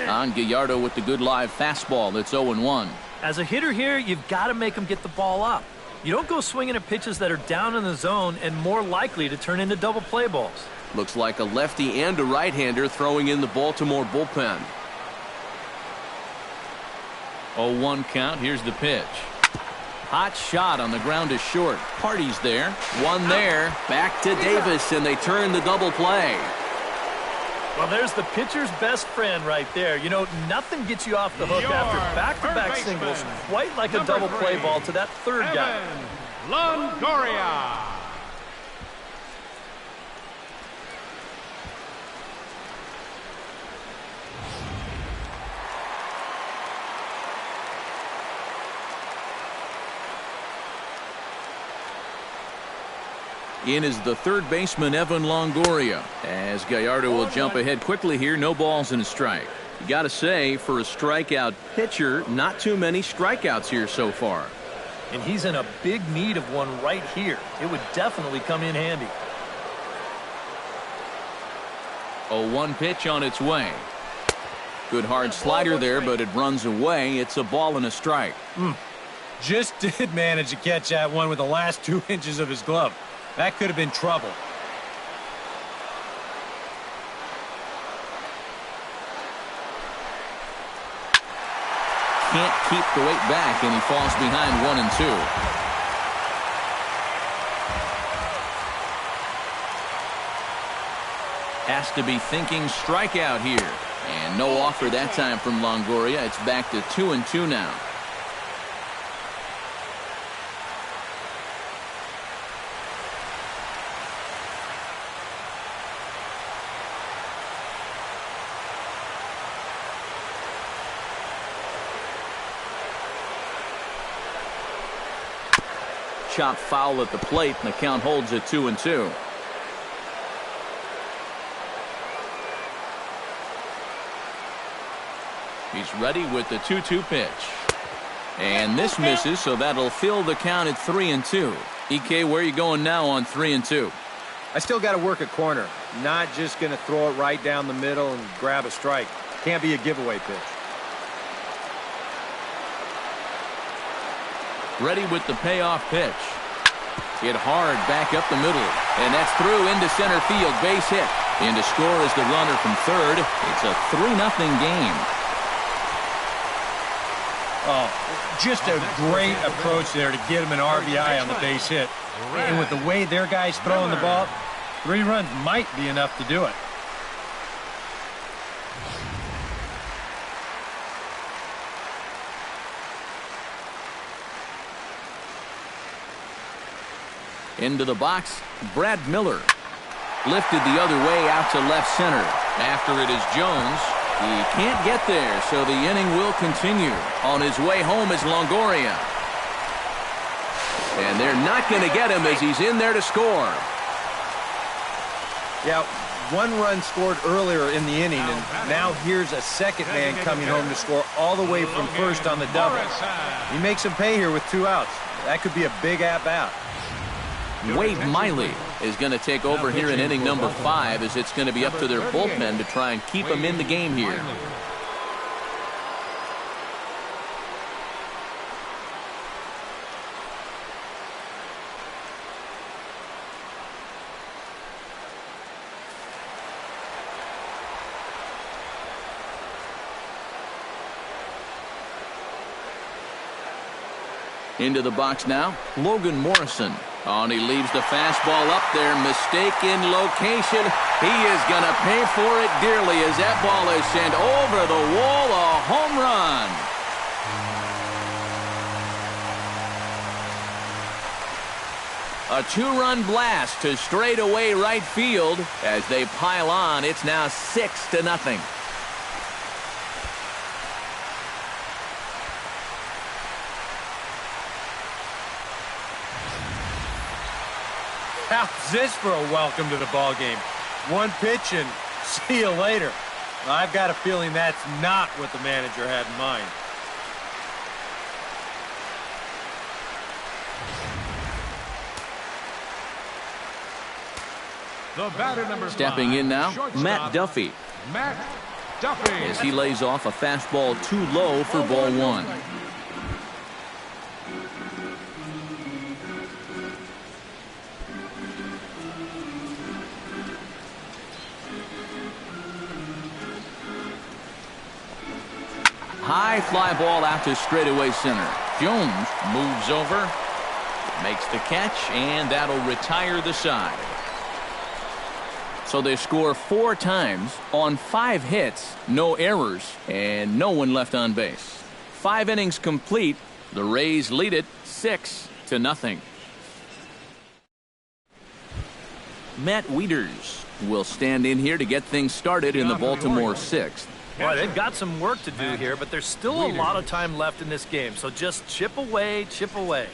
On Gallardo with the good live fastball. That's 0-1. As a hitter here, you've got to make him get the ball up. You don't go swinging at pitches that are down in the zone and more likely to turn into double play balls. Looks like a lefty and a right-hander throwing in the Baltimore bullpen. 0-1 count. Here's the pitch. Hot shot on the ground is short. Party's there. One there. Back to Davis, and they turn the double play. Well, there's the pitcher's best friend right there. You know, nothing gets you off the hook after back-to-back singles, quite like a double play ball to that third guy. Longoria. In is the third baseman, Evan Longoria, as Gallardo will jump ahead quickly here. No balls and a strike. You got to say, for a strikeout pitcher, not too many strikeouts here so far. And he's in a big need of one right here. It would definitely come in handy. 0-1 pitch on its way. Good hard slider there, but it runs away. It's a ball and a strike. Just did manage to catch that one with the last 2 inches of his glove. That could have been trouble. Can't keep the weight back, and he falls behind 1-2. Has to be thinking strikeout here. And no offer that time from Longoria. It's back to 2-2 now. Chop foul at the plate, and the count holds at 2-2. He's ready with the 2-2 pitch. And this misses, so that'll fill the count at 3-2. EK, where are you going now on 3-2? I still got to work a corner. Not just going to throw it right down the middle and grab a strike. Can't be a giveaway pitch. Ready with the payoff pitch. Hit hard back up the middle. And that's through into center field. Base hit. And to score is the runner from third. It's a 3-0 game. Oh, just a great approach there to get him an RBI on the base hit. And with the way their guys throwing the ball, 3 runs might be enough to do it. Into the box, Brad Miller. Lifted the other way out to left center. After it is Jones. He can't get there, so the inning will continue. On his way home is Longoria. And they're not going to get him as he's in there to score. Yeah, 1 run scored earlier in the inning, and now here's a second man coming home to score all the way from first on the double. He makes him pay here with 2 outs. That could be a big at-bat. Wade Miley is going to take over here in inning number 5, as it's going to be up to their bullpen to try and keep him in the game here. Into the box now, Logan Morrison. Oh, and he leaves the fastball up there. Mistaken location. He is going to pay for it dearly as that ball is sent over the wall. A home run. A 2-run blast to straightaway right field. As they pile on, it's now 6-0. How's this for a welcome to the ball game? 1 pitch and see you later. I've got a feeling that's not what the manager had in mind. The batter number 5. Stepping in now, Matt Duffy. Matt Duffy. As he lays off a fastball too low for ball 1. High fly ball out to straightaway center. Jones moves over, makes the catch, and that'll retire the side. So they score 4 times on 5 hits, no errors, and no one left on base. 5 innings complete. The Rays lead it 6-0. Matt Wieters will stand in here to get things started in the Baltimore 6th. Boy, they've got some work to do here, but there's still a lot of time left in this game. So just chip away, chip away.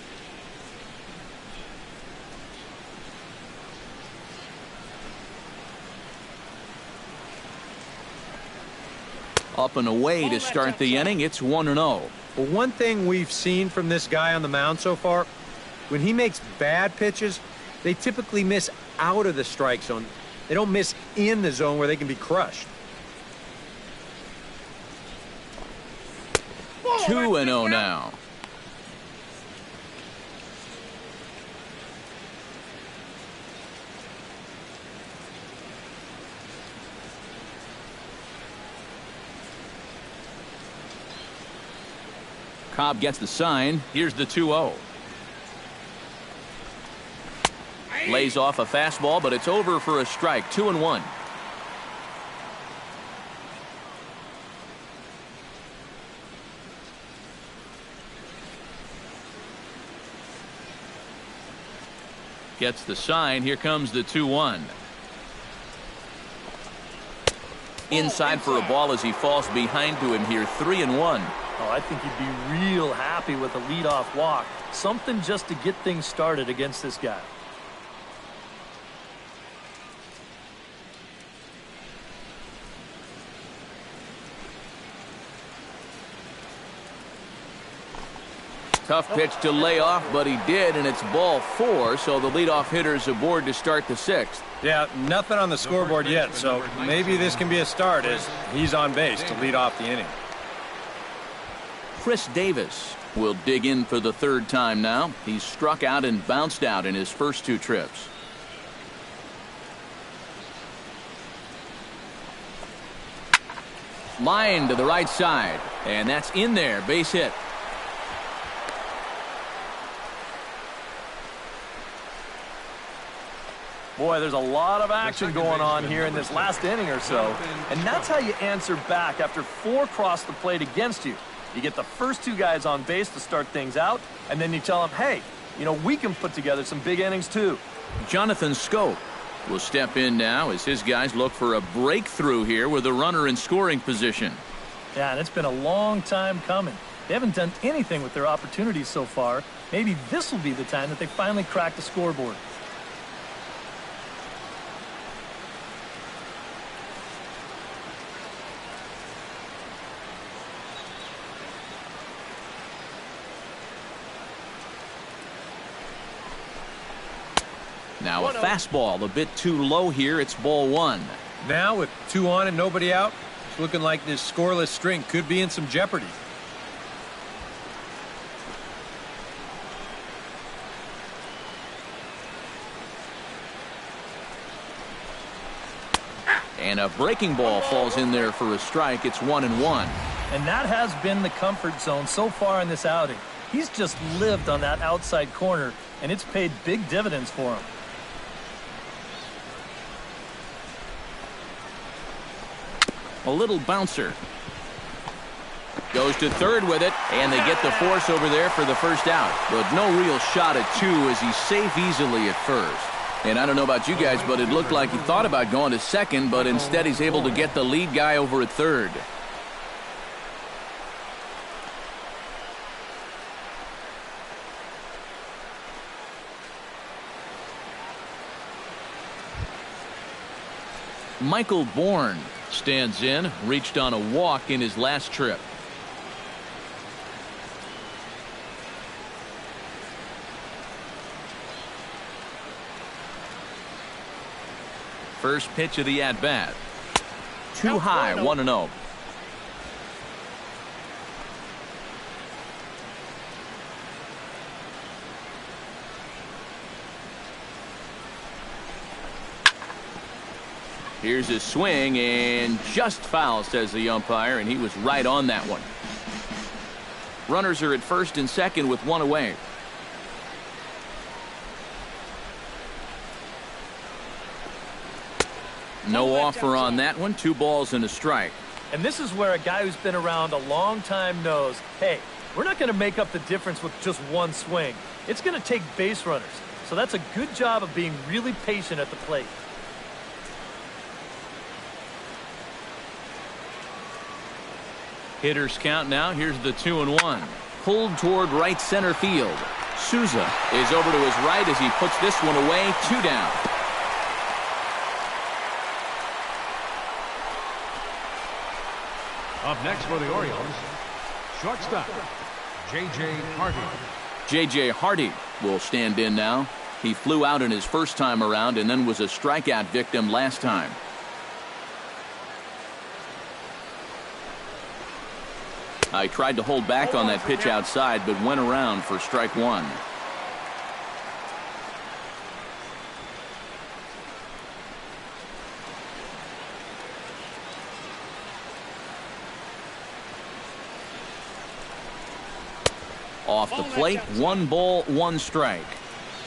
Up and away to start the inning. It's 1-0. Well, one thing we've seen from this guy on the mound so far, when he makes bad pitches, they typically miss out of the strike zone. They don't miss in the zone where they can be crushed. 2-0 now. Cobb gets the sign. Here's the 2-0. Lays off a fastball, but it's over for a strike. 2-1. Gets the sign. Here comes the 2-1. Inside for a ball as he falls behind to him here. 3-1. Oh, I think he'd be real happy with a leadoff walk. Something just to get things started against this guy. Tough pitch to lay off, but he did, and it's ball 4, so the leadoff hitter's aboard to start the 6th. Yeah, nothing on the scoreboard yet, so maybe this can be a start as he's on base to lead off the inning. Chris Davis will dig in for the 3rd time now. He's struck out and bounced out in his first 2 trips. Line to the right side, and that's in there. Base hit. Boy, there's a lot of action going on here in this last inning or so. And that's how you answer back after 4 cross the plate against you. You get the first 2 guys on base to start things out, and then you tell them, hey, you know, we can put together some big innings too. Jonathan Scope will step in now as his guys look for a breakthrough here with a runner in scoring position. Yeah, and it's been a long time coming. They haven't done anything with their opportunities so far. Maybe this will be the time that they finally crack the scoreboard. Now a fastball a bit too low here. It's ball one. Now with 2 on and nobody out, it's looking like this scoreless string could be in some jeopardy. And a breaking ball falls in there for a strike. It's 1-1. And that has been the comfort zone so far in this outing. He's just lived on that outside corner, and it's paid big dividends for him. A little bouncer. Goes to third with it, and they get the force over there for the first out. But no real shot at two as he's safe easily at first. And I don't know about you guys, but it looked like he thought about going to second, but instead he's able to get the lead guy over at third. Michael Bourne stands in, reached on a walk in his last trip. First pitch of the at-bat. Too high, 1-0. Here's his swing, and just foul, says the umpire, and he was right on that one. Runners are at first and second with one away. No offer on that one. 2 balls and a strike. And this is where a guy who's been around a long time knows, hey, we're not going to make up the difference with just one swing. It's going to take base runners. So that's a good job of being really patient at the plate. Hitters count now. Here's the 2-1. Pulled toward right center field. Souza is over to his right as he puts this one away. 2 down. Up next for the Orioles, shortstop, J.J. Hardy. J.J. Hardy will stand in now. He flew out in his first time around and then was a strikeout victim last time. I tried to hold back on that pitch outside, but went around for strike one. Off the plate, 1 ball, 1 strike.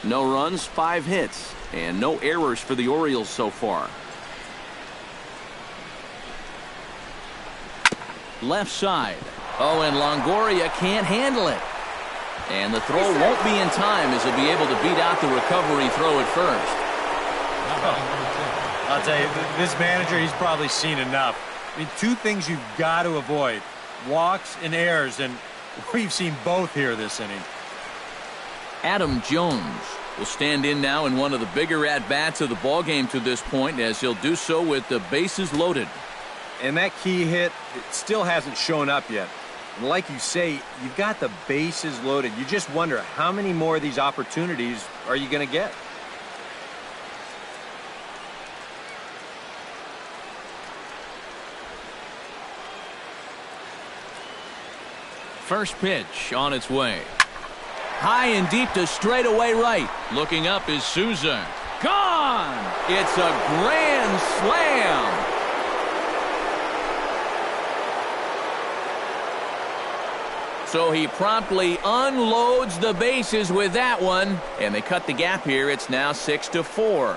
No runs, 5 hits, and no errors for the Orioles so far. Left side. Oh, and Longoria can't handle it. And the throw won't be in time as he'll be able to beat out the recovery throw at first. I'll tell you, this manager, he's probably seen enough. I mean, 2 things you've got to avoid. Walks and errors, and we've seen both here this inning. Adam Jones will stand in now in one of the bigger at-bats of the ballgame to this point, as he'll do so with the bases loaded. And that key hit, it still hasn't shown up yet. And like you say, you've got the bases loaded. You just wonder how many more of these opportunities are you going to get? First pitch on its way. High and deep to straightaway right. Looking up is Souza. Gone! It's a grand slam. So he promptly unloads the bases with that one, and they cut the gap here. It's now 6-4.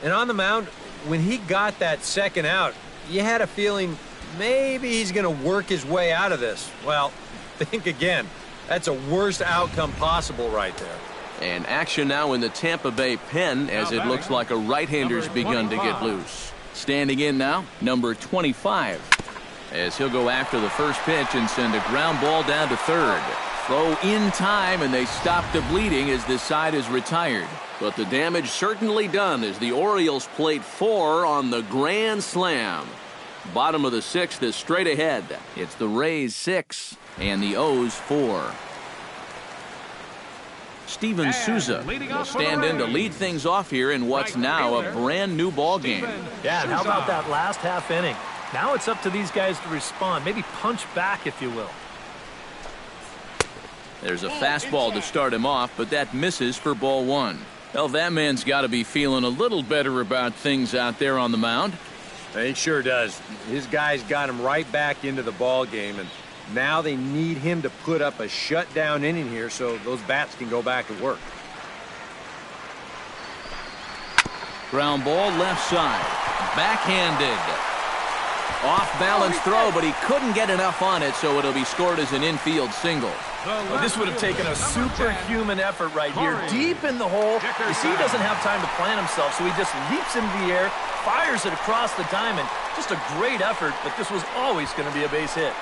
And on the mound, when he got that second out, you had a feeling maybe he's going to work his way out of this. Well, think again. That's a worst outcome possible right there. And action now in the Tampa Bay pen as it looks like a right-hander's begun to get loose. Standing in now, number 25, as he'll go after the first pitch and send a ground ball down to third. Throw in time, and they stop the bleeding as this side is retired. But the damage certainly done as the Orioles plate 4 on the grand slam. Bottom of the 6th is straight ahead. It's the Rays 6 and the O's 4. Steven Souza will stand in to lead things off here in what's now a brand new ball game. Yeah, and how about that last half inning? Now it's up to these guys to respond, maybe punch back, if you will. There's a fastball to start him off, but that misses for ball 1. Well, that man's got to be feeling a little better about things out there on the mound. He sure does. His guys got him right back into the ball game, and now they need him to put up a shutdown inning here so those bats can go back to work. Ground ball left side. Backhanded. Off-balance throw, but he couldn't get enough on it, so it'll be scored as an infield single. Well, this would have taken a superhuman effort right here, deep in the hole. You see, he doesn't have time to plant himself, so he just leaps into the air, fires it across the diamond. Just a great effort, but this was always going to be a base hit.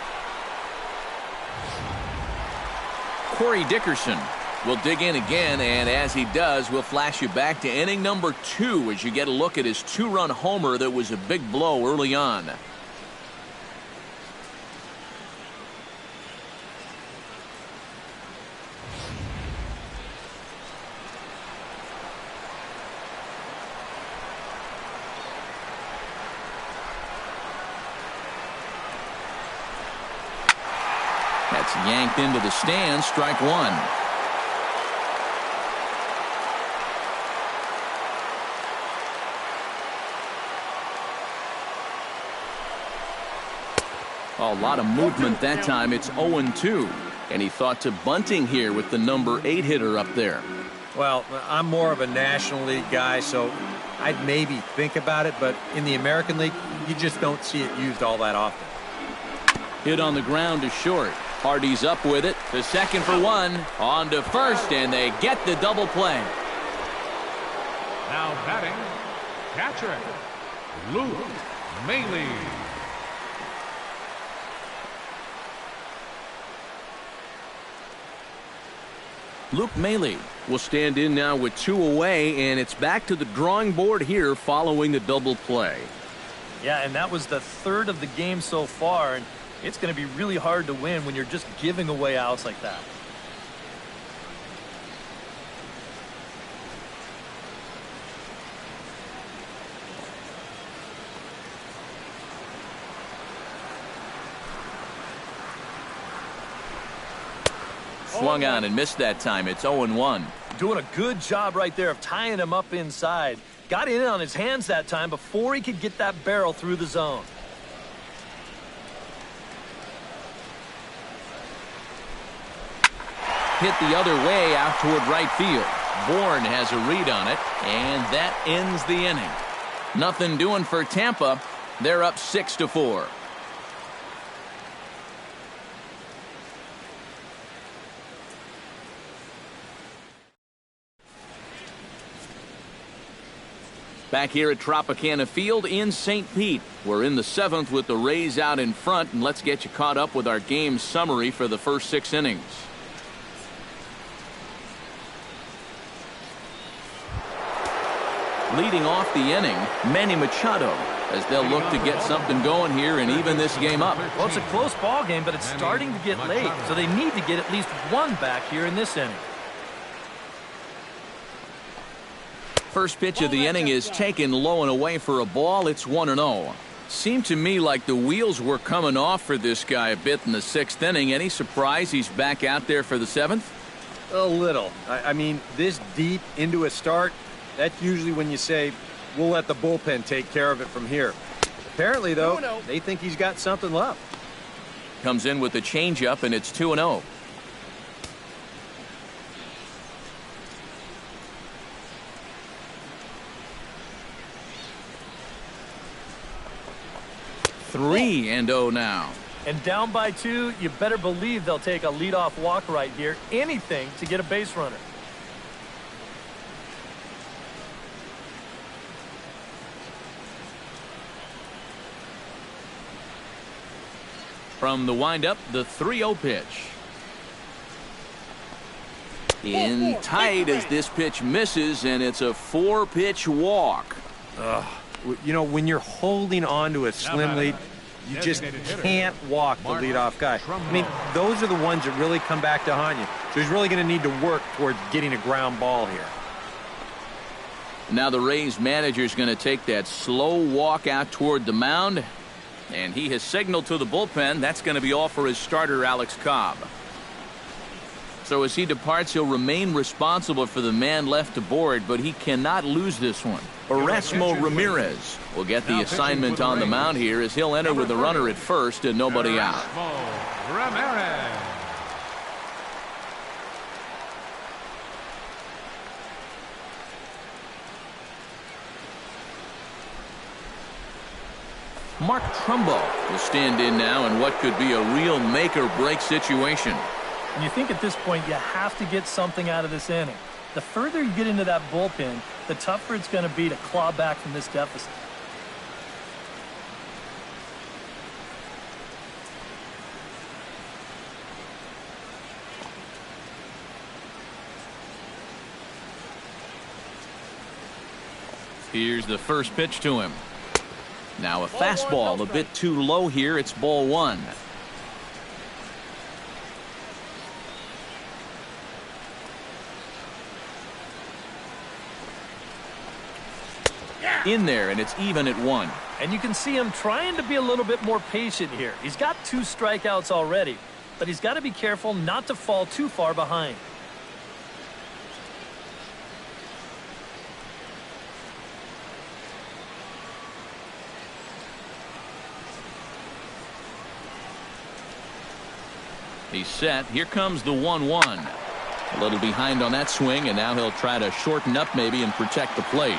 Corey Dickerson will dig in again, and as he does, we'll flash you back to inning number 2 as you get a look at his 2-run homer that was a big blow early on. That's yanked into the stands, strike 1. A lot of movement that time. It's 0-2. And he thought to bunting here with the number 8 hitter up there. Well, I'm more of a National League guy, so I'd maybe think about it, but in the American League, you just don't see it used all that often. Hit on the ground to short. Hardy's up with it. The second for 1. On to first, and they get the double play. Now batting, catcher, Luke Maile. Luke Maile will stand in now with 2 away, and it's back to the drawing board here following the double play. Yeah, and that was the 3rd of the game so far, and it's going to be really hard to win when you're just giving away outs like that. Swung on and missed that time. It's 0-1. Doing a good job right there of tying him up inside. Got in on his hands that time before he could get that barrel through the zone. Hit the other way out toward right field. Bourne has a read on it, and that ends the inning. Nothing doing for Tampa. They're up 6-4. Back here at Tropicana Field in St. Pete. We're in the 7th with the Rays out in front, and let's get you caught up with our game summary for the first 6 innings. Leading off the inning, Manny Machado, as they'll look to get something going here and even this game up. Well, it's a close ball game, but it's starting to get late, so they need to get at least 1 back here in this inning. First pitch of the inning is taken low and away for a ball. It's 1-0. Seemed to me like the wheels were coming off for this guy a bit in the 6th inning. Any surprise he's back out there for the 7th? A little. I mean, this deep into a start, that's usually when you say, we'll let the bullpen take care of it from here. Apparently, though, they think he's got something left. Comes in with the changeup, and it's 2-0. Three and 0 now. And down by 2, you better believe they'll take a leadoff walk right here. Anything to get a base runner. From the windup, the 3-0 pitch. In tight as this pitch misses, and it's a 4-pitch walk. You know, when you're holding on to a slim lead, You just can't walk the leadoff guy. I mean, those are the ones that really come back to haunt you. So he's really going to need to work towards getting a ground ball here. Now the Rays manager is going to take that slow walk out toward the mound. And he has signaled to the bullpen that's going to be all for his starter, Alex Cobb. So as he departs, he'll remain responsible for the man left aboard, but he cannot lose this one. Erasmo Ramirez will get the assignment on the mound here as he'll enter with a runner at first and nobody out. Ramirez. Mark Trumbo will stand in now in what could be a real make-or-break situation. And you think at this point you have to get something out of this inning. The further you get into that bullpen, the tougher it's going to be to claw back from this deficit. Here's the first pitch to him. Now a fastball a bit too low here. It's ball one. In there, and it's even at one. And you can see him trying to be a little bit more patient here. He's got 2 strikeouts already, but he's got to be careful not to fall too far behind. He's set. Here comes the 1-1. A little behind on that swing, and now he'll try to shorten up maybe and protect the plate.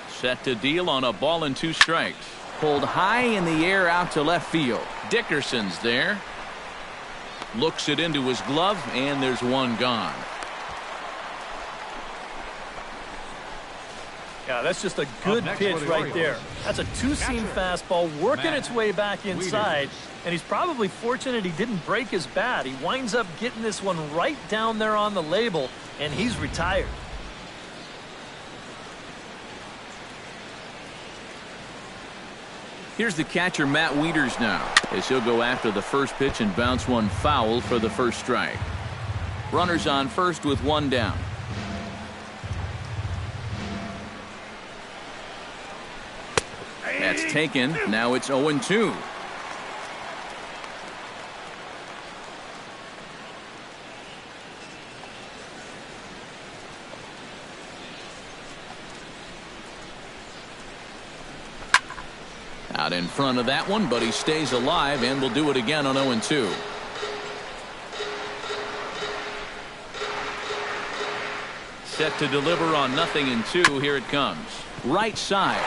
Set to deal on a ball and 2 strikes. Pulled high in the air out to left field. Dickerson's there. Looks it into his glove, and there's one gone. Yeah, that's just a good pitch right there. That's a 2-seam fastball working its way back inside, and he's probably fortunate he didn't break his bat. He winds up getting this one right down there on the label, and he's retired. Here's the catcher, Matt Wieters, now, as he'll go after the first pitch and bounce one foul for the first strike. Runners on first with 1 down. That's taken. Now it's 0-2. Out in front of that one, but he stays alive and will do it again on 0-2. Set to deliver on 0-2. Here it comes. Right side.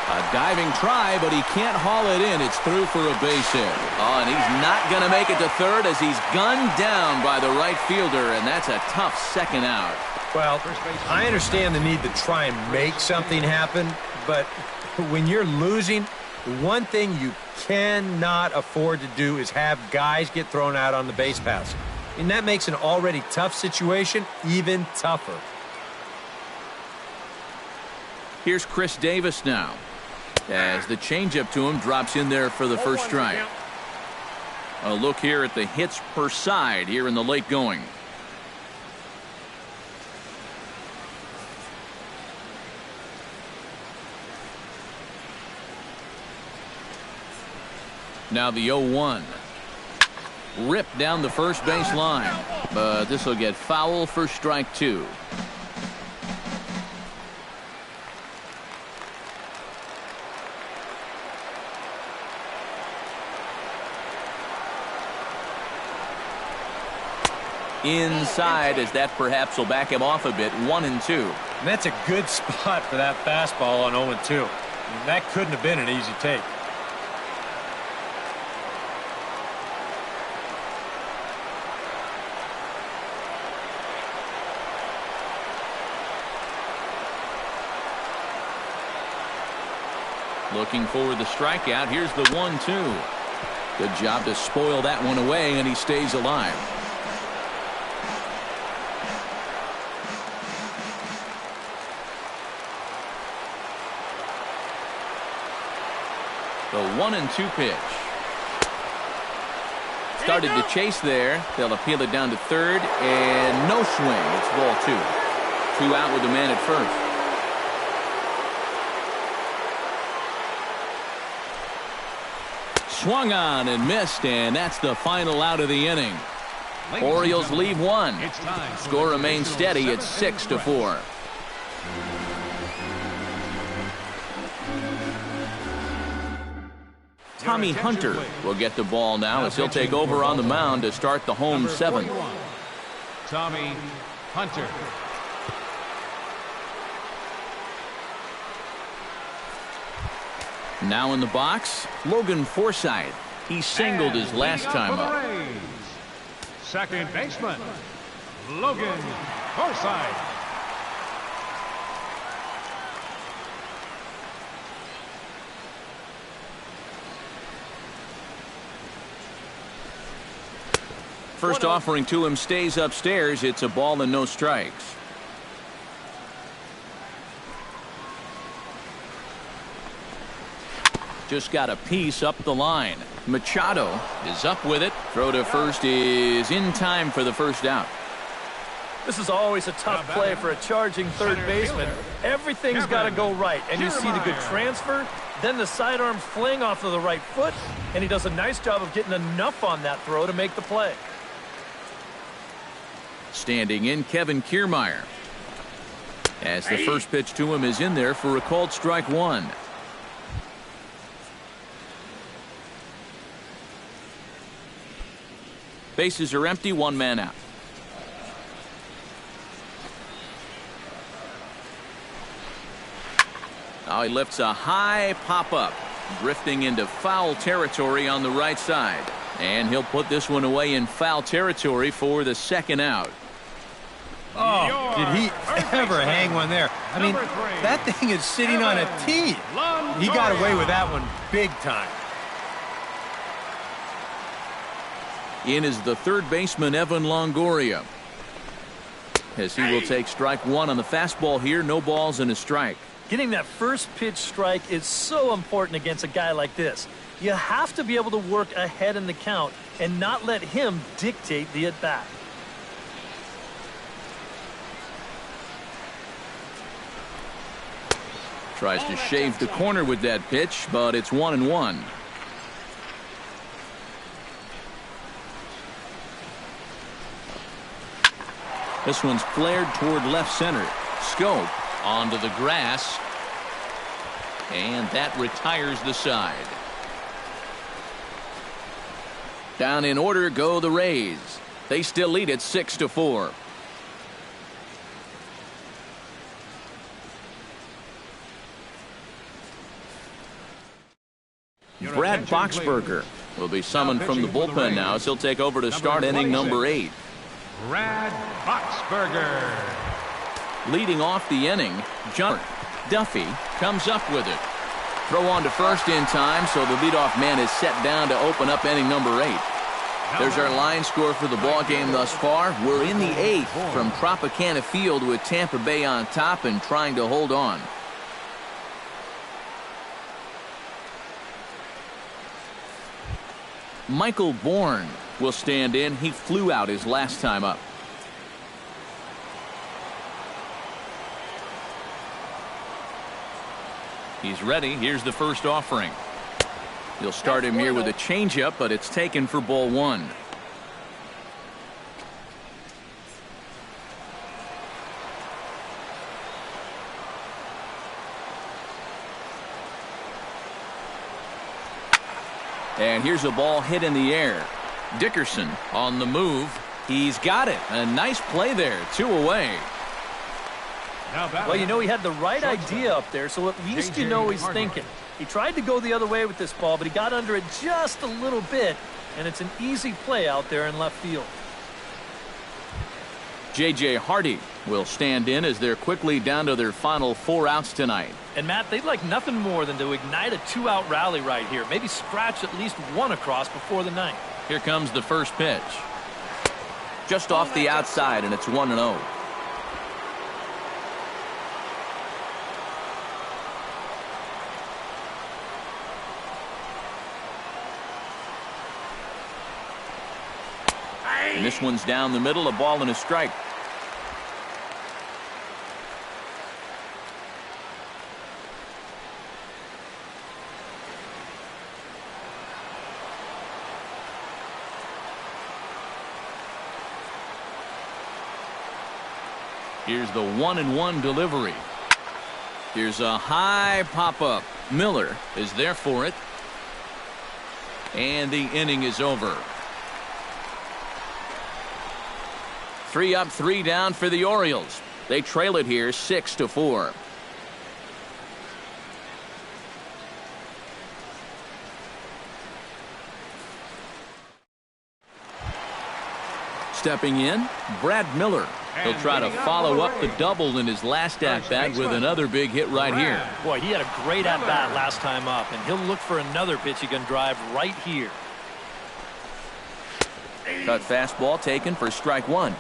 A diving try, but he can't haul it in. It's through for a base hit. Oh, and he's not going to make it to third as he's gunned down by the right fielder, and that's a tough second out. Well, I understand the need to try and make something happen, but when you're losing, the one thing you cannot afford to do is have guys get thrown out on the base pass. And that makes an already tough situation even tougher. Here's Chris Davis now, as the changeup to him drops in there for the first strike. A look here at the hits per side here in the late going. Now the 0-1. Ripped down the first base line, but this will get foul for strike 2. Inside, as that perhaps will back him off a bit. 1-2. And that's a good spot for that fastball on 0-2. I mean, that couldn't have been an easy take. Looking for the strikeout. Here's the 1-2. Good job to spoil that one away, and he stays alive. The 1-2 pitch. Started to chase there. They'll appeal it down to third, and no swing. It's ball 2. 2 out with the man at first. Swung on and missed, and that's the final out of the inning. Orioles leave one. Score remains steady at 6-4. Tommy Hunter will get the ball now as he'll take over on the mound to start the home 7th. Tommy Hunter. Now in the box, Logan Forsythe. He singled his last time up. Second baseman, Logan Forsythe. First offering to him stays upstairs. It's a ball and no strikes. Just got a piece up the line. Machado is up with it. Throw to first is in time for the first out. This is always a tough play for a charging third baseman. Everything's got to go right, and you see the good transfer, then the sidearm fling off of the right foot, and he does a nice job of getting enough on that throw to make the play. Standing in, Kevin Kiermaier. As the first pitch to him is in there for a called strike 1. Bases are empty, 1 man out. Now he lifts a high pop-up, drifting into foul territory on the right side. And he'll put this one away in foul territory for the second out. Oh, did he ever hang one there? I mean, that thing is sitting on a tee. He got away with that one big time. In is the third baseman, Evan Longoria. As he will take strike 1 on the fastball here. No balls and a strike. Getting that first pitch strike is so important against a guy like this. You have to be able to work ahead in the count and not let him dictate the at-bat. Tries to shave the corner with that pitch, but it's 1-1. This one's flared toward left center. Scope onto the grass. And that retires the side. Down in order go the Rays. They still lead at 6-4. Brad Boxberger will be summoned from the bullpen now as he'll take over to start inning number 8. Brad Boxberger. Leading off the inning, John Duffy comes up with it. Throw on to first in time, so the leadoff man is set down to open up inning number 8. There's our line score for the ball game thus far. We're in the 8th from Tropicana Field with Tampa Bay on top and trying to hold on. Michael Bourne will stand in. He flew out his last time up. He's ready. Here's the first offering. He'll start him here with a changeup, but it's taken for ball 1. And here's a ball hit in the air. Dickerson on the move. He's got it. A nice play there. 2 away. Well, you know, he had the right idea up there, so at least you know he's thinking. He tried to go the other way with this ball, but he got under it just a little bit, and it's an easy play out there in left field. J.J. Hardy will stand in as they're quickly down to their final 4 outs tonight. And, Matt, they'd like nothing more than to ignite a 2-out rally right here. Maybe scratch at least 1 across before the 9th. Here comes the first pitch. Just off the outside, and it's 1-0. And this one's down the middle, a ball and a strike. Here's the 1-1 delivery. Here's a high pop-up. Miller is there for it. And the inning is over. 3 up, 3 down for the Orioles. They trail it here 6-4. Stepping in, Brad Miller. He'll try to follow up the double in his last at-bat with another big hit right here. Boy, he had a great at-bat last time up, and he'll look for another pitch he can drive right here. Cut fastball taken for strike one.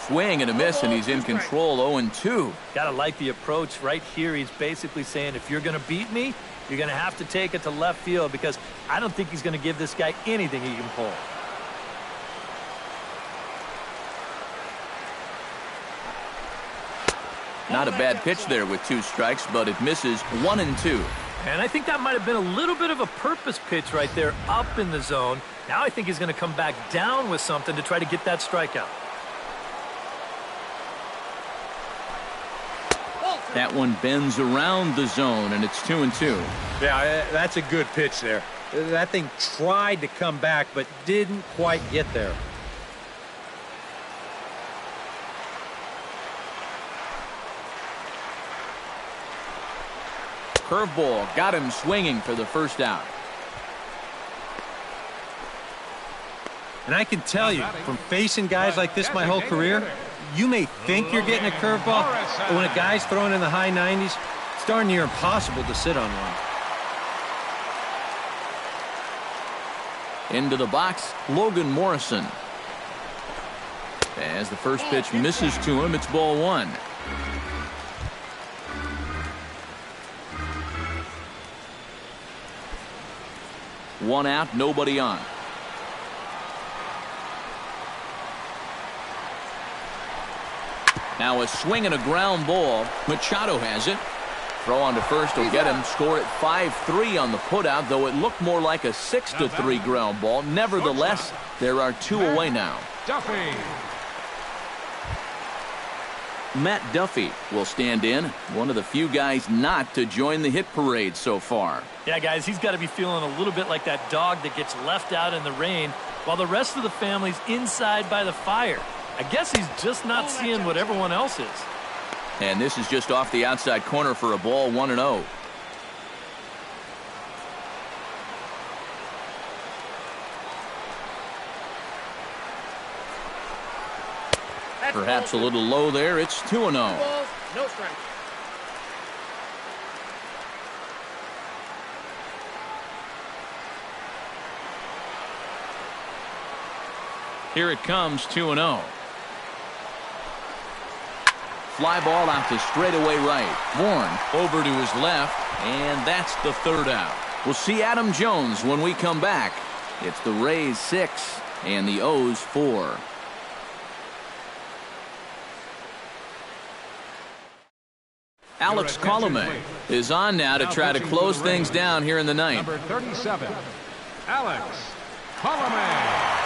Swing and a miss, and he's in control. 0-2. Gotta like the approach right here. He's basically saying, if you're going to beat me, you're going to have to take it to left field, because I don't think he's going to give this guy anything he can pull. Not a bad pitch there with 2 strikes, but it misses. 1-2. And I think that might have been a little bit of a purpose pitch right there up in the zone. Now I think he's going to come back down with something to try to get that strikeout. That one bends around the zone, and it's 2-2. Yeah, that's a good pitch there. That thing tried to come back, but didn't quite get there. Curveball got him swinging for the first out. And I can tell you, from facing guys like this my whole career, you may think you're getting a curveball, but when a guy's throwing in the high 90s, it's darn near impossible to sit on one. Into the box, Logan Morrison. As the first pitch misses to him, it's ball 1. One out, nobody on. Now a swing and a ground ball. Machado has it. Throw on to first will get him. Score at 5-3 on the putout, though it looked more like a 6-3 ground ball. Nevertheless, there are 2 away now. Matt Duffy will stand in. One of the few guys not to join the hit parade so far. Yeah, guys, he's got to be feeling a little bit like that dog that gets left out in the rain while the rest of the family's inside by the fire. I guess he's just not seeing what everyone else is. And this is just off the outside corner for a ball. 1-0. Perhaps a little low there. It's 2-0. No strike. Here it comes, 2-0. Fly ball out to straightaway right. Bourne over to his left, and that's the third out. We'll see Adam Jones when we come back. It's the Rays 6 and the O's 4. Alex Colomé is on now to try to close things down here in the ninth. Number 37, Alex Colomé.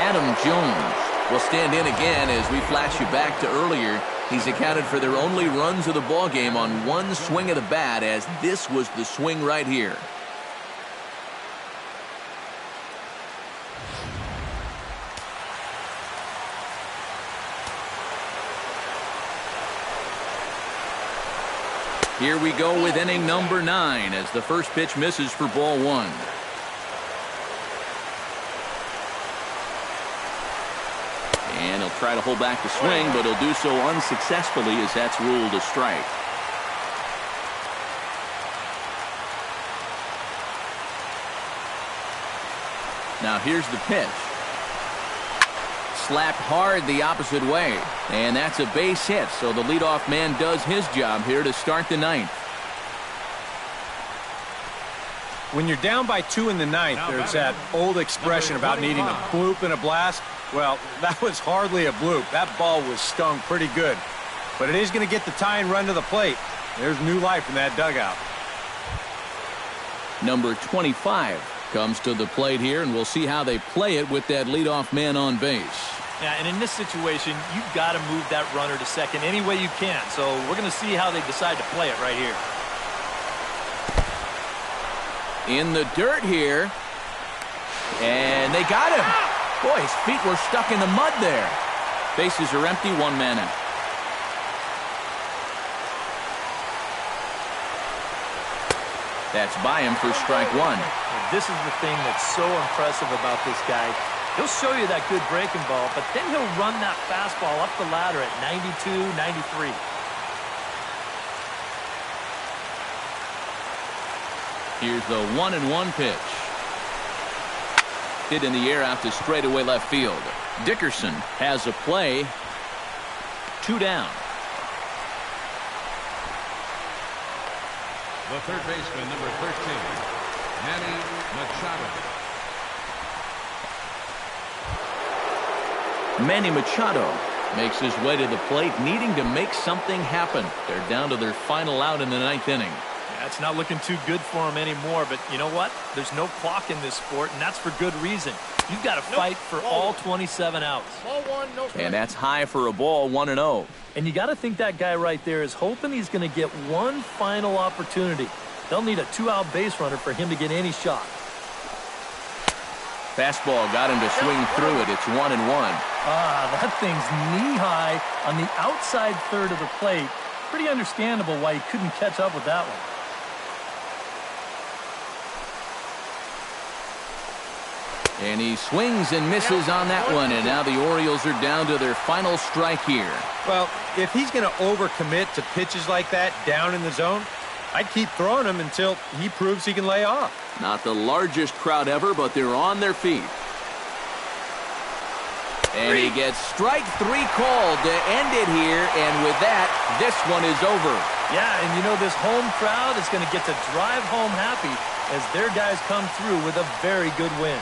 Adam Jones will stand in again as we flash you back to earlier. He's accounted for their only runs of the ball game on one swing of the bat, as this was the swing right here. Here we go with inning number 9 as the first pitch misses for ball 1. And he'll try to hold back the swing, but he'll do so unsuccessfully as that's ruled a strike. Now here's the pitch. Slapped hard the opposite way. And that's a base hit, so the leadoff man does his job here to start the ninth. When you're down by 2 in the ninth, there's that old expression about needing a bloop and a blast. Well, that was hardly a bloop. That ball was stung pretty good. But it is going to get the tying run to the plate. There's new life in that dugout. Number 25 comes to the plate here, and we'll see how they play it with that leadoff man on base. Yeah, and in this situation, you've got to move that runner to second any way you can. So we're going to see how they decide to play it right here. In the dirt here. And they got him. Boy, his feet were stuck in the mud there. Bases are empty, 1 man out. That's by him for strike 1. This is the thing that's so impressive about this guy. He'll show you that good breaking ball, but then he'll run that fastball up the ladder at 92, 93. Here's the 1-1 pitch. Hit in the air out to straightaway left field. Dickerson has a play. 2 down. The third baseman, number 13, Manny Machado. Manny Machado makes his way to the plate, needing to make something happen. They're down to their final out in the 9th inning. Yeah, it's not looking too good for him anymore, but you know what? There's no clock in this sport, and that's for good reason. You've got to fight for all 27 outs. And that's high for a ball, 1-0. And you got to think that guy right there is hoping he's going to get one final opportunity. They'll need a 2-out base runner for him to get any shot. Fastball got him to swing through it. It's 1-1. That thing's knee-high on the outside third of the plate. Pretty understandable why he couldn't catch up with that one. And he swings and misses on that one, and now the Orioles are down to their final strike here. Well, if he's going to overcommit to pitches like that down in the zone, I'd keep throwing him until he proves he can lay off. Not the largest crowd ever, but they're on their feet. And he gets strike 3 called to end it here, and with that, this one is over. Yeah, and you know this home crowd is going to get to drive home happy as their guys come through with a very good win.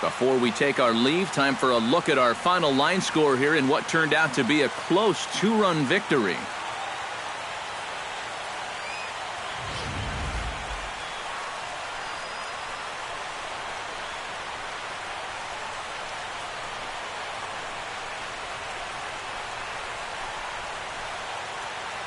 Before we take our leave, time for a look at our final line score here in what turned out to be a close 2-run victory.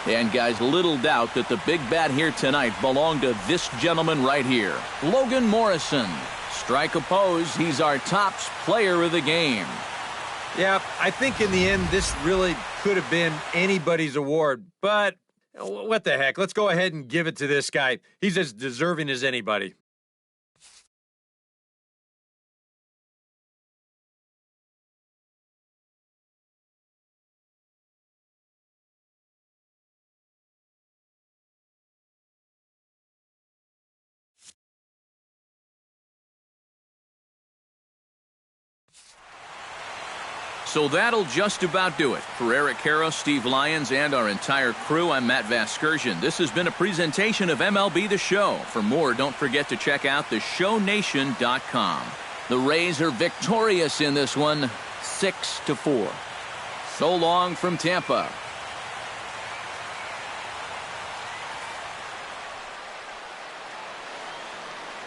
And guys, little doubt that the big bat here tonight belonged to this gentleman right here, Logan Morrison. Strike opposed, he's our top player of the game. Yeah, I think in the end, this really could have been anybody's award. But what the heck? Let's go ahead and give it to this guy. He's as deserving as anybody. So that'll just about do it. For Eric Harrow, Steve Lyons, and our entire crew, I'm Matt Vasgersian. This has been a presentation of MLB The Show. For more, don't forget to check out theshownation.com. The Rays are victorious in this one, 6-4. So long from Tampa.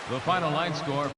The final line score.